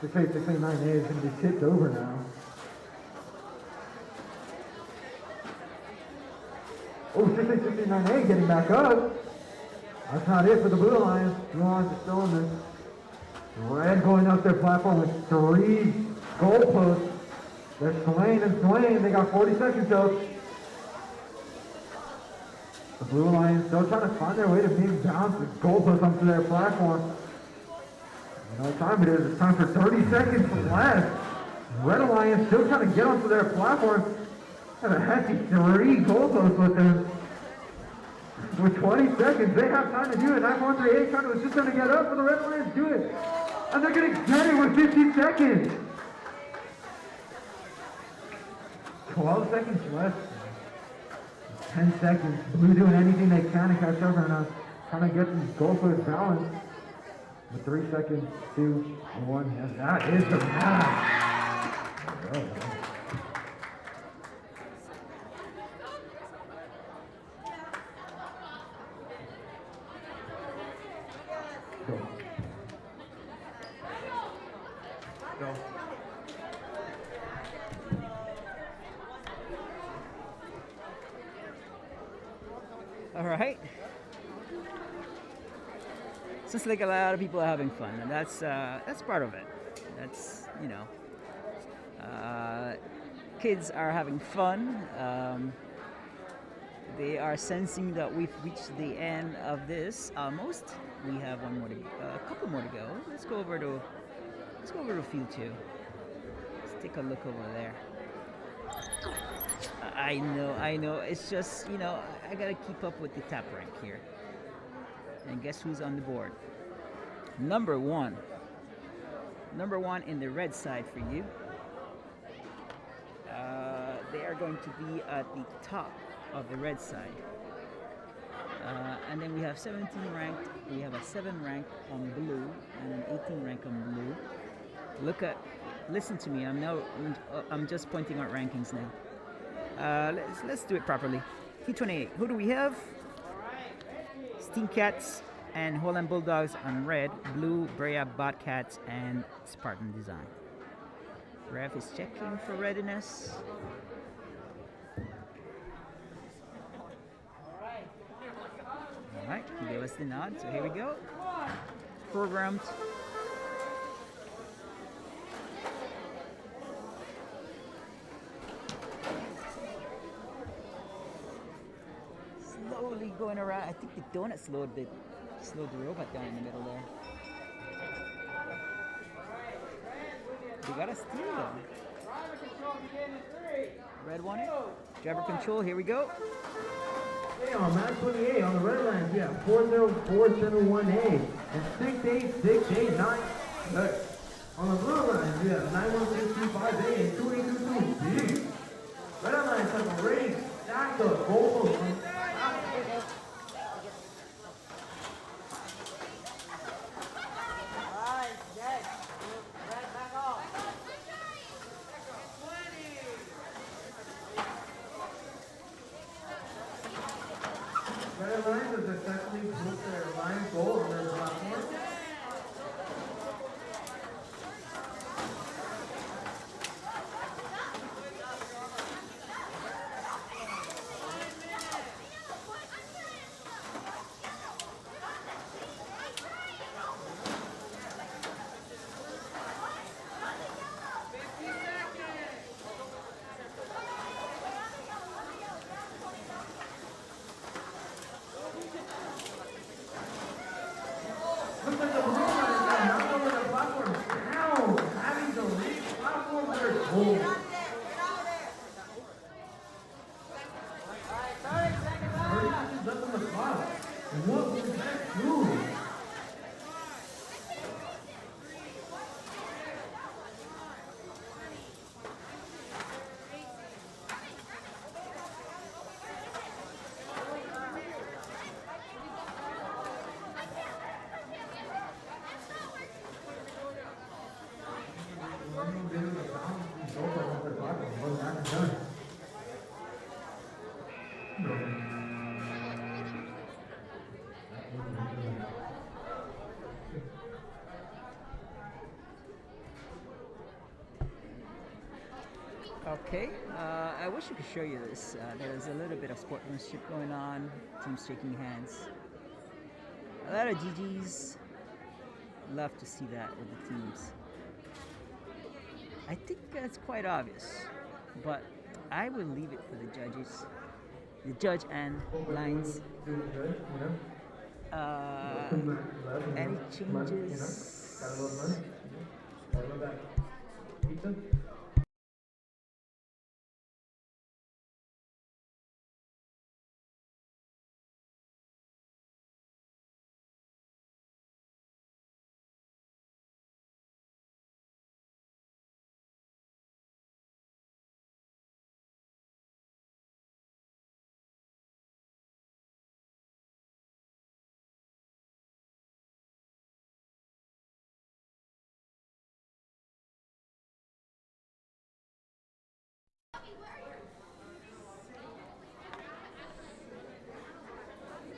689A is going to be tipped over now. Oh, 669A getting back up. That's not it for the blue lines. Blue lines are still in this. Red going up their platform with 3 goalposts. They're swaying and swaying. They got 40 seconds though. The blue lions still trying to find their way to being bounced with goalposts onto their platform. You know what time it is? It's time for 30 seconds left. Red Alliance still trying to get onto their platform. Have a hefty 3 goalposts with them. With 20 seconds, they have time to do it. 913A trying to just going to get up for the Red Lions do it. And they're going to get it with 15 seconds. 12 seconds left. 10 seconds. Blue doing anything they can to catch up and trying to get these goalposts balanced. With 3 seconds, 2, 1. Yes, that is the match. Go. All right. Seems like a lot of people are having fun, and that's part of it. That's, you know, kids are having fun. They are sensing that we've reached the end of this almost. We have a couple more to go. Let's go over to field 2. Let's take a look over there. I know. It's just, you know, I gotta keep up with the top rank here. And guess who's on the board? Number one in the red side for you. They are going to be at the top of the red side. And then we have 17 ranked. We have a 7 rank on blue and an 18 rank on blue. Listen to me. I'm just pointing out rankings now. Let's do it properly. T28. Who do we have? Steam Cats and Holland Bulldogs on red, blue, Brea Bobcats, and Spartan Design. Ref is checking for readiness. Alright, he gave us the nod, so here we go. Programmed. Slowly going around. I think the donut slowed the robot down in the middle there. They got a steal though. Red one. Driver control, here we go. Hey, on match 28 on the red line, we have 40471A and 68689. On the blue line, we have 91625A and 2822B. Red lines have a race stacked up goals. successfully moved their line goal on their platform. Looks like the blue line got knocked over the platform. Now, having to leave platform their goal. Is up on the clock. What will that do? Okay, I wish I could show you this. There's a little bit of sportsmanship going on, teams shaking hands. A lot of GGs. Love to see that with the teams. I think it's quite obvious, but I will leave it for the judges, the judge and lines. Any changes?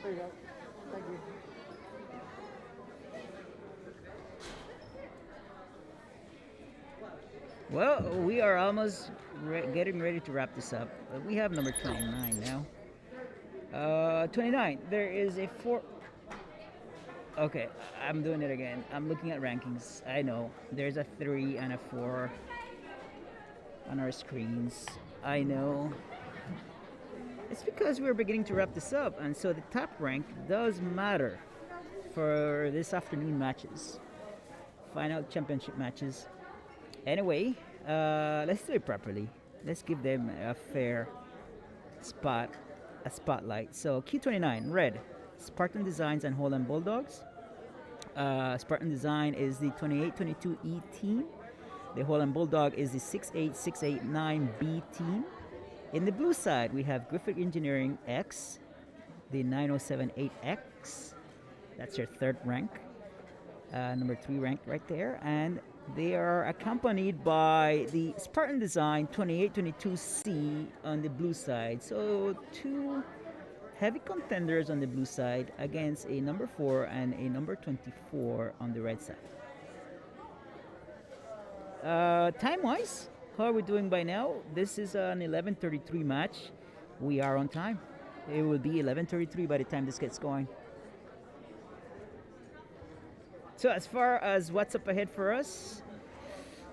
There you go. Thank you. Well, we are almost getting ready to wrap this up. We have number 29 now. 29. There is a 4. Okay, I'm doing it again. I'm looking at rankings. I know. There's a 3 and a 4 on our screens. I know. It's because we're beginning to wrap this up, and so the top rank does matter for this afternoon matches, final championship matches. Anyway, let's do it properly. Let's give them a fair spotlight. So Q29, red, Spartan Designs and Holland Bulldogs. Spartan Design is the 2822E team. The Holland Bulldog is the 68689B team. In the blue side, we have Griffith Engineering X, the 9078X. That's your third rank, number 3 rank right there. And they are accompanied by the Spartan Design 2822C on the blue side. So 2 heavy contenders on the blue side against a number 4 and a number 24 on the red side. Time-wise, how are we doing by now? This is an 11:33 match. We are on time. It will be 11:33 by the time this gets going. So as far as what's up ahead for us,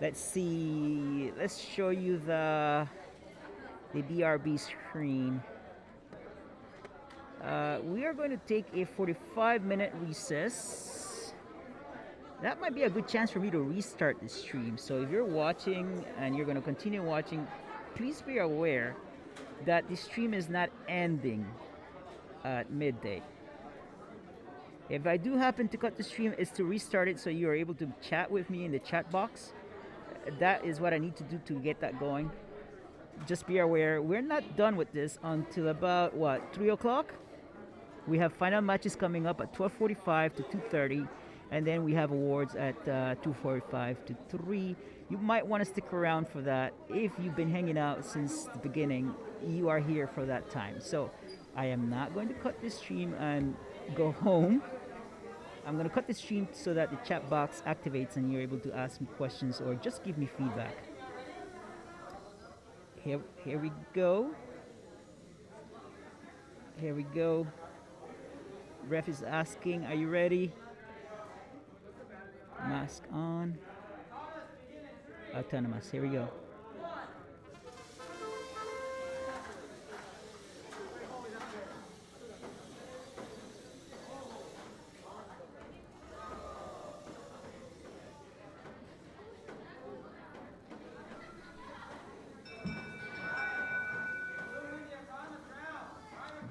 let's see. Let's show you the BRB screen. We are going to take a 45-minute recess. That might be a good chance for me to restart the stream. So if you're watching and you're going to continue watching, please be aware that the stream is not ending at midday. If I do happen to cut the stream, it's to restart it so you are able to chat with me in the chat box. That is what I need to do to get that going. Just be aware, we're not done with this until about, 3 o'clock? We have final matches coming up at 12:45 to 2:30. And then we have awards at 2:45 to 3. You might want to stick around for that. If you've been hanging out since the beginning, you are here for that time. So I am not going to cut this stream and go home. I'm gonna cut the stream so that the chat box activates and you're able to ask me questions or just give me feedback. Here we go. Here we go. Ref is asking, are you ready? Mask on. Autonomous. Here we go.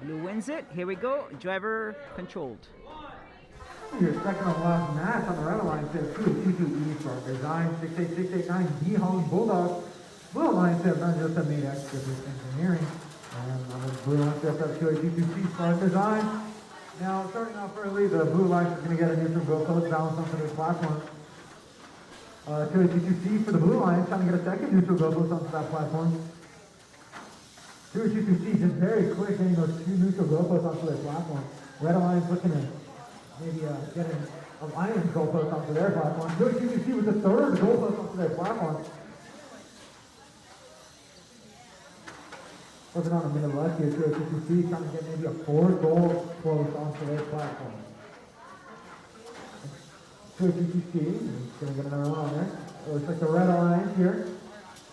Blue wins it. Here we go. Driver controlled. Your second to last match on the red line says 222E for Design 68689D Home Bulldogs. Blue line says Manchester made extra engineering. And on the blue line says 282C Smart Design. Now starting off early, the blue line is going to get a neutral go post balance onto their platform. 282C for the blue line, trying to get a second neutral go post onto that platform. 282C just very quick getting those two neutral go posts onto their platform. Red Alliance looking to maybe get an Alliance goal post onto their platform. 282C with the third goal post onto their platform. Working on a minute left here, 282C trying to get maybe a fourth goal post onto their platform. 282C is going to get another one on there. It looks like the Red Alliance here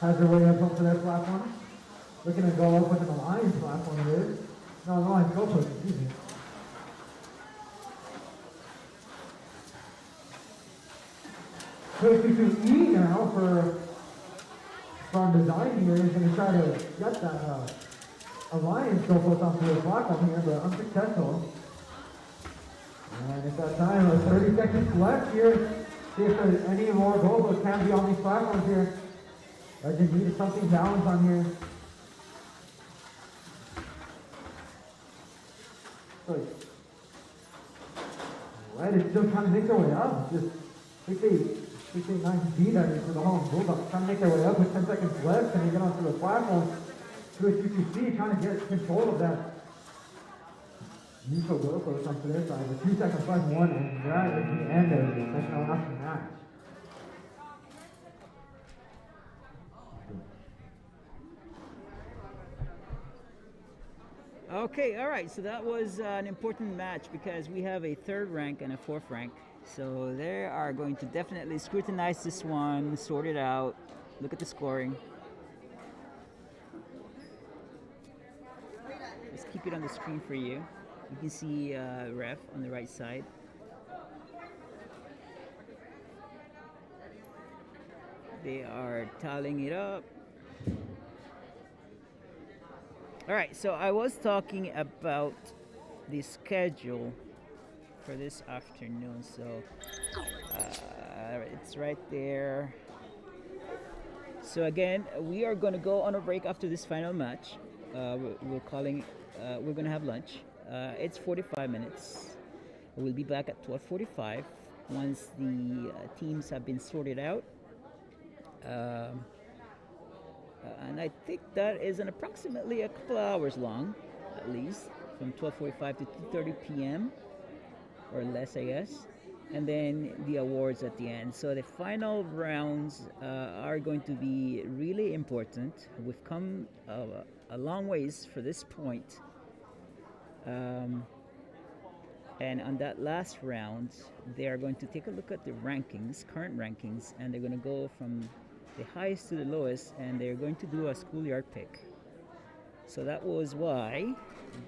has their way up onto their platform. Looking to go up with an Alliance platform it is. No, an Alliance goal post, excuse me. 282E now from Design here is going to try to get that Alliance goal post onto their platform here, but unsuccessful. And it's that time of 30 seconds left here. See if there's any more goal posts can be on these platforms here. I just needed something balanced on here. Red is still trying to make their way up. Just 689D that is for the home Bulldogs trying to make their way up with 10 seconds left. Can they get onto the platform? 282C trying to get control of that neutral goal post onto their side. With 2 seconds left, one, and that is the end of the second to last match. Okay, all right. So that was an important match because we have a third rank and a fourth rank. So they are going to definitely scrutinize this one, sort it out, look at the scoring. Let's keep it on the screen for you. You can see ref on the right side. They are tallying it up. All right, so I was talking about the schedule for this afternoon. So it's right there. So again, we are going to go on a break after this final match. We're going to have lunch. It's 45 minutes. We'll be back at 12:45 once the teams have been sorted out. And I think that is approximately a couple hours long, at least, from 12:45 to 2:30 p.m. or less, I guess. And then the awards at the end. So the final rounds are going to be really important. We've come a long ways for this point. And on that last round, they are going to take a look at the rankings, current rankings, and they're going to go from the highest to the lowest, and they're going to do a schoolyard pick. So that was why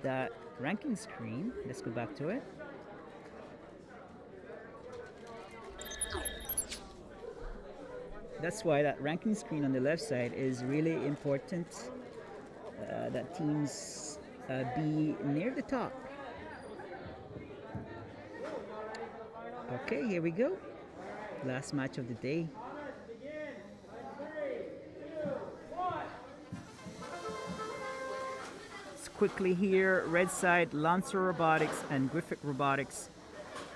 that ranking screen, let's go back to it. That's why that ranking screen on the left side is really important, that teams be near the top. Okay, here we go. Last match of the day. Quickly here, red side, Lancer Robotics and Griffith Robotics.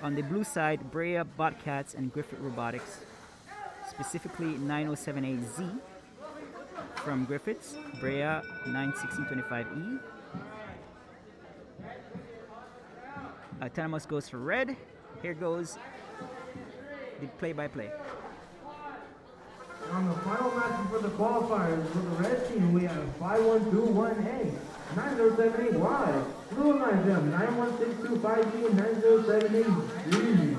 On the blue side, Brea Botcats and Griffith Robotics. Specifically 907AZ from Griffiths, Brea 91625E. Autonomous goes for red. Here goes the play-by-play. On the final match for the qualifiers for the red team, we have 5121A, 9078Y. Blue lines, we have 91625B and 9078G.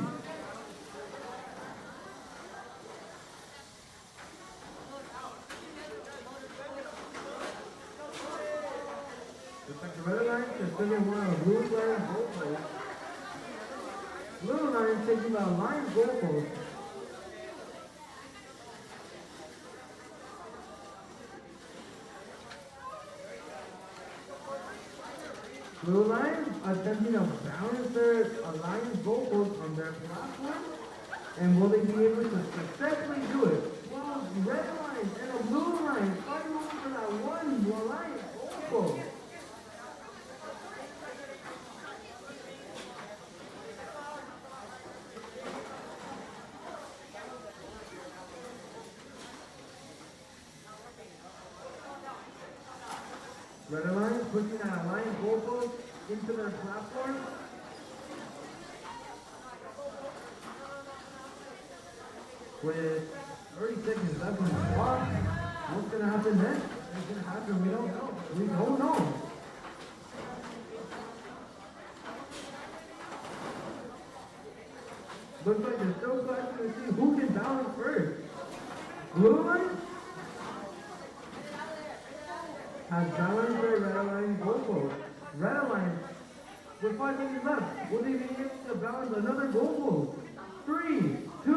Looks like the red line is taking one of the blue line goalposts. Blue line taking the line goalpost. Blue line attempting to balance their alliance goalpost on their platform, and will they be able to successfully do it? Well, red line and a blue line fighting over that one alliance goalpost. Red Alliance pushing that Alliance goalpost into their platform. With 30 seconds left on the clock, what's going to happen next? What's going to happen? We don't know. We don't know. Looks like they're still fighting to see who can balance first. Blue line has balanced their Red Alliance goalpost. Red Alliance, with 5 minutes left, will they be able to balance another goalpost? 3, 2,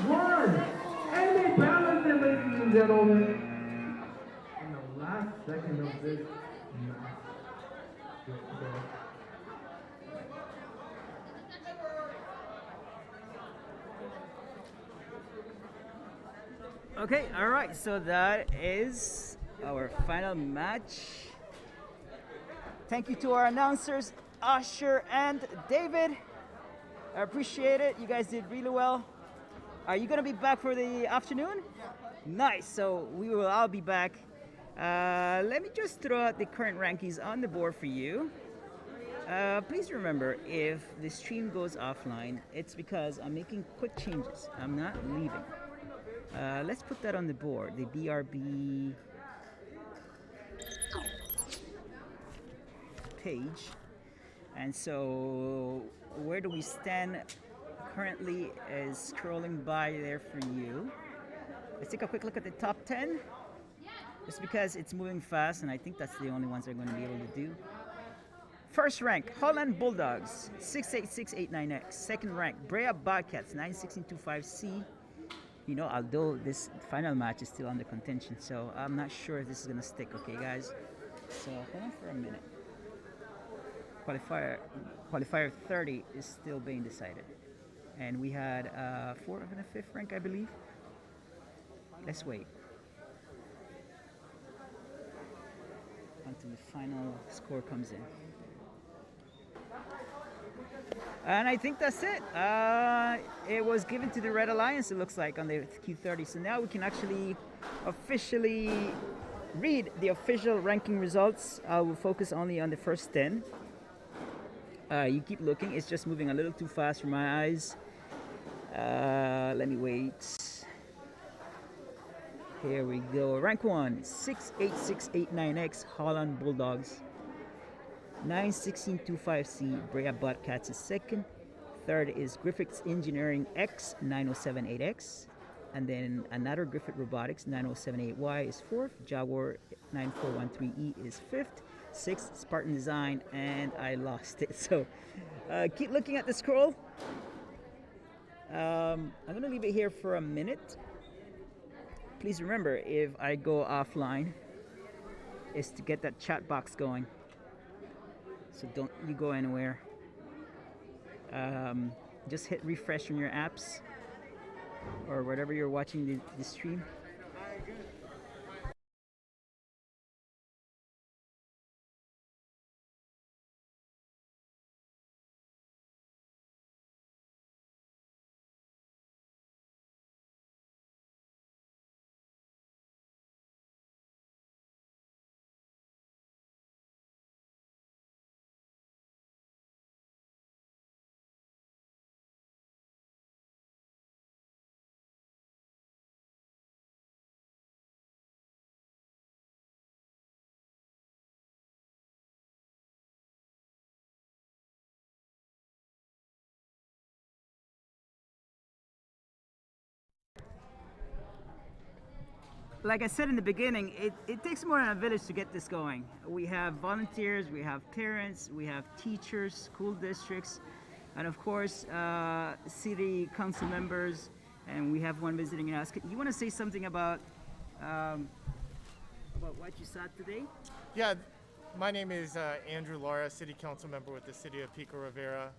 1, and they balance it, ladies and gentlemen. In the last second of this match. Okay, all right, so that is our final match. Thank you to our announcers, Usher and David. I appreciate it. You guys did really well. Are you going to be back for the afternoon? Yeah. Nice. So we will all be back. Let me just throw out the current rankings on the board for you. Please remember, if the stream goes offline, it's because I'm making quick changes. I'm not leaving. Let's put that on the board. The BRB page. And so where do we stand currently is scrolling by there for you. Let's take a quick look at the top 10. Just because it's moving fast, and I think that's the only ones they're going to be able to do. First rank, Holland Bulldogs, 68689X. Second rank, Brea Bobcats, 91625C. You know, although this final match is still under contention, so I'm not sure if this is going to stick, okay, guys? So hold on for a minute. Qualifier 30 is still being decided. And we had 4th and a 5th rank, I believe. Let's wait until the final score comes in. And I think that's it. It was given to the Red Alliance, it looks like, on the Q30. So now we can actually officially read the official ranking results. I will focus only on the first 10. You keep looking. It's just moving a little too fast for my eyes. Let me wait. Here we go. Rank 1, 68689X, Holland Bulldogs. 91625C, Brea Bobcats is second. Third is Griffiths Engineering X, 9078X. And then another Griffith Robotics, 9078Y is fourth. Jaguar 9413E is fifth. Sixth, Spartan Design, and I lost it. So keep looking at the scroll. I'm going to leave it here for a minute. Please remember, if I go offline, is to get that chat box going. So don't you go anywhere. Just hit refresh on your apps or whatever you're watching the stream. like I said in the beginning, it takes more than a village to get this going. We have volunteers, we have parents, we have teachers, school districts, and of course, city council members, and we have one visiting us. You want to say something about what you saw today? Yeah, my name is Andrew Lara, City Council member with the City of Pico Rivera.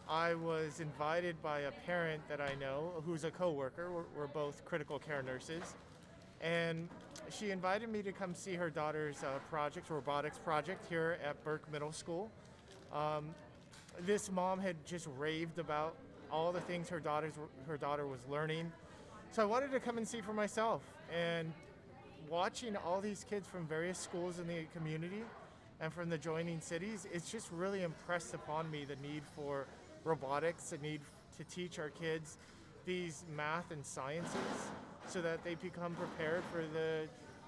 I was invited by a parent that I know who's a co-worker. We're both critical care nurses. And she invited me to come see her daughter's robotics project here at Burke Middle School. This mom had just raved about all the things her daughter was learning. So I wanted to come and see for myself. And watching all these kids from various schools in the community and from the joining cities, it's just really impressed upon me the need for robotics, the need to teach our kids these math and sciences so that they become prepared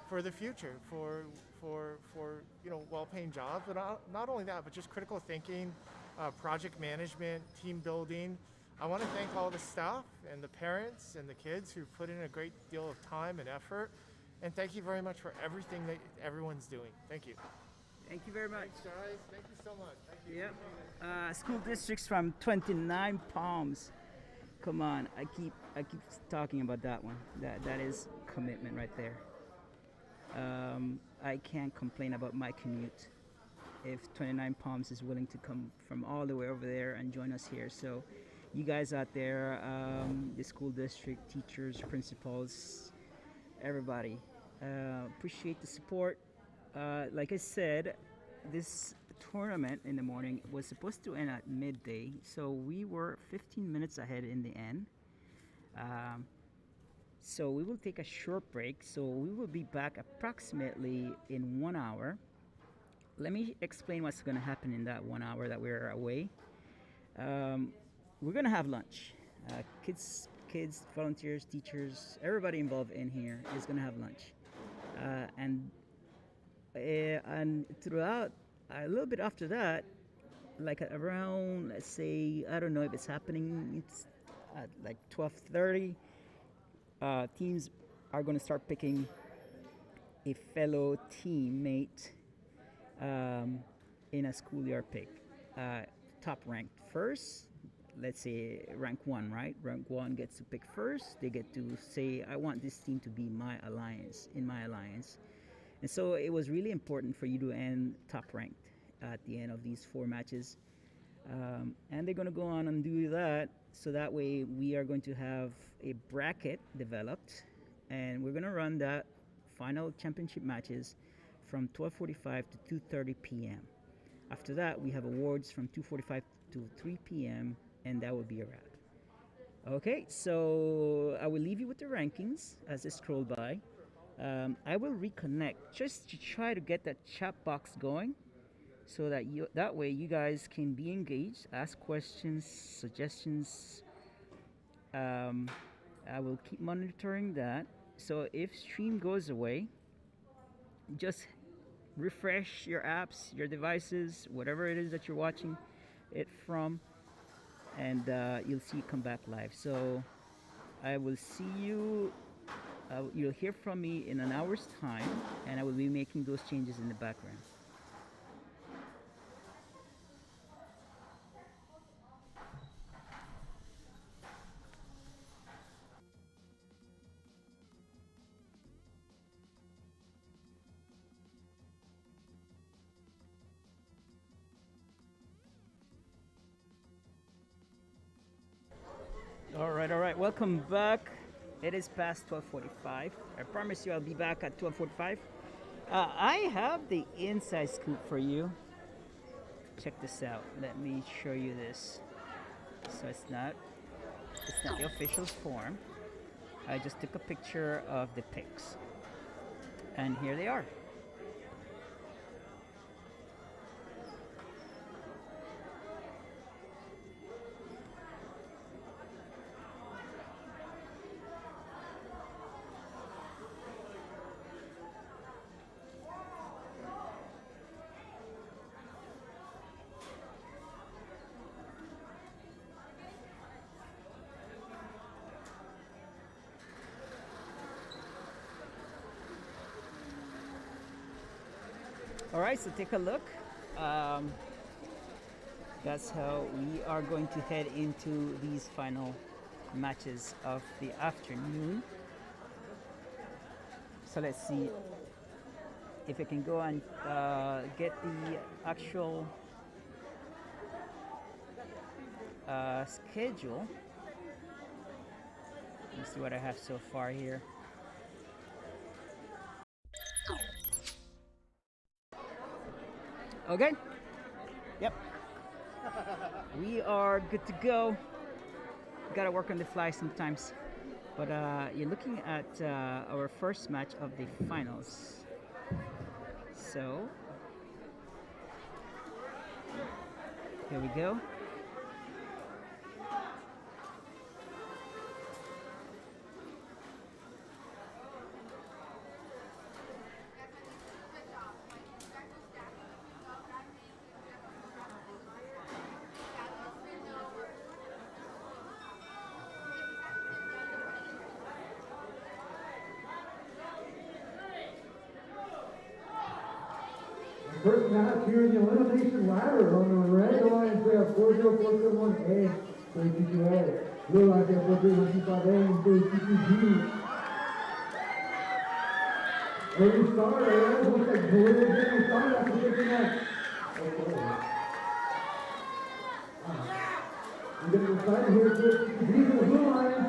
for the future, for well-paying jobs. But not only that, but just critical thinking, project management, team building. I want to thank all the staff and the parents and the kids who put in a great deal of time and effort. And thank you very much for everything that everyone's doing. Thank you. Thank you very much. Thanks, guys. Thank you so much. Thank you. Yep. School districts from 29 Palms. Come on, I keep talking about that one. That is commitment right there. I can't complain about my commute if 29 Palms is willing to come from all the way over there and join us here. So you guys out there, the school district, teachers, principals, everybody, appreciate the support. Like I said, this tournament in the morning was supposed to end at midday, so we were 15 minutes ahead in the end. So we will take a short break, so we will be back approximately in 1 hour. Let me explain what's going to happen in that 1 hour that we're away. We're going to have lunch. Kids, volunteers, teachers, everybody involved in here is going to have lunch. And throughout, a little bit after that, like around, let's say, I don't know if it's happening, it's at like 12:30, teams are going to start picking a fellow teammate in a schoolyard pick. Top ranked first, let's say rank 1, right? Rank 1 gets to pick first. They get to say, I want this team to be in my alliance. And so it was really important for you to end top ranked at the end of these 4 matches. And they're going to go on and do that. So that way we are going to have a bracket developed. And we're going to run that final championship matches from 12:45 to 2:30 p.m. After that, we have awards from 2:45 to 3 p.m. And that will be a wrap. Okay, so I will leave you with the rankings as they scroll by. I will reconnect just to try to get that chat box going so that way you guys can be engaged, ask questions, suggestions. I will keep monitoring that. So if stream goes away, just refresh your apps, your devices, whatever it is that you're watching it from, and you'll see it come back live. So I will see you. You'll hear from me in an hour's time, and I will be making those changes in the background. All right. Welcome back. It is past 12:45. I promise you I'll be back at 12:45. I have the inside scoop for you. Check this out. Let me show you this. So it's not the official form. I just took a picture of the pics. And here they are. All right, so take a look. That's how we are going to head into these final matches of the afternoon. So let's see if I can go and get the actual schedule. Let's see what I have so far here. Okay. Yep. We are good to go. Gotta work on the fly sometimes. But you're looking at our first match of the finals. So, here we go. First match here in the elimination ladder on the red alliance, we have 40471A, 32A. Blue alliance, we have 43125A and 32G. Early start, it looks like blue is getting started after taking that. Okay. We're getting excited here to these are the blue alliance.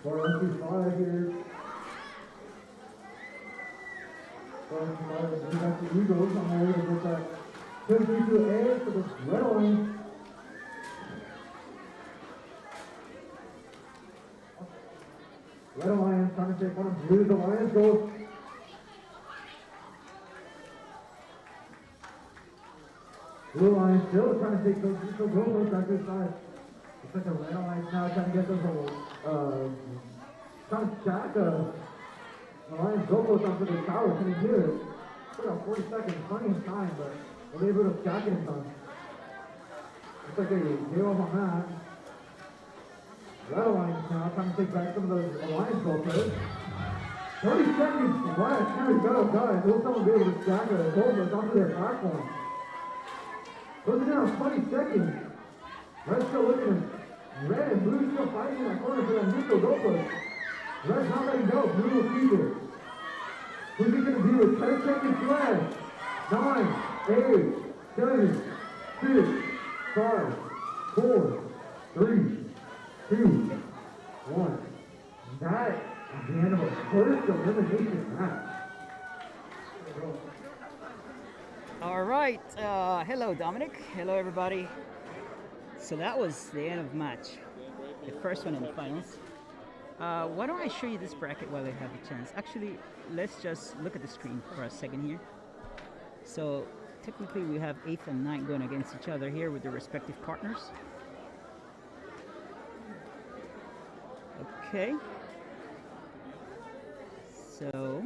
For 125 here. For 125, we got the Eagles on the way with that 32A for the red alliance. Red alliance trying to take one of blue's alliance goals. Blue alliance still trying to take those goals back to the side. Looks like the red alliance now trying to get those trying to jack alliance goalpost onto the tower. Can he do it? Put about 40 seconds, plenty of time, but will they able to jack it in time? Looks like they gave up on that. Red alliance now trying to take back some of those alliance goalposts. 30 seconds left. Here we go, guys. Will someone be able to jack a goalpost onto their platform? Those are down 20 seconds. Red's still looking at red and blue's still fighting in that corner for that neutral goalpost. Red's not letting go. Blue will keep it. Who's he going to be with 10 seconds left? 9, 8, 7, 6, 5, 4, 3, 2, 1. That is the end of a first elimination match. All right. Hello, Dominic. Hello, everybody. So that was the end of the match. The first one in the finals. Why don't I show you this bracket while I have a chance? Actually, let's just look at the screen for a second here. So technically we have 8th and 9th going against each other here with their respective partners. Okay. So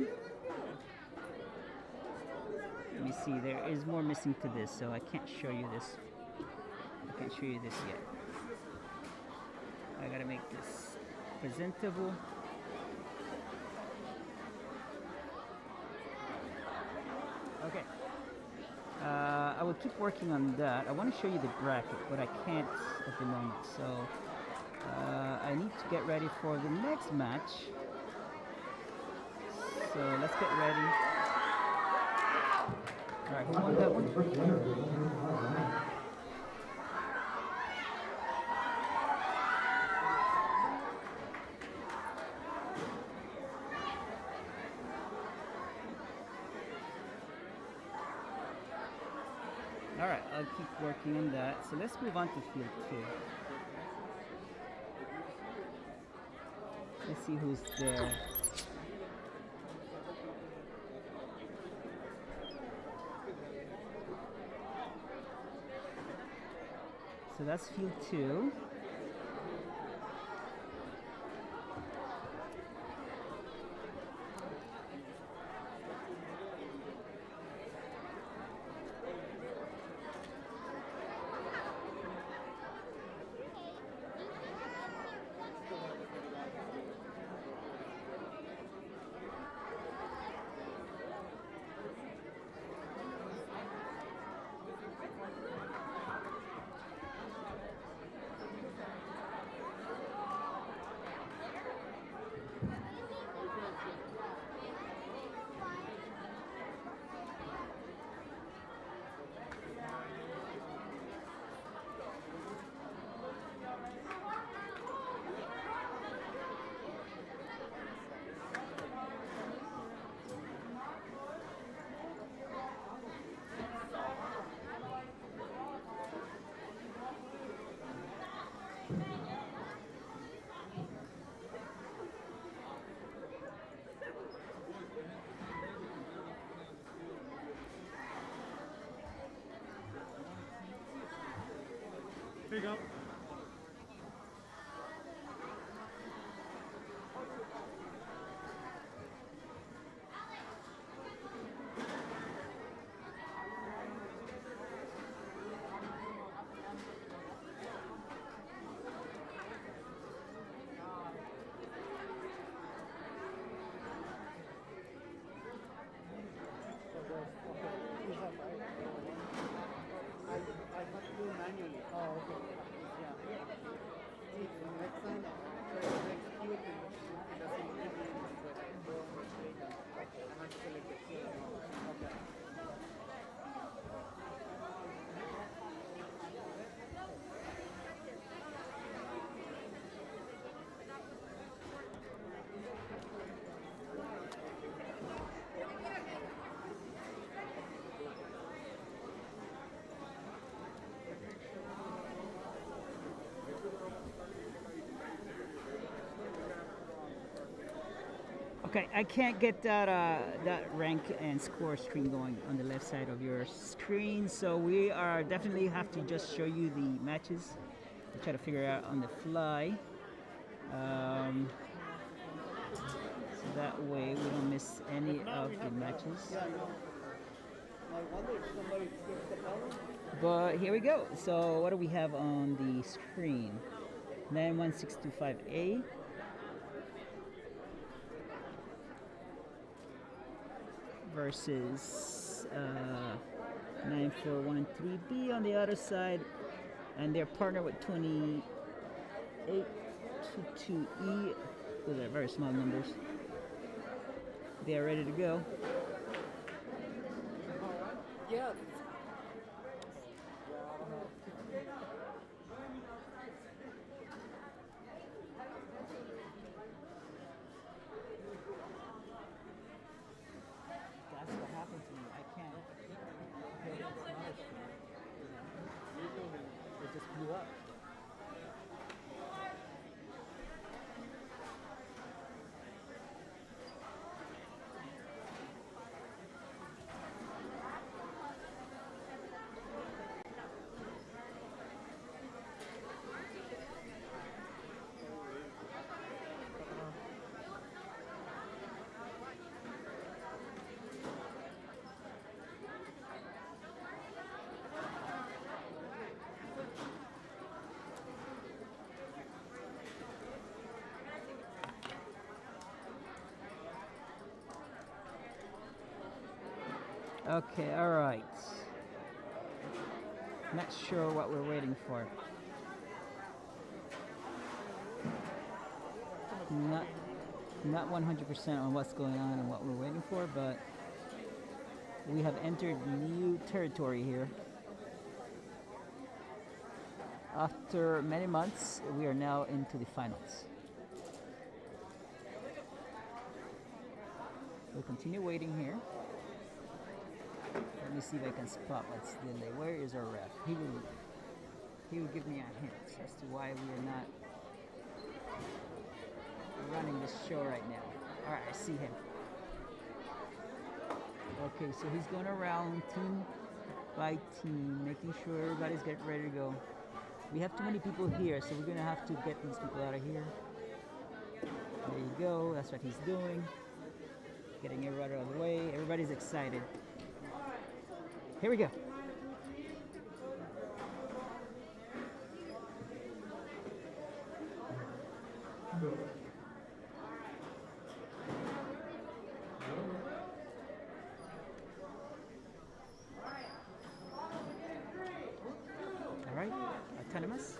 let me see, there is more missing to this, so I can't show you this. I can't show you this yet. I gotta make this presentable. Okay. I will keep working on that. I want to show you the bracket, but I can't at the moment. So I need to get ready for the next match. So let's get ready. Alright, who won that one? Alright, I'll keep working on that. So let's move on to field 2. Let's see who's there. So that's field 2. Pick up. I have to do manually. Oh, okay. Yeah. See, next time, try to execute it doesn't give me I have to select the key. Okay. Okay, I can't get that rank and score screen going on the left side of your screen, so we are definitely have to just show you the matches to try to figure it out on the fly. So that way we don't miss any of the matches. Yeah, no. I wonder if somebody fixed the problem. But here we go. So what do we have on the screen? 91625A. Versus 9413B on the other side, and they're partnered with 2822E. Those are very small numbers. They are ready to go. Yeah. That's what happened to me. I can't. It just blew up. Okay, all right. Not sure what we're waiting for. Not 100% on what's going on and what we're waiting for, but we have entered new territory here. After many months, we are now into the finals. We'll continue waiting here. Let me see if I can spot what's delay. Where is our ref? He will give me a hint as to why we are not running this show right now. All right, I see him. Okay, so he's going around team by team, making sure everybody's getting ready to go. We have too many people here, so we're gonna have to get these people out of here. There you go. That's what he's doing. Getting everybody out of the way. Everybody's excited. Here we go. All right, autonomous.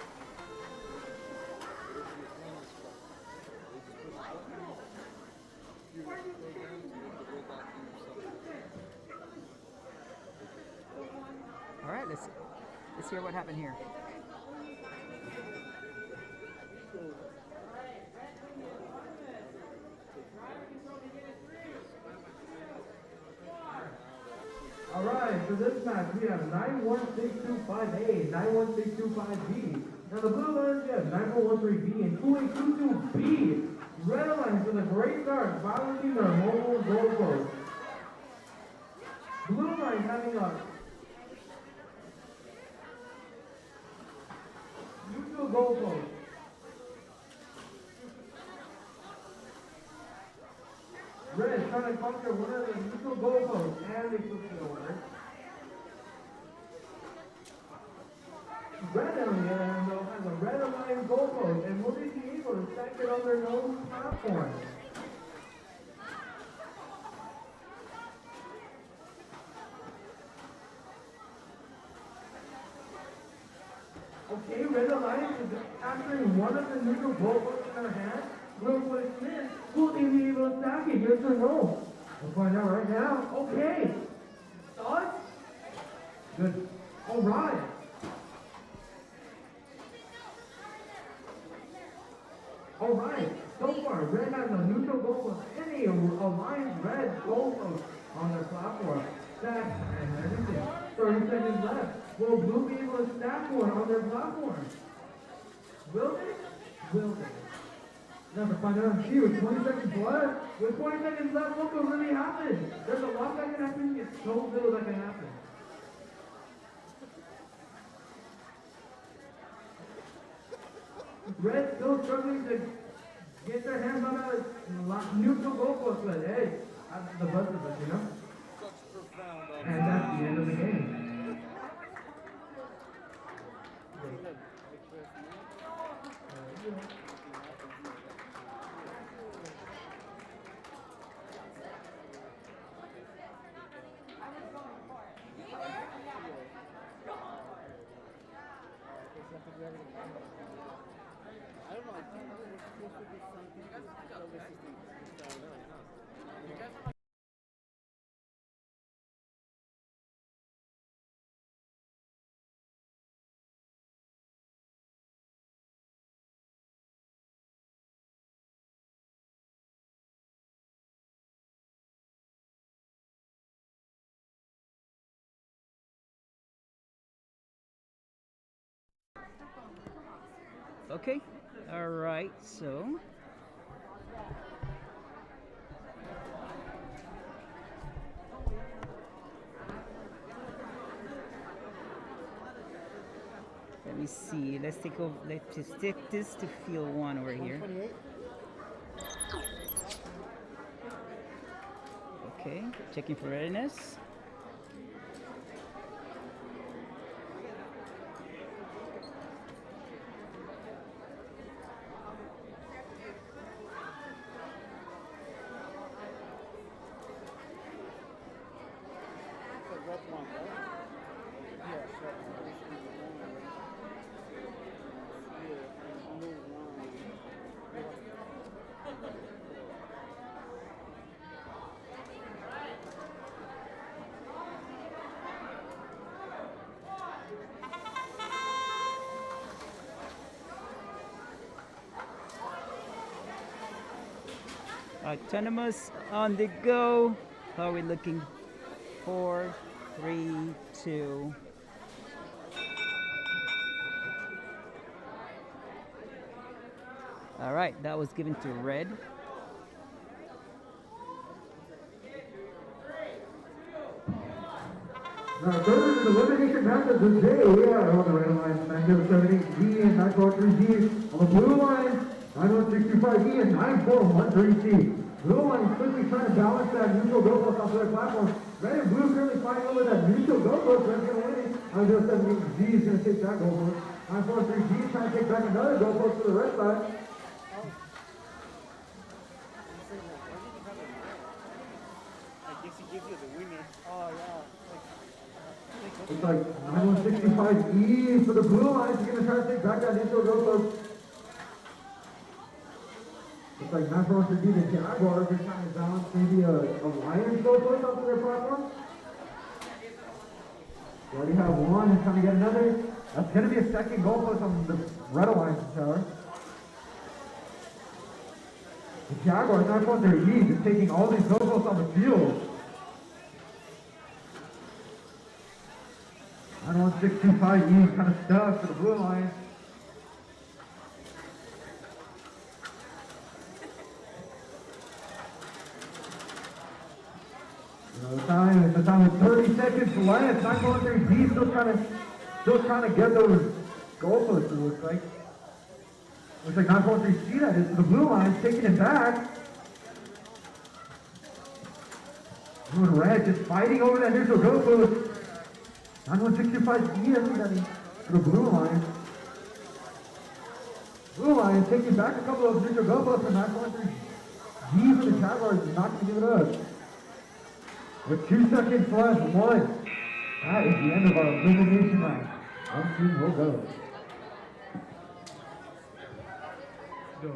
All right, let's hear what happened here. All right, for this match, we have 91625A, 91625B. Now the blue lines, we have 9413B and 2822B. Red Alliance with a great start, violating their mobile goalpost. Blue line having a goalpost. Red trying to conquer one of the neutral goalposts, and they flipped it over. Red on the other hand though has a red aligned goalpost, and will they be able to stack it on their own platform? Okay, Red Alliance is capturing one of the neutral goalposts in their hand. Will put it in. Will they be able to stack it? Yes or no? We'll find out right now. Okay. Thoughts? Good. All right. All right. So far, Red has a neutral goalpost and a Alliance Red goalpost on their platform. Stack and everything. 30 seconds left. Will Blue be able to stack one on their platform? Will they? Will they? Never find out. See, with 20 seconds left, with 20 seconds left, what could really happen? There's a lot that can happen. It's so little that can happen. Red still struggling to get their hands on a neutral goalpost, but hey, that's the buzzer, but you know. And that's the end of the game. I don't know, I think it was supposed to be something to start the system to start up. Okay, all right, so let me see. Let's take over. Let's just stick this to field one over here. Okay, checking for readiness. Autonomous on the go. How are we looking? 4, 3, 2. All right, that was given to red. Now, third is elimination match of the day. On the red line, 978G and 943G. On the blue line, 9165E and 9413C. Blue line quickly trying to balance that neutral goalpost off of their platform. Red and blue currently fighting over that neutral goalpost. Red's going to win it. 9078G is going to take that goalpost. 943G trying to take back another goalpost to the red side. I guess he gives you the winner. Oh, yeah. It's like 9165E for the blue lines. He's going to try to take back that neutral goalpost. It's like 943G, the Jaguars are trying to balance maybe a Lions goalpost onto their platform. They already have one and trying to get another. That's going to be a second goalpost on the Red Alliance tower. The Jaguars, 943E, just taking all these goalposts on the field. 91625E kind of stuck for the Blue Alliance. The time with 30 seconds left. 913D still trying to get those goalposts, it looks like. Looks like 943C that is to the blue line, taking it back. Blue and red just fighting over that neutral go post. 91625D, I think that is to the blue line. Blue line taking back a couple of neutral go posts, and 943D for the Jaguars is not going to give it up. With 2 seconds left, 1. That is the end of our elimination round. One team will go. Go.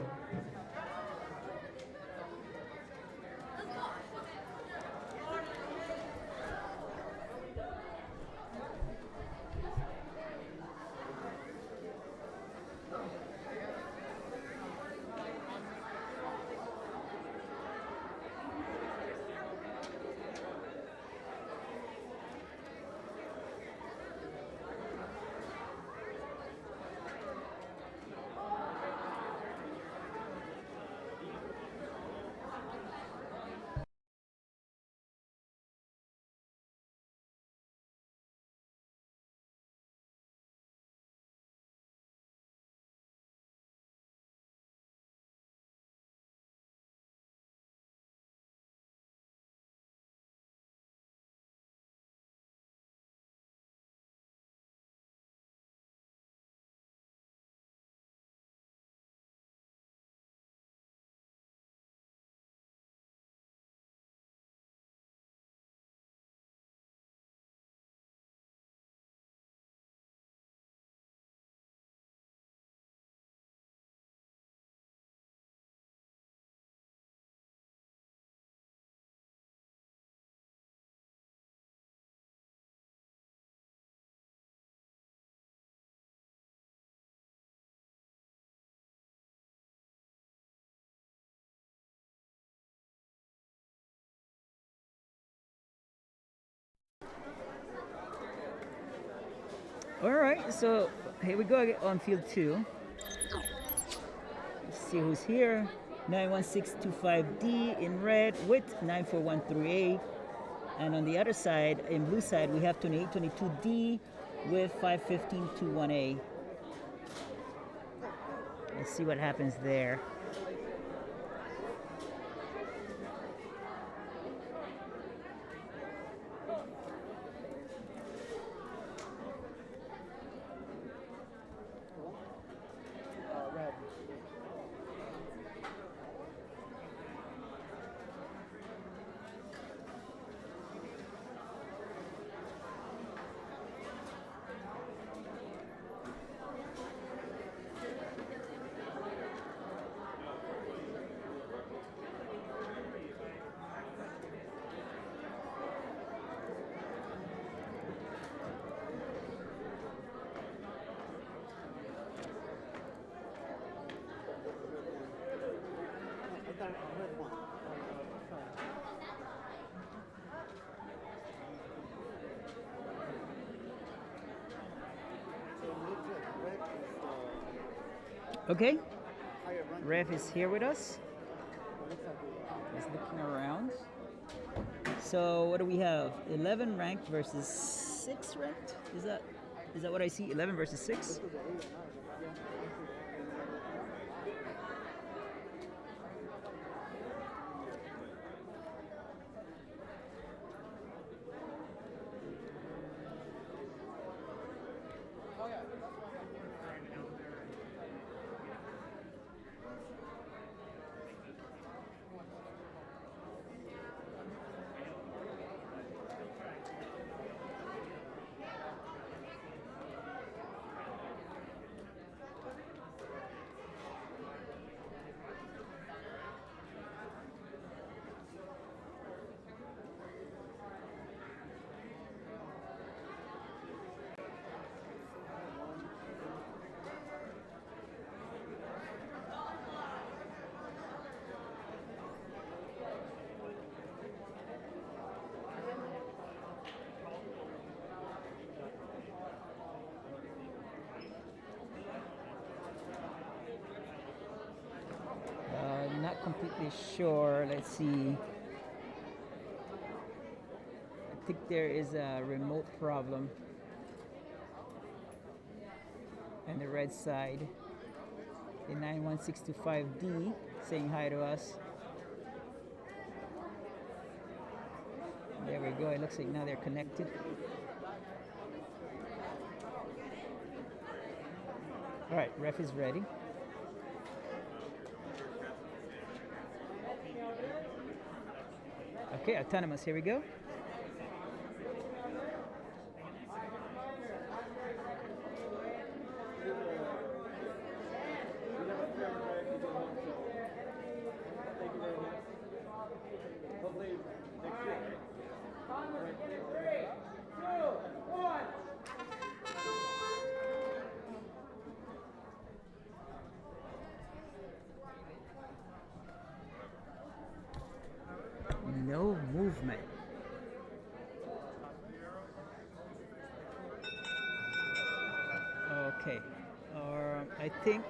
All right, so here we go on field 2. Let's see who's here. 91625D in red with 94138. And on the other side, in blue side, we have 2822D with 515221A. Let's see what happens there. Red. I thought I heard one. So it looks like red is Okay, higher rank. ref is here with us. It looks like He's looking around. So what do we have? 11 ranked versus 6 ranked? Is that what I see? 11 versus 6? Not completely sure. Let's see. I think there is a remote problem on the red side. Okay, 91625D saying hi to us. There we go. It looks like now they're connected. All right, ref is ready. Okay, autonomous. Here we go. No movement. Okay. I think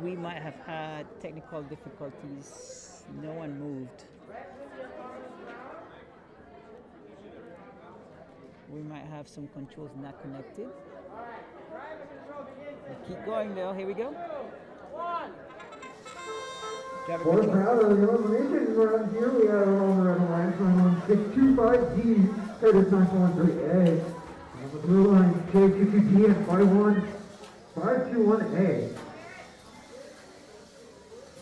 we might have had technical difficulties. No one moved. We might have some controls not connected. We'll keep going though. Here we go. Driver For control. proud of the eliminations around here, we have on the red line from 625D, Curtis 913A. On the blue line, J2QP and 51521A.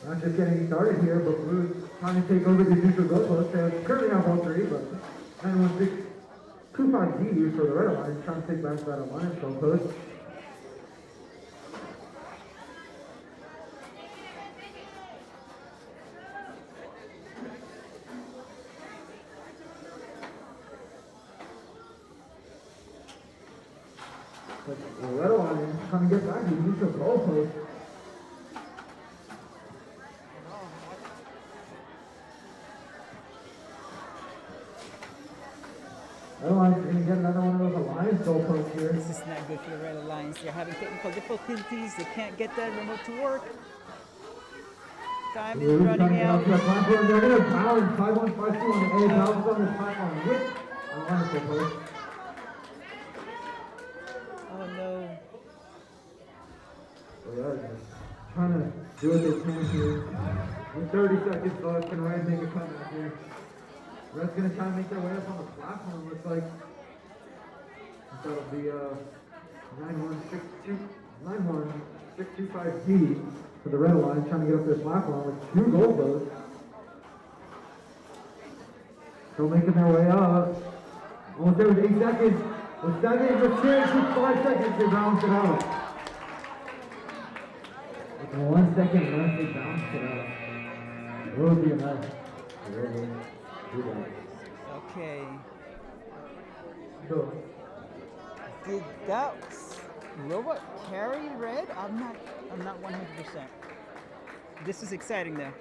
Not just getting started here, but Blue's trying to take over the neutral goalpost. They currently have all three, but 91625D for the red line, trying to take back that alliance goalpost. But the red line trying to get back to the neutral goalpost. Red line's going to get another one of those alliance goalposts here. This is not good for the Red Alliance. They're having technical difficulties. They can't get that remote to work. Time is running out. The platform, they're going to balance 5152 on the A, balance on this platform with alliance goalpost. Oh no. So yeah, just trying to do what they can here. With 30 seconds left, can Red make a comeback here? Red's gonna try to make their way up on the platform, looks like. That'll be 91625D for the Red Alliance, trying to get up this platform with 2 goalposts. Still making their way up. Almost there with 8 seconds. With 7, with 6, with 5 seconds, they balance it out. With 1 second left, they balance it out. It will be enough. It will be. Okay. Go. Did that robot carry Red? I'm not 100%. This is exciting though.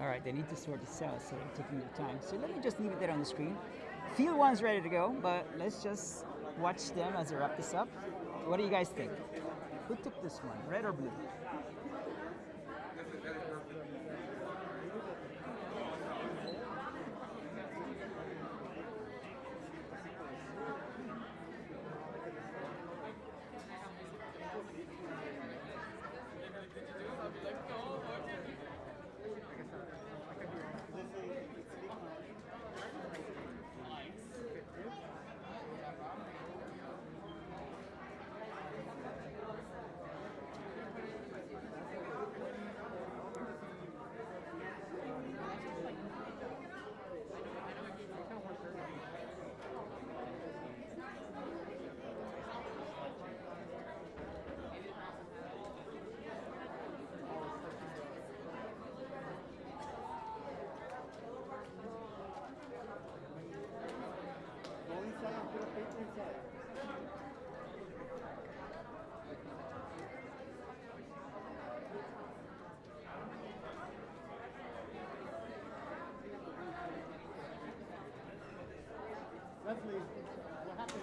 All right, they need to sort this out, so they're taking their time. So let me just leave it there on the screen. Field one's ready to go, but let's just watch them as they wrap this up. What do you guys think? Who took this one, red or blue? Leslie, what happened?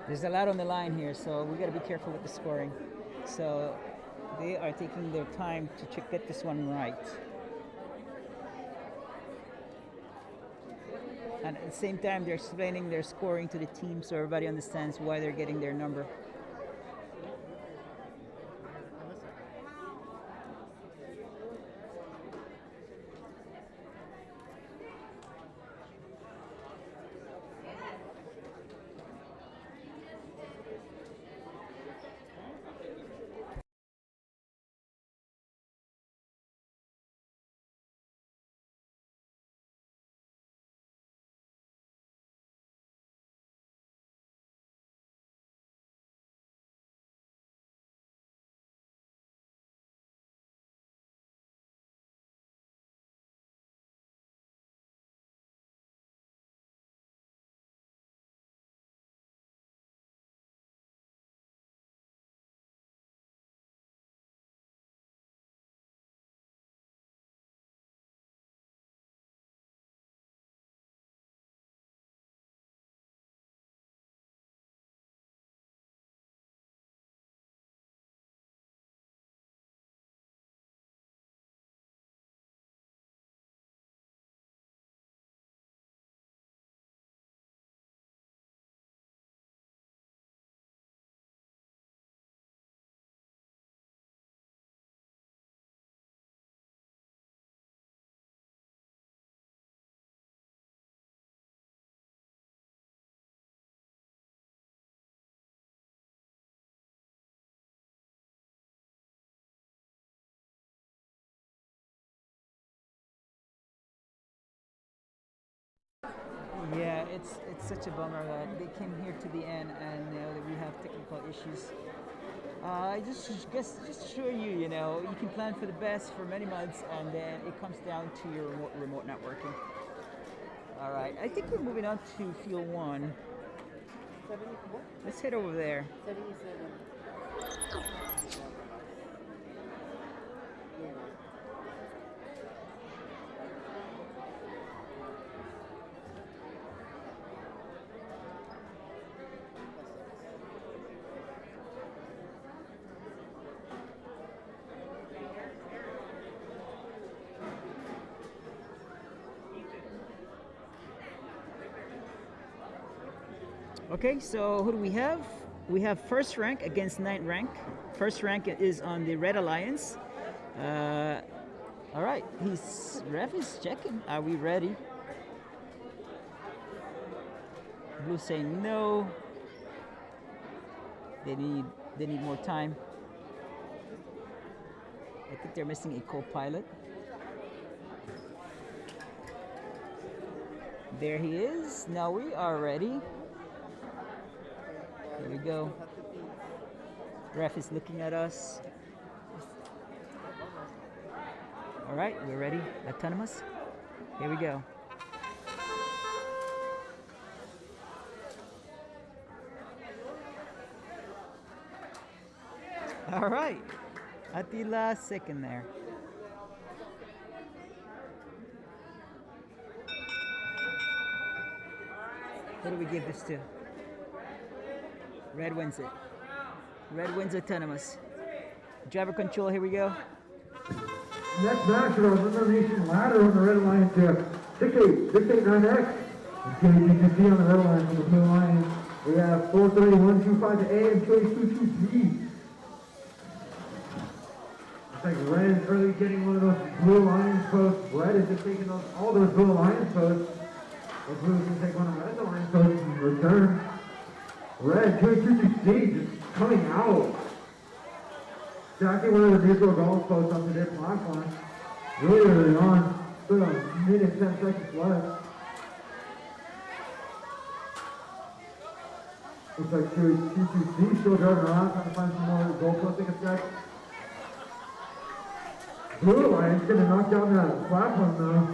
There's a lot on the line here, so we got to be careful with the scoring. So they are taking their time to get this one right. And at the same time, they're explaining their scoring to the team so everybody understands why they're getting their number. Yeah, it's such a bummer that they came here to the end and that we have technical issues. I just to assure you, you can plan for the best for many months, and then it comes down to your remote networking. All right, I think we're moving on to field one. Let's head over there. 77. Okay, so who do we have? We have first rank against ninth rank. First rank is on the Red Alliance. All right, ref is checking. Are we ready? Blue saying no. They need more time. I think they're missing a co-pilot. There he is. Now we are ready. Here we go. Ref is looking at us. All right, we're ready. Autonomous. Here we go. All right, at the last second there. Who do we give this to? Red wins it. Red wins autonomous. Driver control, here we go. Next match, our elimination ladder on the Red Alliance here. 689X. And KGCC on the Red Alliance on the Blue Alliance. We have 43125A and 222B. Looks like Red is early getting one of those Blue Alliance posts. Red is just taking all those Blue Alliance posts. The Blue is going to take one of Red Alliance posts in return. Red, 222C just coming out. Jacking one of the neutral golf posts onto their platform. Really early on. Still a minute, 10 seconds left. Looks like 222C still driving around trying to find some more goal posting effects. Blue Line's gonna knock down that platform though.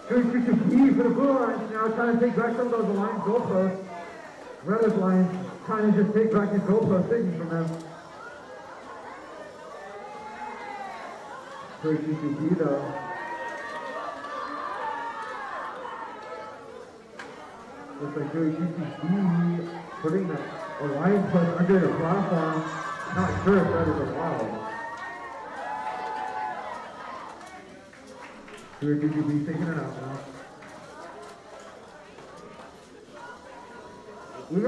Good key for the Blue Lions now trying to take back some of those Alliance goalposts. Red Lions trying to just take back his goalpost taken from them. Good key though. Looks like Joey QCC putting the Alliance push under the platform. Not sure if that is allowed. Joey QCC taking it out now. We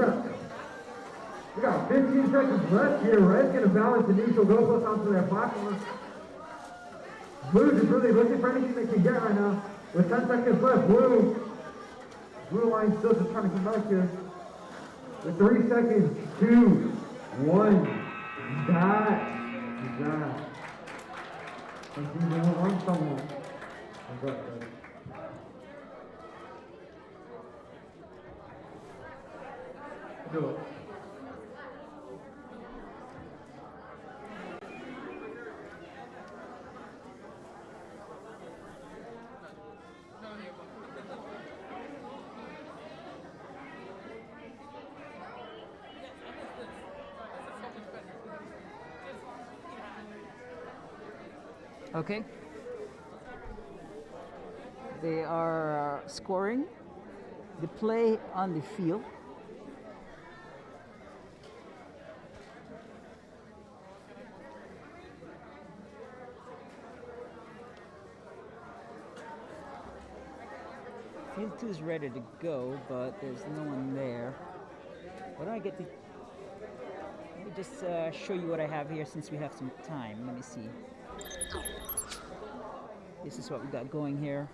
got 15 seconds left here. Red's gonna balance the neutral goalpost onto their platform. Blue is really looking for anything they can get right now. With 10 seconds left, Blue Line still just trying to come back here. With 3 seconds, 2, 1. That. Some teams will run someone. Do it. Okay. They are scoring the play on the field. Field 2 is ready to go, but there's no one there. Why don't I get the... Let me just show you what I have here since we have some time. Let me see. This is what we got going here.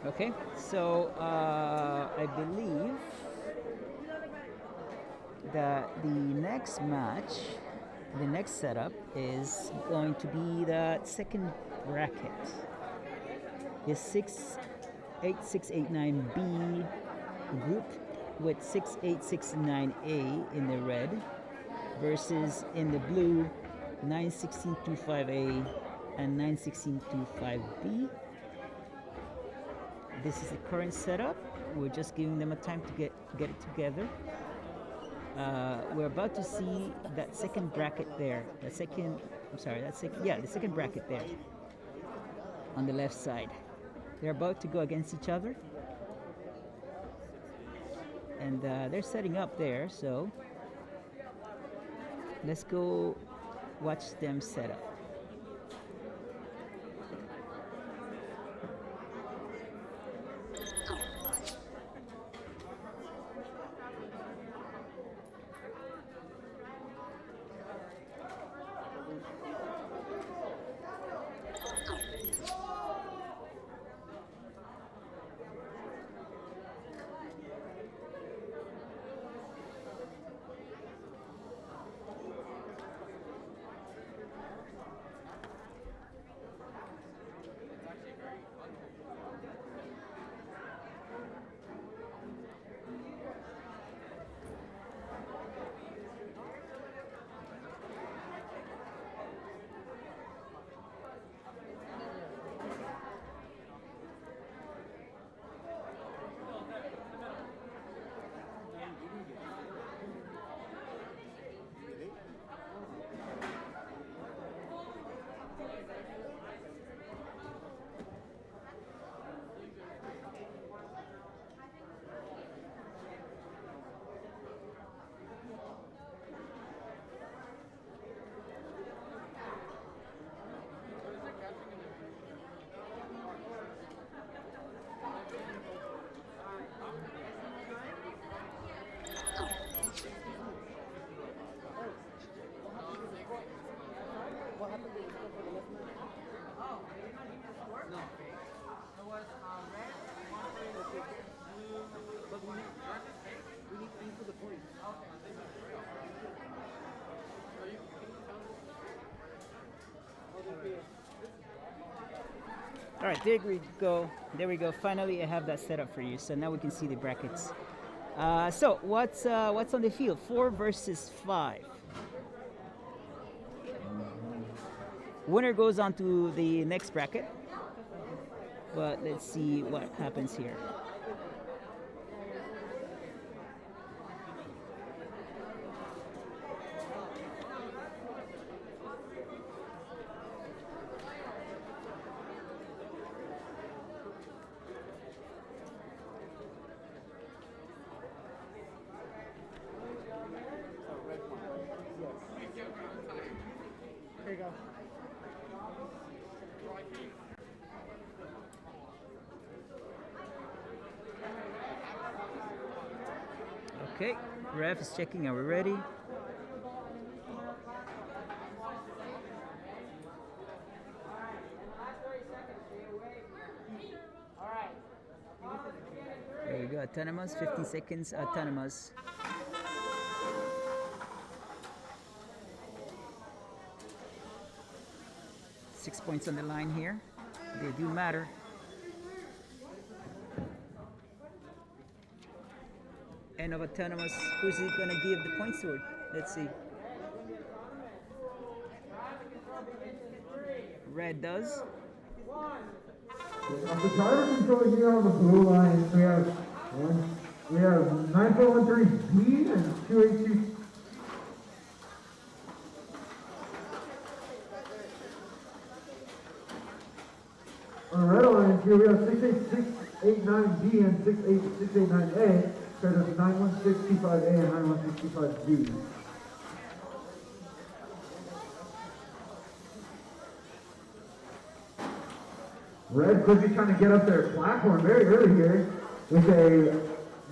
Okay, so I believe that the next match, the next setup is going to be the second bracket. The 8689B group with 6869A in the red versus in the blue 916225A and 916225B. This is the current setup. We're just giving them a time to get it together. We're about to see that second bracket there. The second bracket there on the left side. They're about to go against each other, and they're setting up there. So let's go watch them set up. All right, there we go. There we go. Finally, I have that set up for you. So now we can see the brackets. So what's on the field? 4 versus 5. Winner goes on to the next bracket. But let's see what happens here. Here you go. Okay, ref is checking. Are we ready? There we go, autonomous, 15 seconds, autonomous. Six points on the line here. They do matter. End of autonomous. Who's he gonna give the points to? Let's see. Red does. The driver control here on the blue line, we have 9413B and 282. On the red lines here, we have 68689B and 68689A, paired of 9165A and 9165B. Red could be trying to get up their platform very early here with a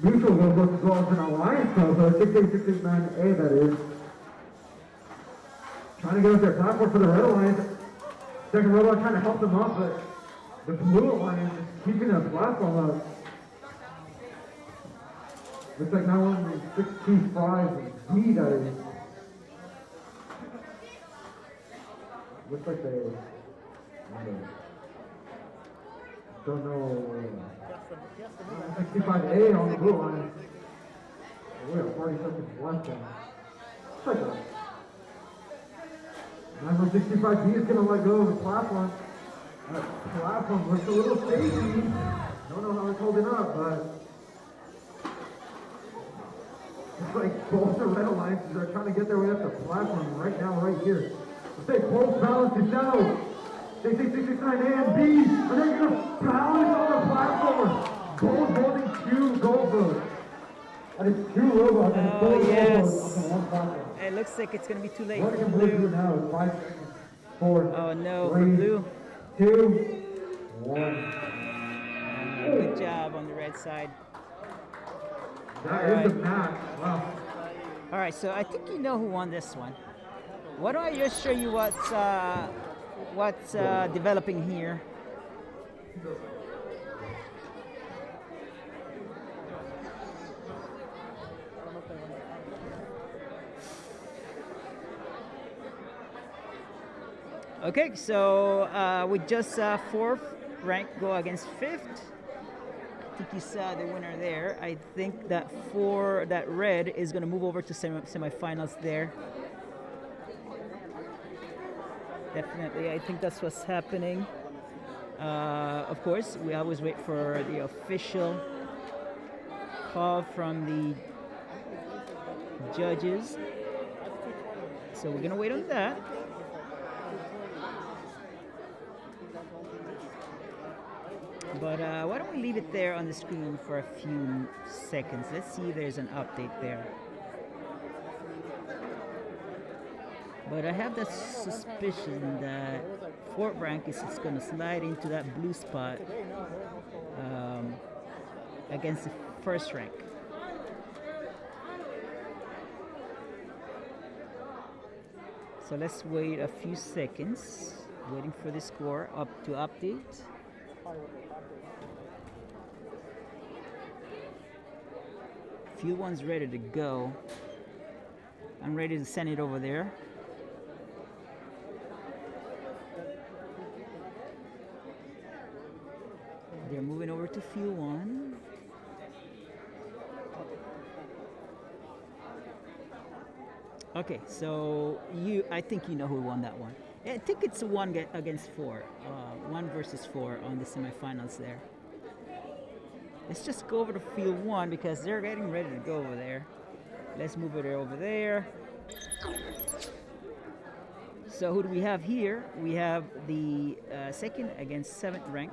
neutral goal as well as an alliance goal, so 68669A that is. Trying to get up their platform for the red alliance. Second robot trying to help them up, but the blue alliance is keeping their platform up. Looks like now on 625B that is. Looks like they don't know. 65A on the blue line. We have 40 seconds left. Check it out. 965B is going to let go of the platform. That platform looks a little shaky. Don't know how it's holding up, but it's like both the red alliances are trying to get their way up the platform right now, right here. Let's say both balances out. 669A and B, and they're going to balance on the platform. Both holding 2 gold votes. And it's 2 robots and both gold votes on one platform. It looks like it's going to be too late What for can blue do blue. now? 5 seconds. 4. Oh no, 3, for blue. 2, 1. Good job on the red side. That is the match. Wow. All right, so I think you know who won this one. Why don't I just show you what's developing here? Okay, so we just 4th rank go against 5th. I think you saw the winner there. I think that red is going to move over to semifinals there. Definitely, I think that's what's happening. Of course, we always wait for the official call from the judges. So we're going to wait on that. But why don't we leave it there on the screen for a few seconds. Let's see if there's an update there. But I have that suspicion that 4th rank is just going to slide into that blue spot against the 1st rank. So let's wait a few seconds, waiting for the score to update. Field 1's ready to go. I'm ready to send it over there. Field 1. Okay, so I think you know who won that one. I think it's against 4, 1 versus 4 on the semifinals there. Let's just go over to Field 1 because they're getting ready to go over there. Let's move it over there. So who do we have here? We have the 2nd against 7th rank.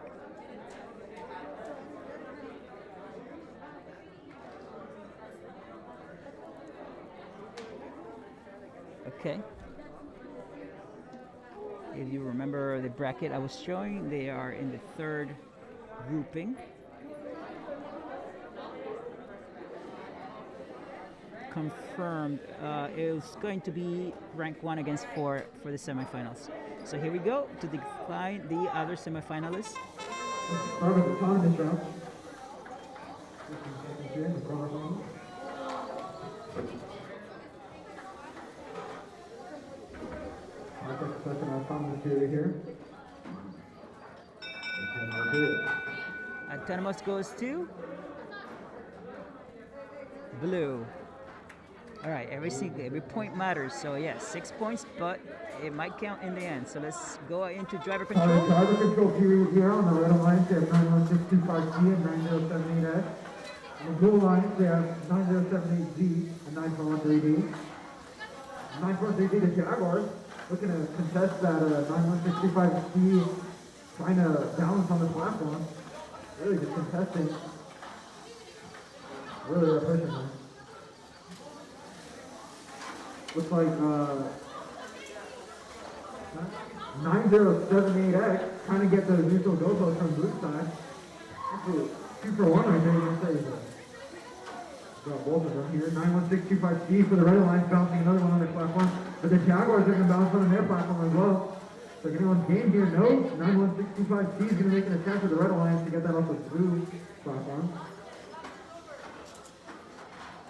Okay. If you remember the bracket I was showing, they are in the 3rd grouping. Confirmed. It was going to be rank 1 against 4 for the semifinals. So here we go to define the other semifinalists. Start with the autonomous round. Second autonomous here. Autonomous goes to blue. All right, every point matters. So yes, 6 points, but it might count in the end. So let's go into driver control. Driver control period here on the red lines. They have 91625G and 9078X. On the blue lines, they have 9078Z and 9413D. 9413D, the Jaguars, looking to contest that 9165C, trying to balance on the platform. Really just contesting. Really pushing them. Looks like 9078X trying to get the neutral go post from blue side. 2 for 1 right there, you can say. Got both of them here. 91625C for the red lines, bouncing another one on their platform. But the Jaguars are going to bounce on their platform as well. So anyone's game here, no. 91625C is going to make an attack for the red alliance to get that off the blue platform.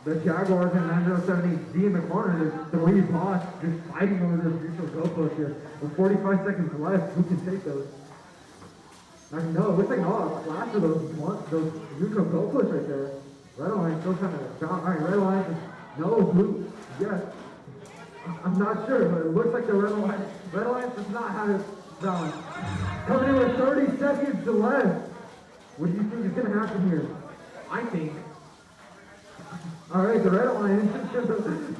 The Jaguars and 9078Z in the corner, there's 3 bots just fighting over this neutral go post here. With 45 seconds left, who can take those? I mean, no, it looks like a flash of those neutral go posts right there. Red alliance still trying to bounce. Alright, red alliance is no, blue, yes. I'm not sure, but it looks like the red alliance does not have it balanced. Coming in with 30 seconds left. What do you think is going to happen here? I think. Alright, the red alliance is going to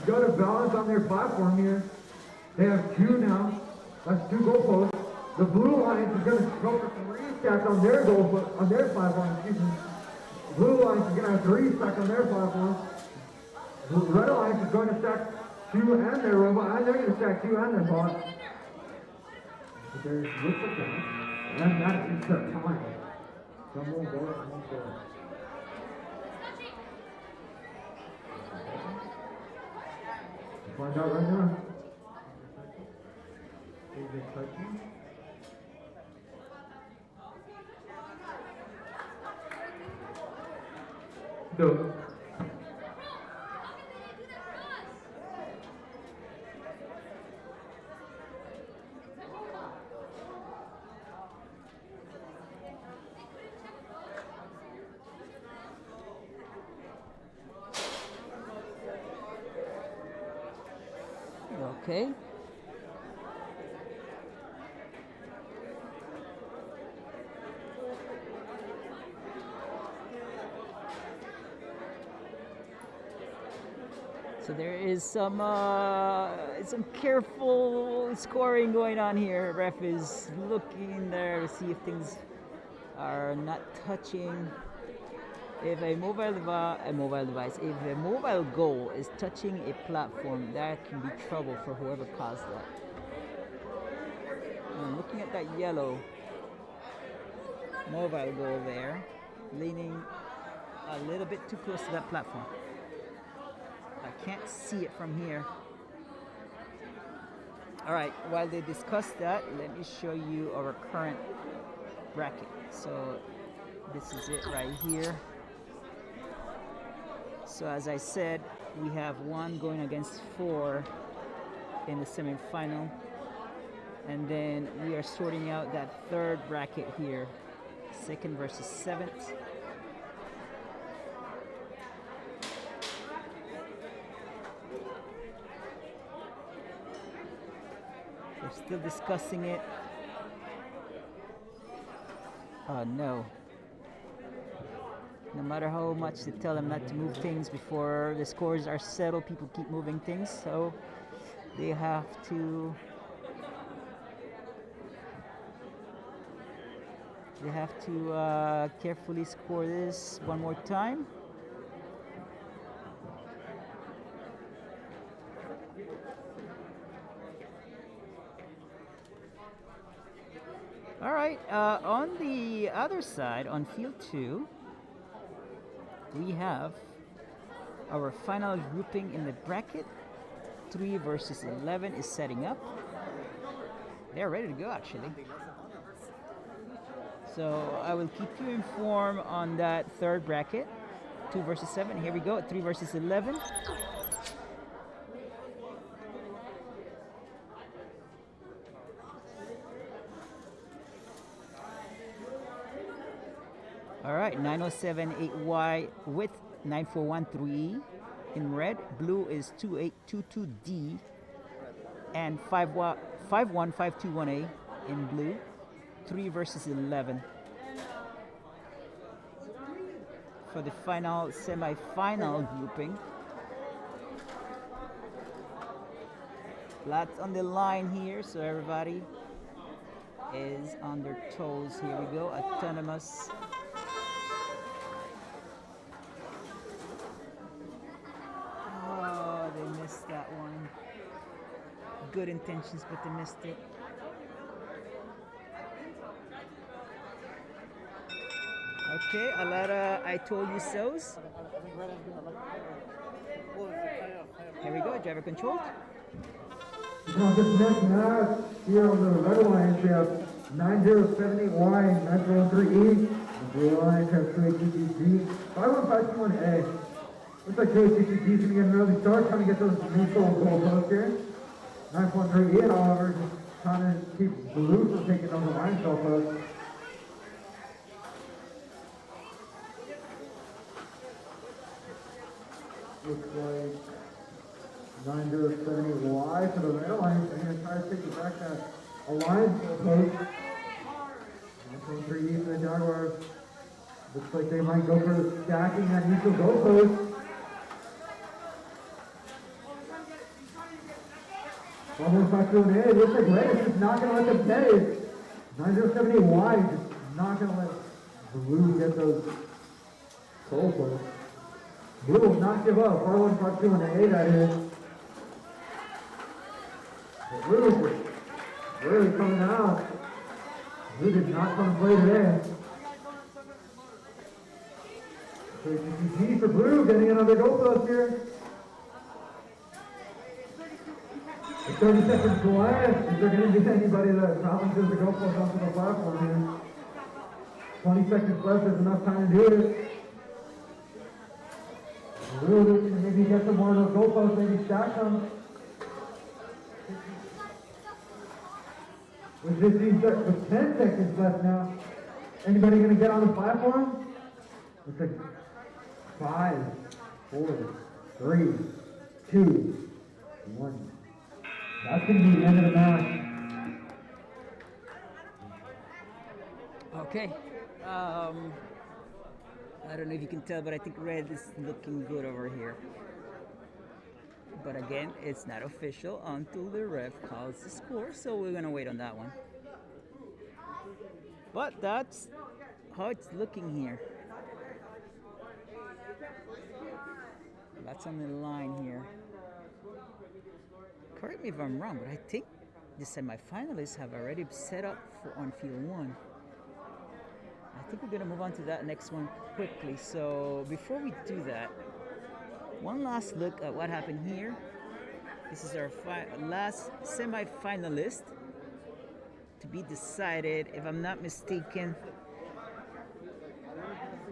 go to balance on their platform here. They have 2 now. That's 2 goalposts. The blue alliance is going to go for 3 stacks on their on their platform. Excuse me. Blue alliance is going to have 3 stacks on their platform. The red alliance is going to stack 2 and their robot, and they're going to stack 2 and their bot. But there's looks like that. And that is their time. Some more go, some more go. Find out right now. Is it touching? No. Okay. So there is some careful scoring going on here. Ref is looking there to see if things are not touching. If a mobile goal is touching a platform, that can be trouble for whoever caused that. And looking at that yellow mobile goal there, leaning a little bit too close to that platform. I can't see it from here. All right, while they discuss that, let me show you our current bracket. So this is it right here. So as I said, we have 1 going against 4 in the semifinal. And then we are sorting out that 3rd bracket here, 2nd versus 7th. still discussing it. Oh no. No matter how much they tell them not to move things before the scores are settled, people keep moving things, so they have to carefully score this one more time. All right, on the other side, on field 2, we have our final grouping in the bracket. 3 versus 11 is setting up. They're ready to go, actually. So I will keep you informed on that third bracket. 2 versus 7. Here we go. 3 versus 11. All right, 9078Y with 9413 in red. Blue is 2822D and 515218 in blue. 3 versus 11 for the final semi-final grouping. Lots on the line here, so everybody is on their toes. Here we go, autonomous. Oh, they missed that one. Good intentions, but they missed it. Okay, Alara, I told you so's. Here we go, driver control. Now this next match here on the red alliance, we have 9078Y, 9013E. The blue alliance has 2822D, 51521A. Looks like 2822D is going to get an early start, trying to get those neutral goalposts here. 9138, however, just trying to keep blue from taking on the line goalposts. Looks like 9070Y for the red alliance. They're going to try to take it back that alliance post. 9.3E for the Jaguars. Looks like they might go for stacking that neutral goal post. Almost back to an A. It looks like red is just not going to let them get it. 9070Y just not going to let blue get those goal posts. Blue will not give up. R1 part 2 and an A, that is. But Blue is really coming out. Blue did not come and play today. So GG for Blue getting another goal post here. With 30 seconds left, is there going to be anybody that challenges the goal post onto the platform here? 20 seconds left, there's enough time to do it. Maybe get some more of those goalposts, maybe stack them. With 10 seconds left now. Anybody gonna get on the platform? Looks like 5, 4, 3, 2, 1. That's gonna be the end of the match. Okay. I don't know if you can tell, but I think red is looking good over here. But again, it's not official until the ref calls the score, so we're gonna wait on that one. But that's how it's looking here. That's on the line here. Correct me if I'm wrong, but I think the semifinalists have already set up on field 1. I think we're gonna move on to that next one quickly. So before we do that, one last look at what happened here. This is our last semi-finalist to be decided. If I'm not mistaken,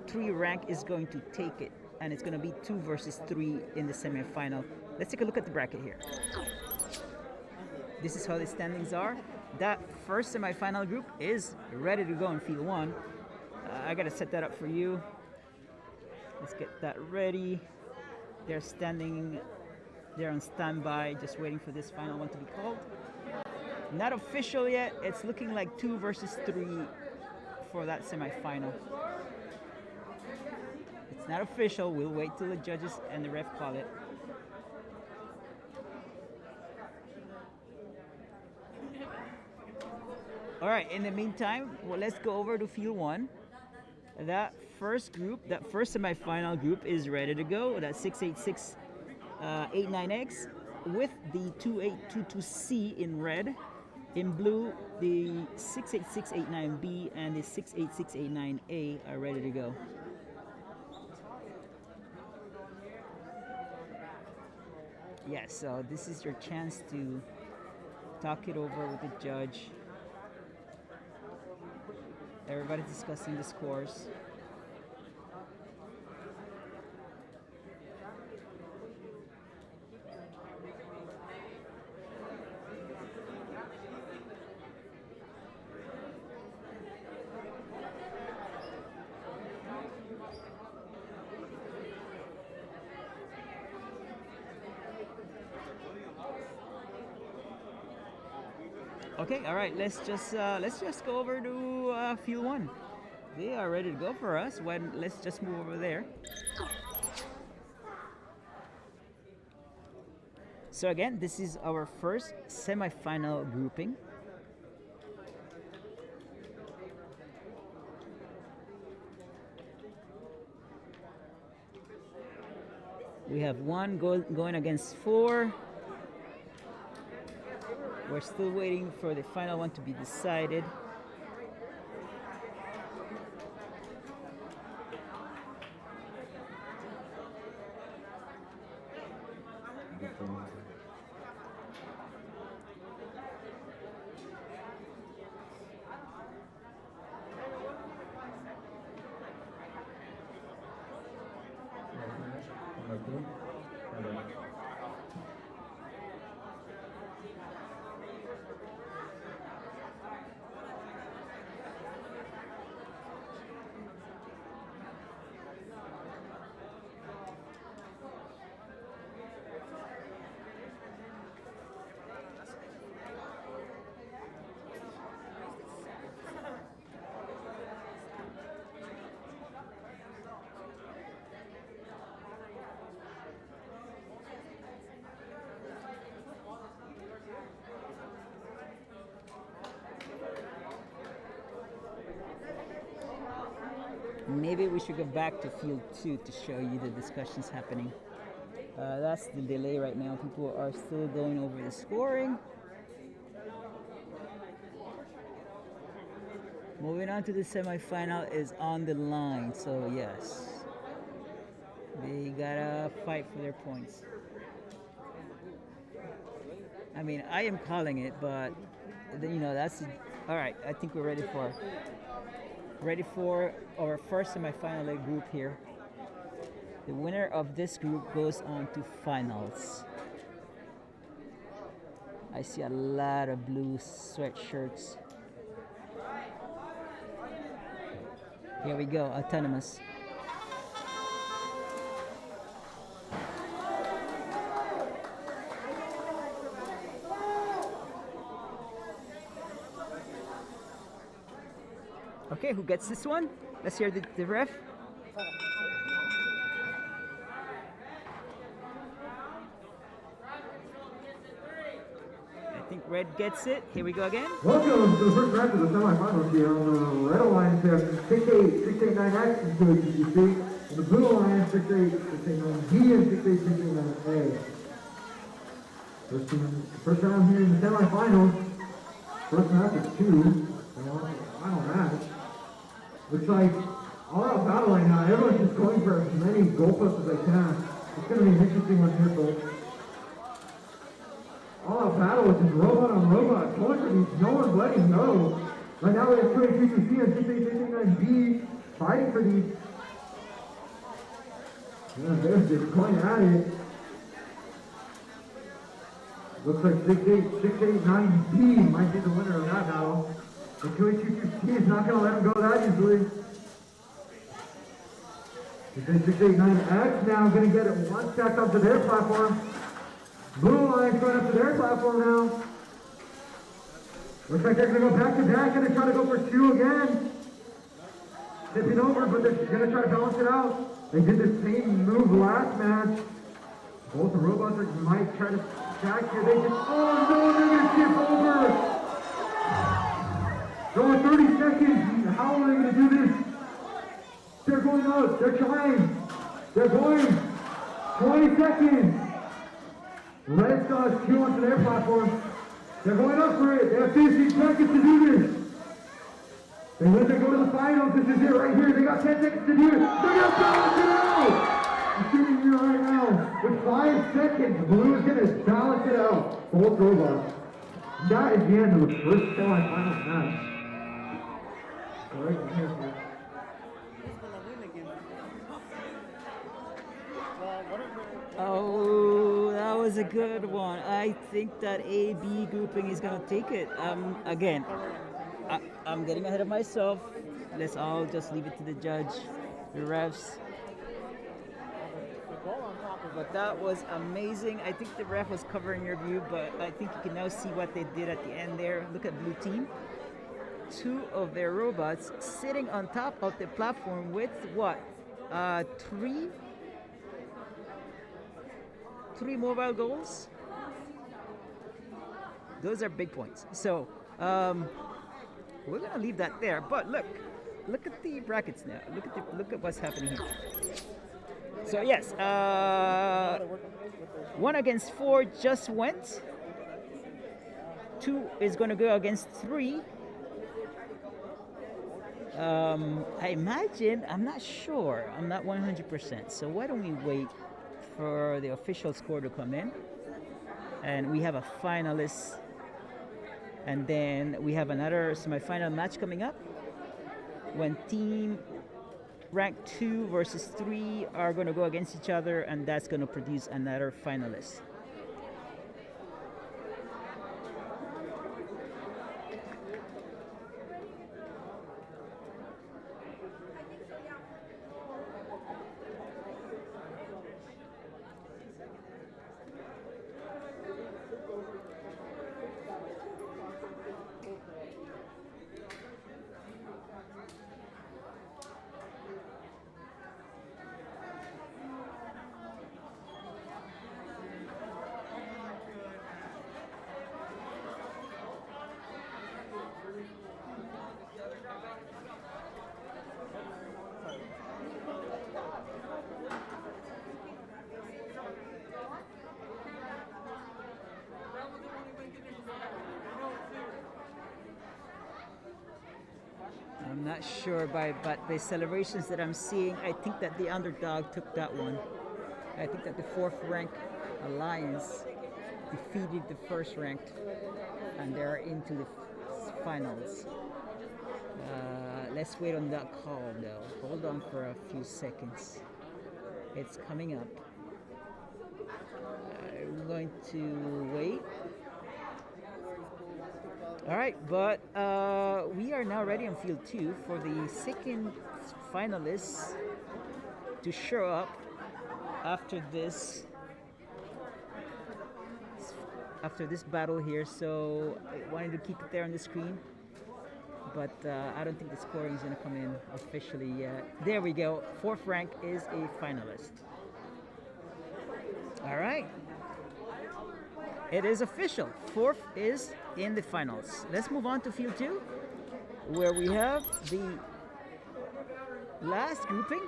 3 rank is going to take it, and it's gonna be 2 versus 3 in the semi-final. Let's take a look at the bracket here. This is how the standings are. That first semi-final group is ready to go in field 1. I gotta set that up for you. Let's get that ready. They're standing, they're on standby, just waiting for this final one to be called. Not official yet. It's looking like 2 versus 3 for that semifinal. It's not official. We'll wait till the judges and the ref call it. All right, in the meantime, well, let's go over to field 1. That first group, that first semifinal group is ready to go. That 68689X with the 2822C in red. In blue, the 68689B and the 68689A are ready to go. Yes, so this is your chance to talk it over with the judge. Everybody's discussing the scores. Okay, all right. Let's just go over to field 1. They are ready to go for us. Let's just move over there. So again, this is our first semifinal grouping. We have 1 going against 4. We're still waiting for the final one to be decided. Maybe we should go back to field 2 to show you the discussions happening. That's the delay right now. People are still going over the scoring. Moving on to the semifinal is on the line, so yes, they gotta fight for their points. I mean, I am calling it, but you know, that's all right. I think we're ready for our first semifinal group here. The winner of this group goes on to finals. I see a lot of blue sweatshirts. Here we go, autonomous. Okay, who gets this one? Let's hear the ref. I think red gets it. Here we go again. Welcome to the first match of the semifinals here. On the red alliance, we have 68689X and 2822C. On the blue alliance, 68689B and 68689A. First round here in the semifinals. First match of 2. Final match. Looks like all out battle right now. Everyone's just going for as many goalposts as they can. It's going to be an interesting one here, folks. All out battle with this robot on robot. Going for these, no one's letting go. Right now we have 2822C and 68689B fighting for these. Yeah, they're just going at it. Looks like 689B might be the winner of that battle. The 2822C is not going to let him go that easily. 689X now going to get it one step up to their platform. Blue Alliance going up to their platform now. Looks like they're going to go back to back and they try to go for two again. Tipping over, but they're going to try to balance it out. They did the same move last match. Both the robots might try to stack here. They just, oh no, they're going to tip over. Going 30 seconds. How are they going to do this? They're going out. They're trying. They're going. 20 seconds. Red Stars two onto their platform. They're going up for it. They have 15 seconds to do this. And when they go to the finals, this is it right here. They got 10 seconds to do it. They're going to balance it out. I'm shooting you right now. With 5 seconds, Blue is going to balance it out. Both robots. That is the end of the first semifinal match. All right, here, Who's gonna win again? What are the Oh, that was a good one. I think that A-B grouping is going to take it. Again, I'm getting ahead of myself. Let's all just leave it to the judge, the refs. But that was amazing. I think the ref was covering your view, but I think you can now see what they did at the end there. Look at blue team. Two of their robots sitting on top of the platform with what? Three mobile goals. Those are big points. So we're gonna leave that there. But look at the brackets now. Look at what's happening here. So yes, 1 against 4 just went. 2 is gonna go against 3. I imagine, I'm not sure, I'm not 100%. So why don't we wait for the official score to come in? And we have a finalist, and then we have another semifinal match coming up when team rank 2 versus 3 are going to go against each other, and that's going to produce another finalist. I'm not sure, but the celebrations that I'm seeing, I think that the underdog took that one. I think that the 4th ranked Alliance defeated the 1st ranked, and they're into the finals. Let's wait on that call though. Hold on for a few seconds. It's coming up. I'm going to wait. All right, but we are now ready on field 2 for the second finalists to show up after this battle here. So I wanted to keep it there on the screen, but I don't think the scoring is going to come in officially yet. There we go. 4th rank is a finalist. All right. It is official. 4th is in the finals. Let's move on to field 2, where we have the last grouping,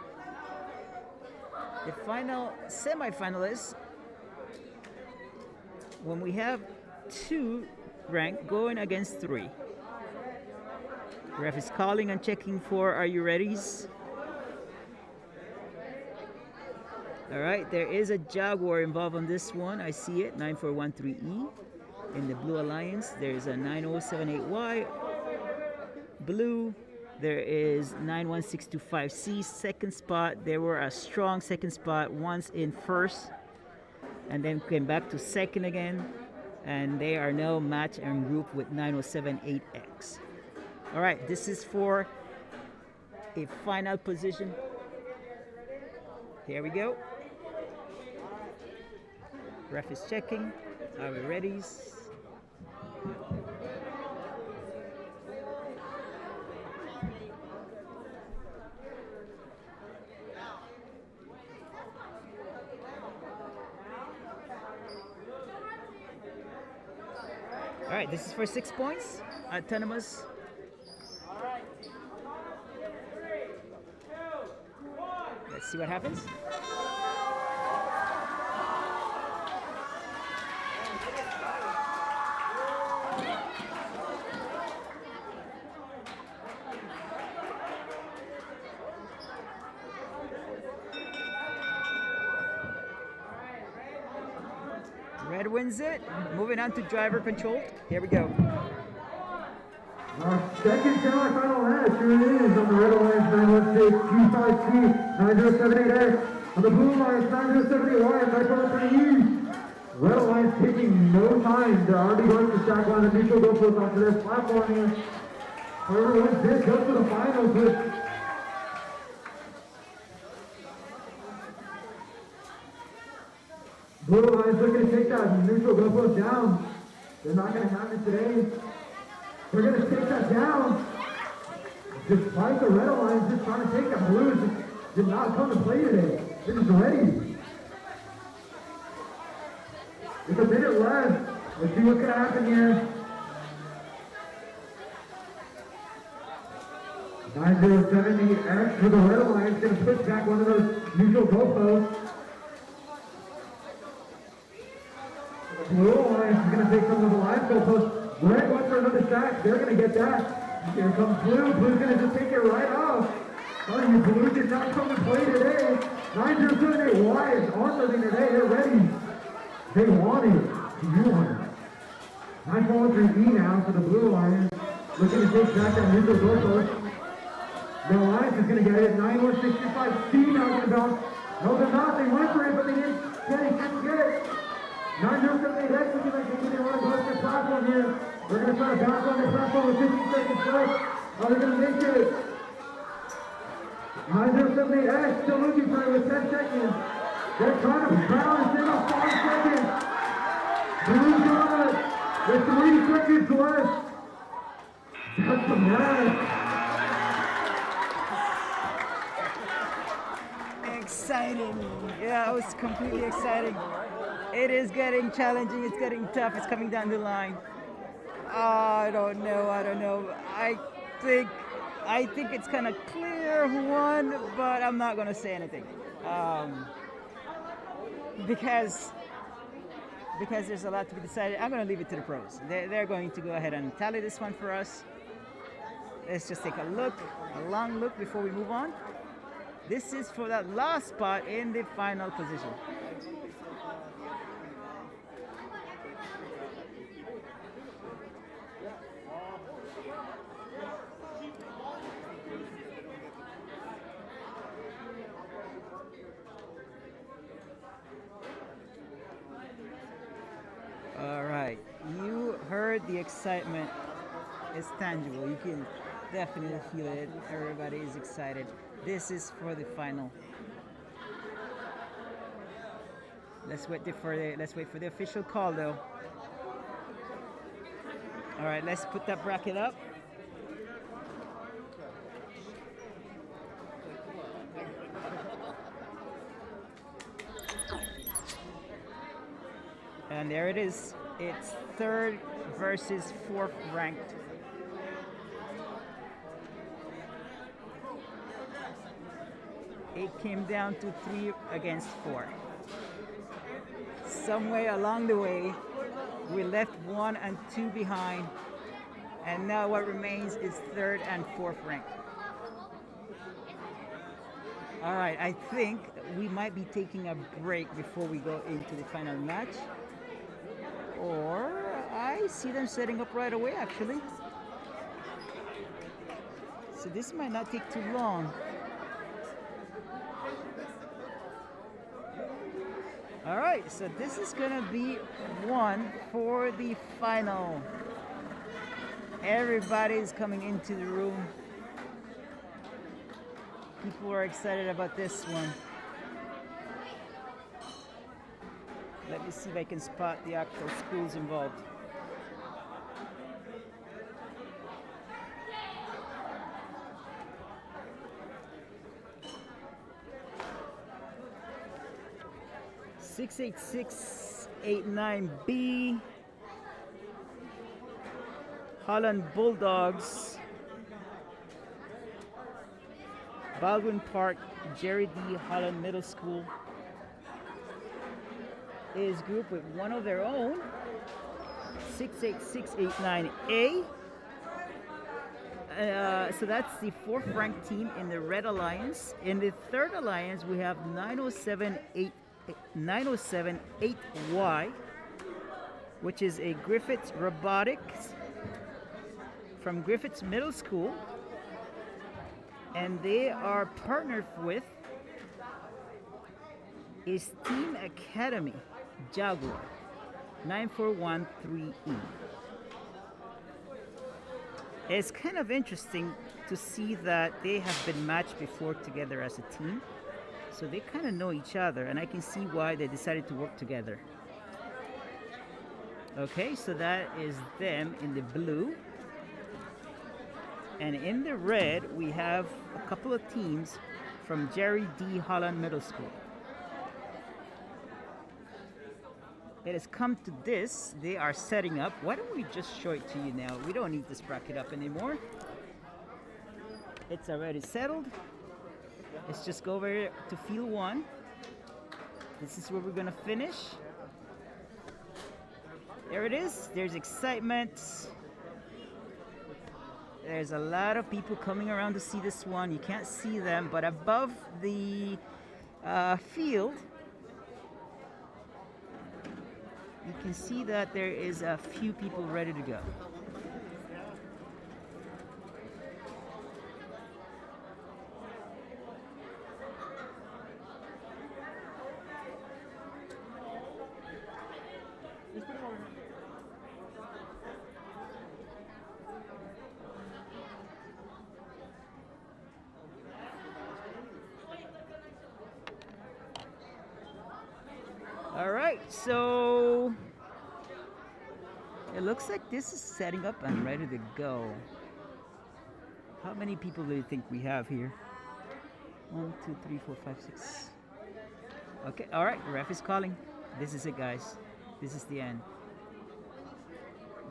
the final semi-finalists, when we have 2 rank going against 3. Ref is calling and checking for "Are you readies?" All right, there is a Jaguar involved on this one. I see it, 9413E. In the Blue Alliance, there's a 9078Y. Blue, there is 91625C, second spot. They were a strong second spot once in first, and then came back to second again. And they are now match and group with 9078X. All right, this is for a final position. Here we go. Ref is checking. Are we ready? All right, this is for 6 points. Autonomous. Let's see what happens. Red wins it. Moving on to driver control. Here we go. Our second semifinal match, here it is on the red alliance 916 9078X. On the blue alliance 9078Y, 943E. Red alliance taking no time. They're already going to stack line of neutral goalposts onto their platform here. Whoever wins this goes to the finals with Blue Alliance looking to take that neutral goalpost down. They're not going to have it today. They're going to take that down. Despite the Red Alliance just trying to take that, Blue just did not come to play today. They're just ready. With a minute left, let's see what's going to happen here. 9078X for the Red Alliance going to push back one of those neutral goalposts. Blue Alliance is going to take some of the line goalposts. Red went for another stack. They're going to get that. Here comes Blue. Blue's going to just take it right off. Oh, you Blue did not come to play today. 9078Y is on something today. They're ready. They want it. You want it. 943E now for the Blue Alliance. Looking to take back that neutral goalpost. The Alliance is going to get it. 9165C now going to bounce. No, they're not. They went for it, but they didn't get it. Couldn't get it. 9078X looking like they didn't want to go to their platform here. They're going to try to bounce on their platform with 15 seconds left. Are they going to make it? 9078X still looking for it with 10 seconds. They're trying to pound this in on 5 seconds. Blue got it with 3 seconds left. That's the match. Exciting. Yeah, it was completely exciting. It is getting challenging. It's getting tough. It's coming down the line. I don't know. I think it's kind of clear who won, but I'm not going to say anything. Because there's a lot to be decided. I'm going to leave it to the pros. They're going to go ahead and tally this one for us. Let's just take a long look before we move on. This is for that last spot in the final position. All right, you heard the excitement. It's tangible. You can definitely feel it. Everybody is excited. This is for the final. Let's wait for the official call, though. All right, let's put that bracket up. And there it is. It's 3rd versus 4th ranked. It came down to 3 against 4. Somewhere along the way, we left 1 and 2 behind, and now what remains is 3rd and 4th ranked. All right, I think we might be taking a break before we go into the final match. Or I see them setting up right away, actually. So this might not take too long. All right, so this is gonna be one for the final. Everybody's coming into the room. People are excited about this one. Let me see if I can spot the actual schools involved. (68689B) Holland Bulldogs, Baldwin Park, Jerry D. Holland Middle School is grouped with one of their own, 68689A. So that's the fourth ranked team in the Red Alliance. In the third alliance, we have 9078Y, which is a Griffiths Robotics from Griffiths Middle School. And they are partnered with Team Academy Jaguar 9413E. It's kind of interesting to see that they have been matched before together as a team. So they kind of know each other, and I can see why they decided to work together. Okay, so that is them in the blue. And in the red, we have a couple of teams from Jerry D. Holland Middle School. It has come to this. They are setting up. Why don't we just show it to you now? We don't need this bracket up anymore. It's already settled. Let's just go over to field one. This is where we're gonna finish. There it is. There's excitement. There's a lot of people coming around to see this one. You can't see them, but above the field, you can see that there is a few people ready to go. All right, so it looks like this is setting up and ready to go. How many people do you think we have here? 1, 2, 3, 4, 5, 6. Okay, all right, the ref is calling. This is it, guys. This is the end.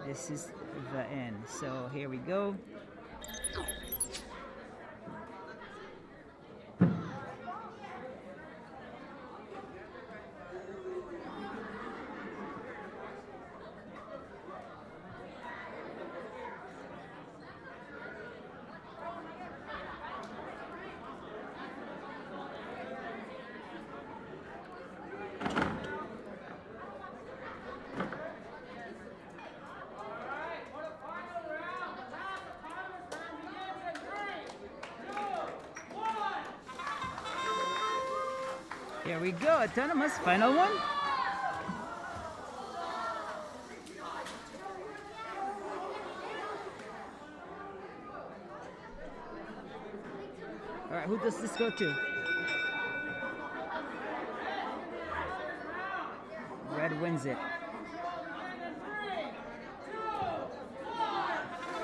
This is the end. So here we go. Here we go, autonomous, final one. All right, who does this go to? Red wins it.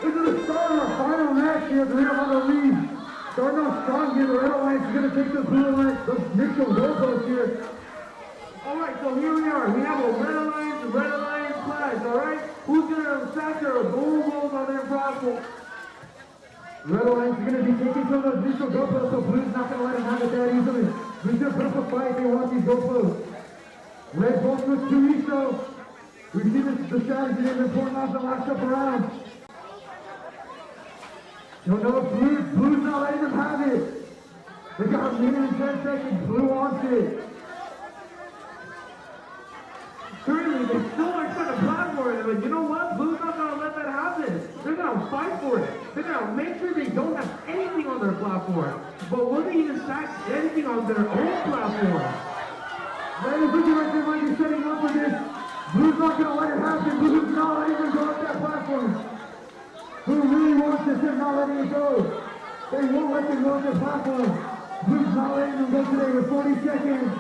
This is the start of our final match here at the Red Hondo League. Starting off strong here, the Red Alliance is going to take the blue alliance, the neutral goalpost here. Alright, so here we are. We have a Red Alliance flag, alright? Who's going to factor a goals on their platform? Red Alliance is going to be taking some of those neutral goalposts, so Blue's not going to let him have it that easily. Blue's going to put up a fight if they want these goalposts. Red both with 2 each, though. We've seen the strategy they've been pulling off the last couple rounds. Don't know if Blue's not letting them have it. They got a minute and 10 seconds. Blue wants it. Currently, they still are trying to plan for it. But you know what? Blue's not going to let that happen. They're going to fight for it. They're going to make sure they don't have anything on their platform. But will they even stack anything on their own platform? That is looking like they might be setting up for this. Blue's not going to let it happen. Blue's not letting them go up that platform. Who really wants this and not letting it go? They won't let them go on the platform. Blue's not letting them go today with 40 seconds.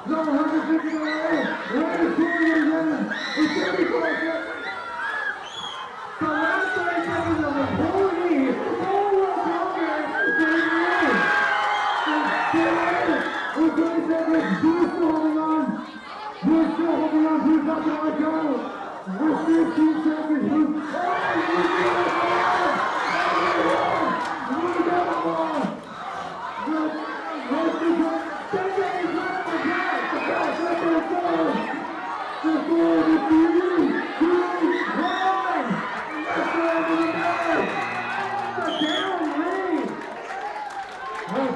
No, 150 away. Red is pulling it again. It's 34 seconds. The last 30 seconds of the whole league. All World Congress is in the end. With 20 seconds, Blue's still holding on. Blue's still holding on. Blue's not going to let go. With 15 seconds,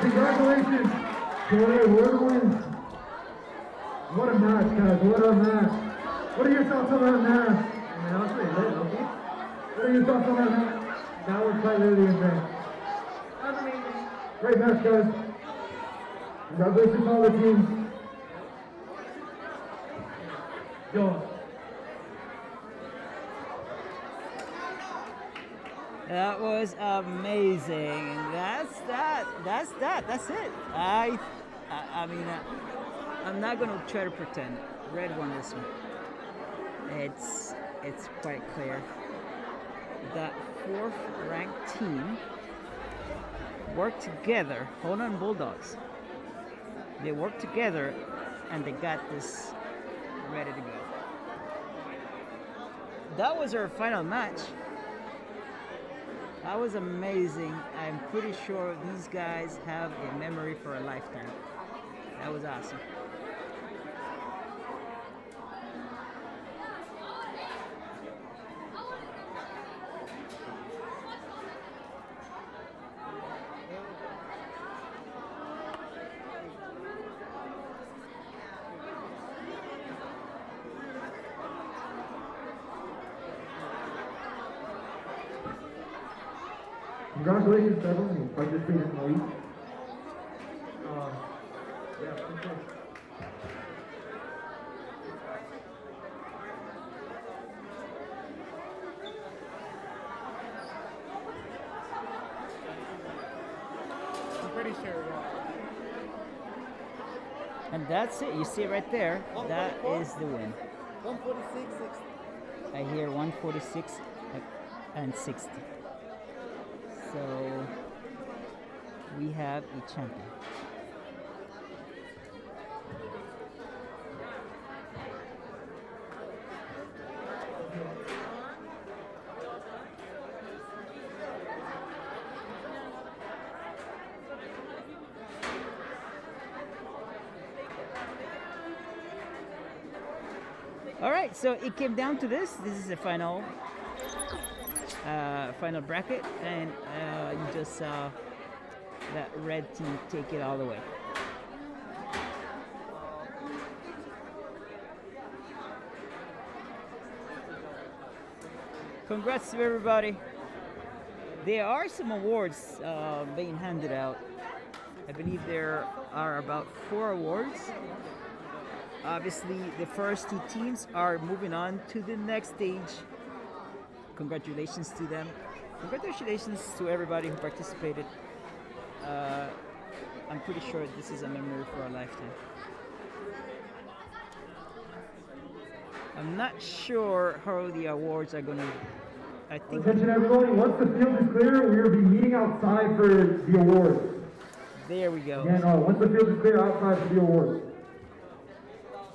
congratulations to our win. What a match, guys. What a match. What are your thoughts on that match? I mean, that was pretty lit, okay? What are your thoughts on that match? That was quite literally insane. That was amazing. Great match, guys. Congratulations to all the teams. Go. That was amazing. That's that. That's it. I mean, I'm not gonna try to pretend. Red won this one. It's quite clear that fourth ranked team worked together. Hondo and Bulldogs. They worked together and they got this ready to go. That was our final match. That was amazing. I'm pretty sure these guys have a memory for a lifetime. That was awesome. Congratulations to everyone who participated in the week. Yeah, for sure. I'm pretty sure. And that's it. You see it right there. That is the win. 146.60. I hear 146 and 60. So we have a champion. All right, so it came down to this. This is the final bracket, and you just saw that red team take it all the way. Congrats to everybody. There are some awards being handed out. I believe there are about 4 awards. Obviously, the first 2 teams are moving on to the next stage. Congratulations to them. Congratulations to everybody who participated. I'm pretty sure this is a memory for a lifetime. I'm not sure how the awards are gonna. I think. Attention everybody, once the field is clear, we will be meeting outside for the awards. There we go. Yeah, no, once the field is clear, outside for the awards.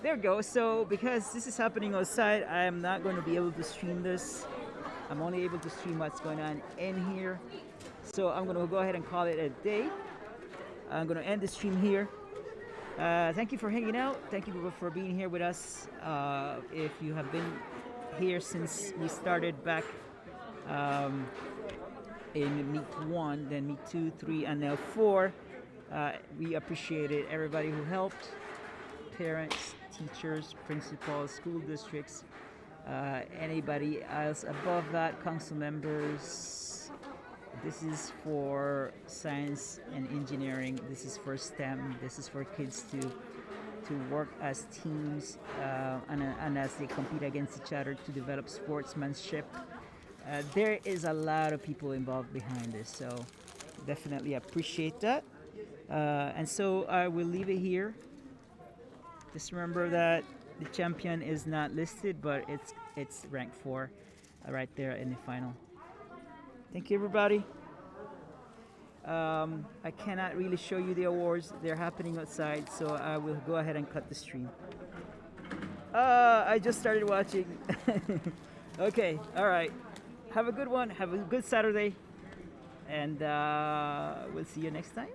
There we go. So because this is happening outside, I am not going to be able to stream this. I'm only able to stream what's going on in here. So I'm going to go ahead and call it a day. I'm going to end the stream here. Thank you for hanging out. Thank you for being here with us. If you have been here since we started back in meet 1, then meet 2, 3, and now 4, we appreciate it. Everybody who helped, parents, teachers, principals, school districts, anybody else above that, council members. This is for science and engineering. This is for STEM. This is for kids to work as teams and as they compete against each other to develop sportsmanship. There is a lot of people involved behind this, so definitely appreciate that. And so I will leave it here. Just remember that the champion is not listed, but it's ranked 4 right there in the final. Thank you, everybody. I cannot really show you the awards. They're happening outside, so I will go ahead and cut the stream. I just started watching. Okay, all right. Have a good one. Have a good Saturday. And we'll see you next time.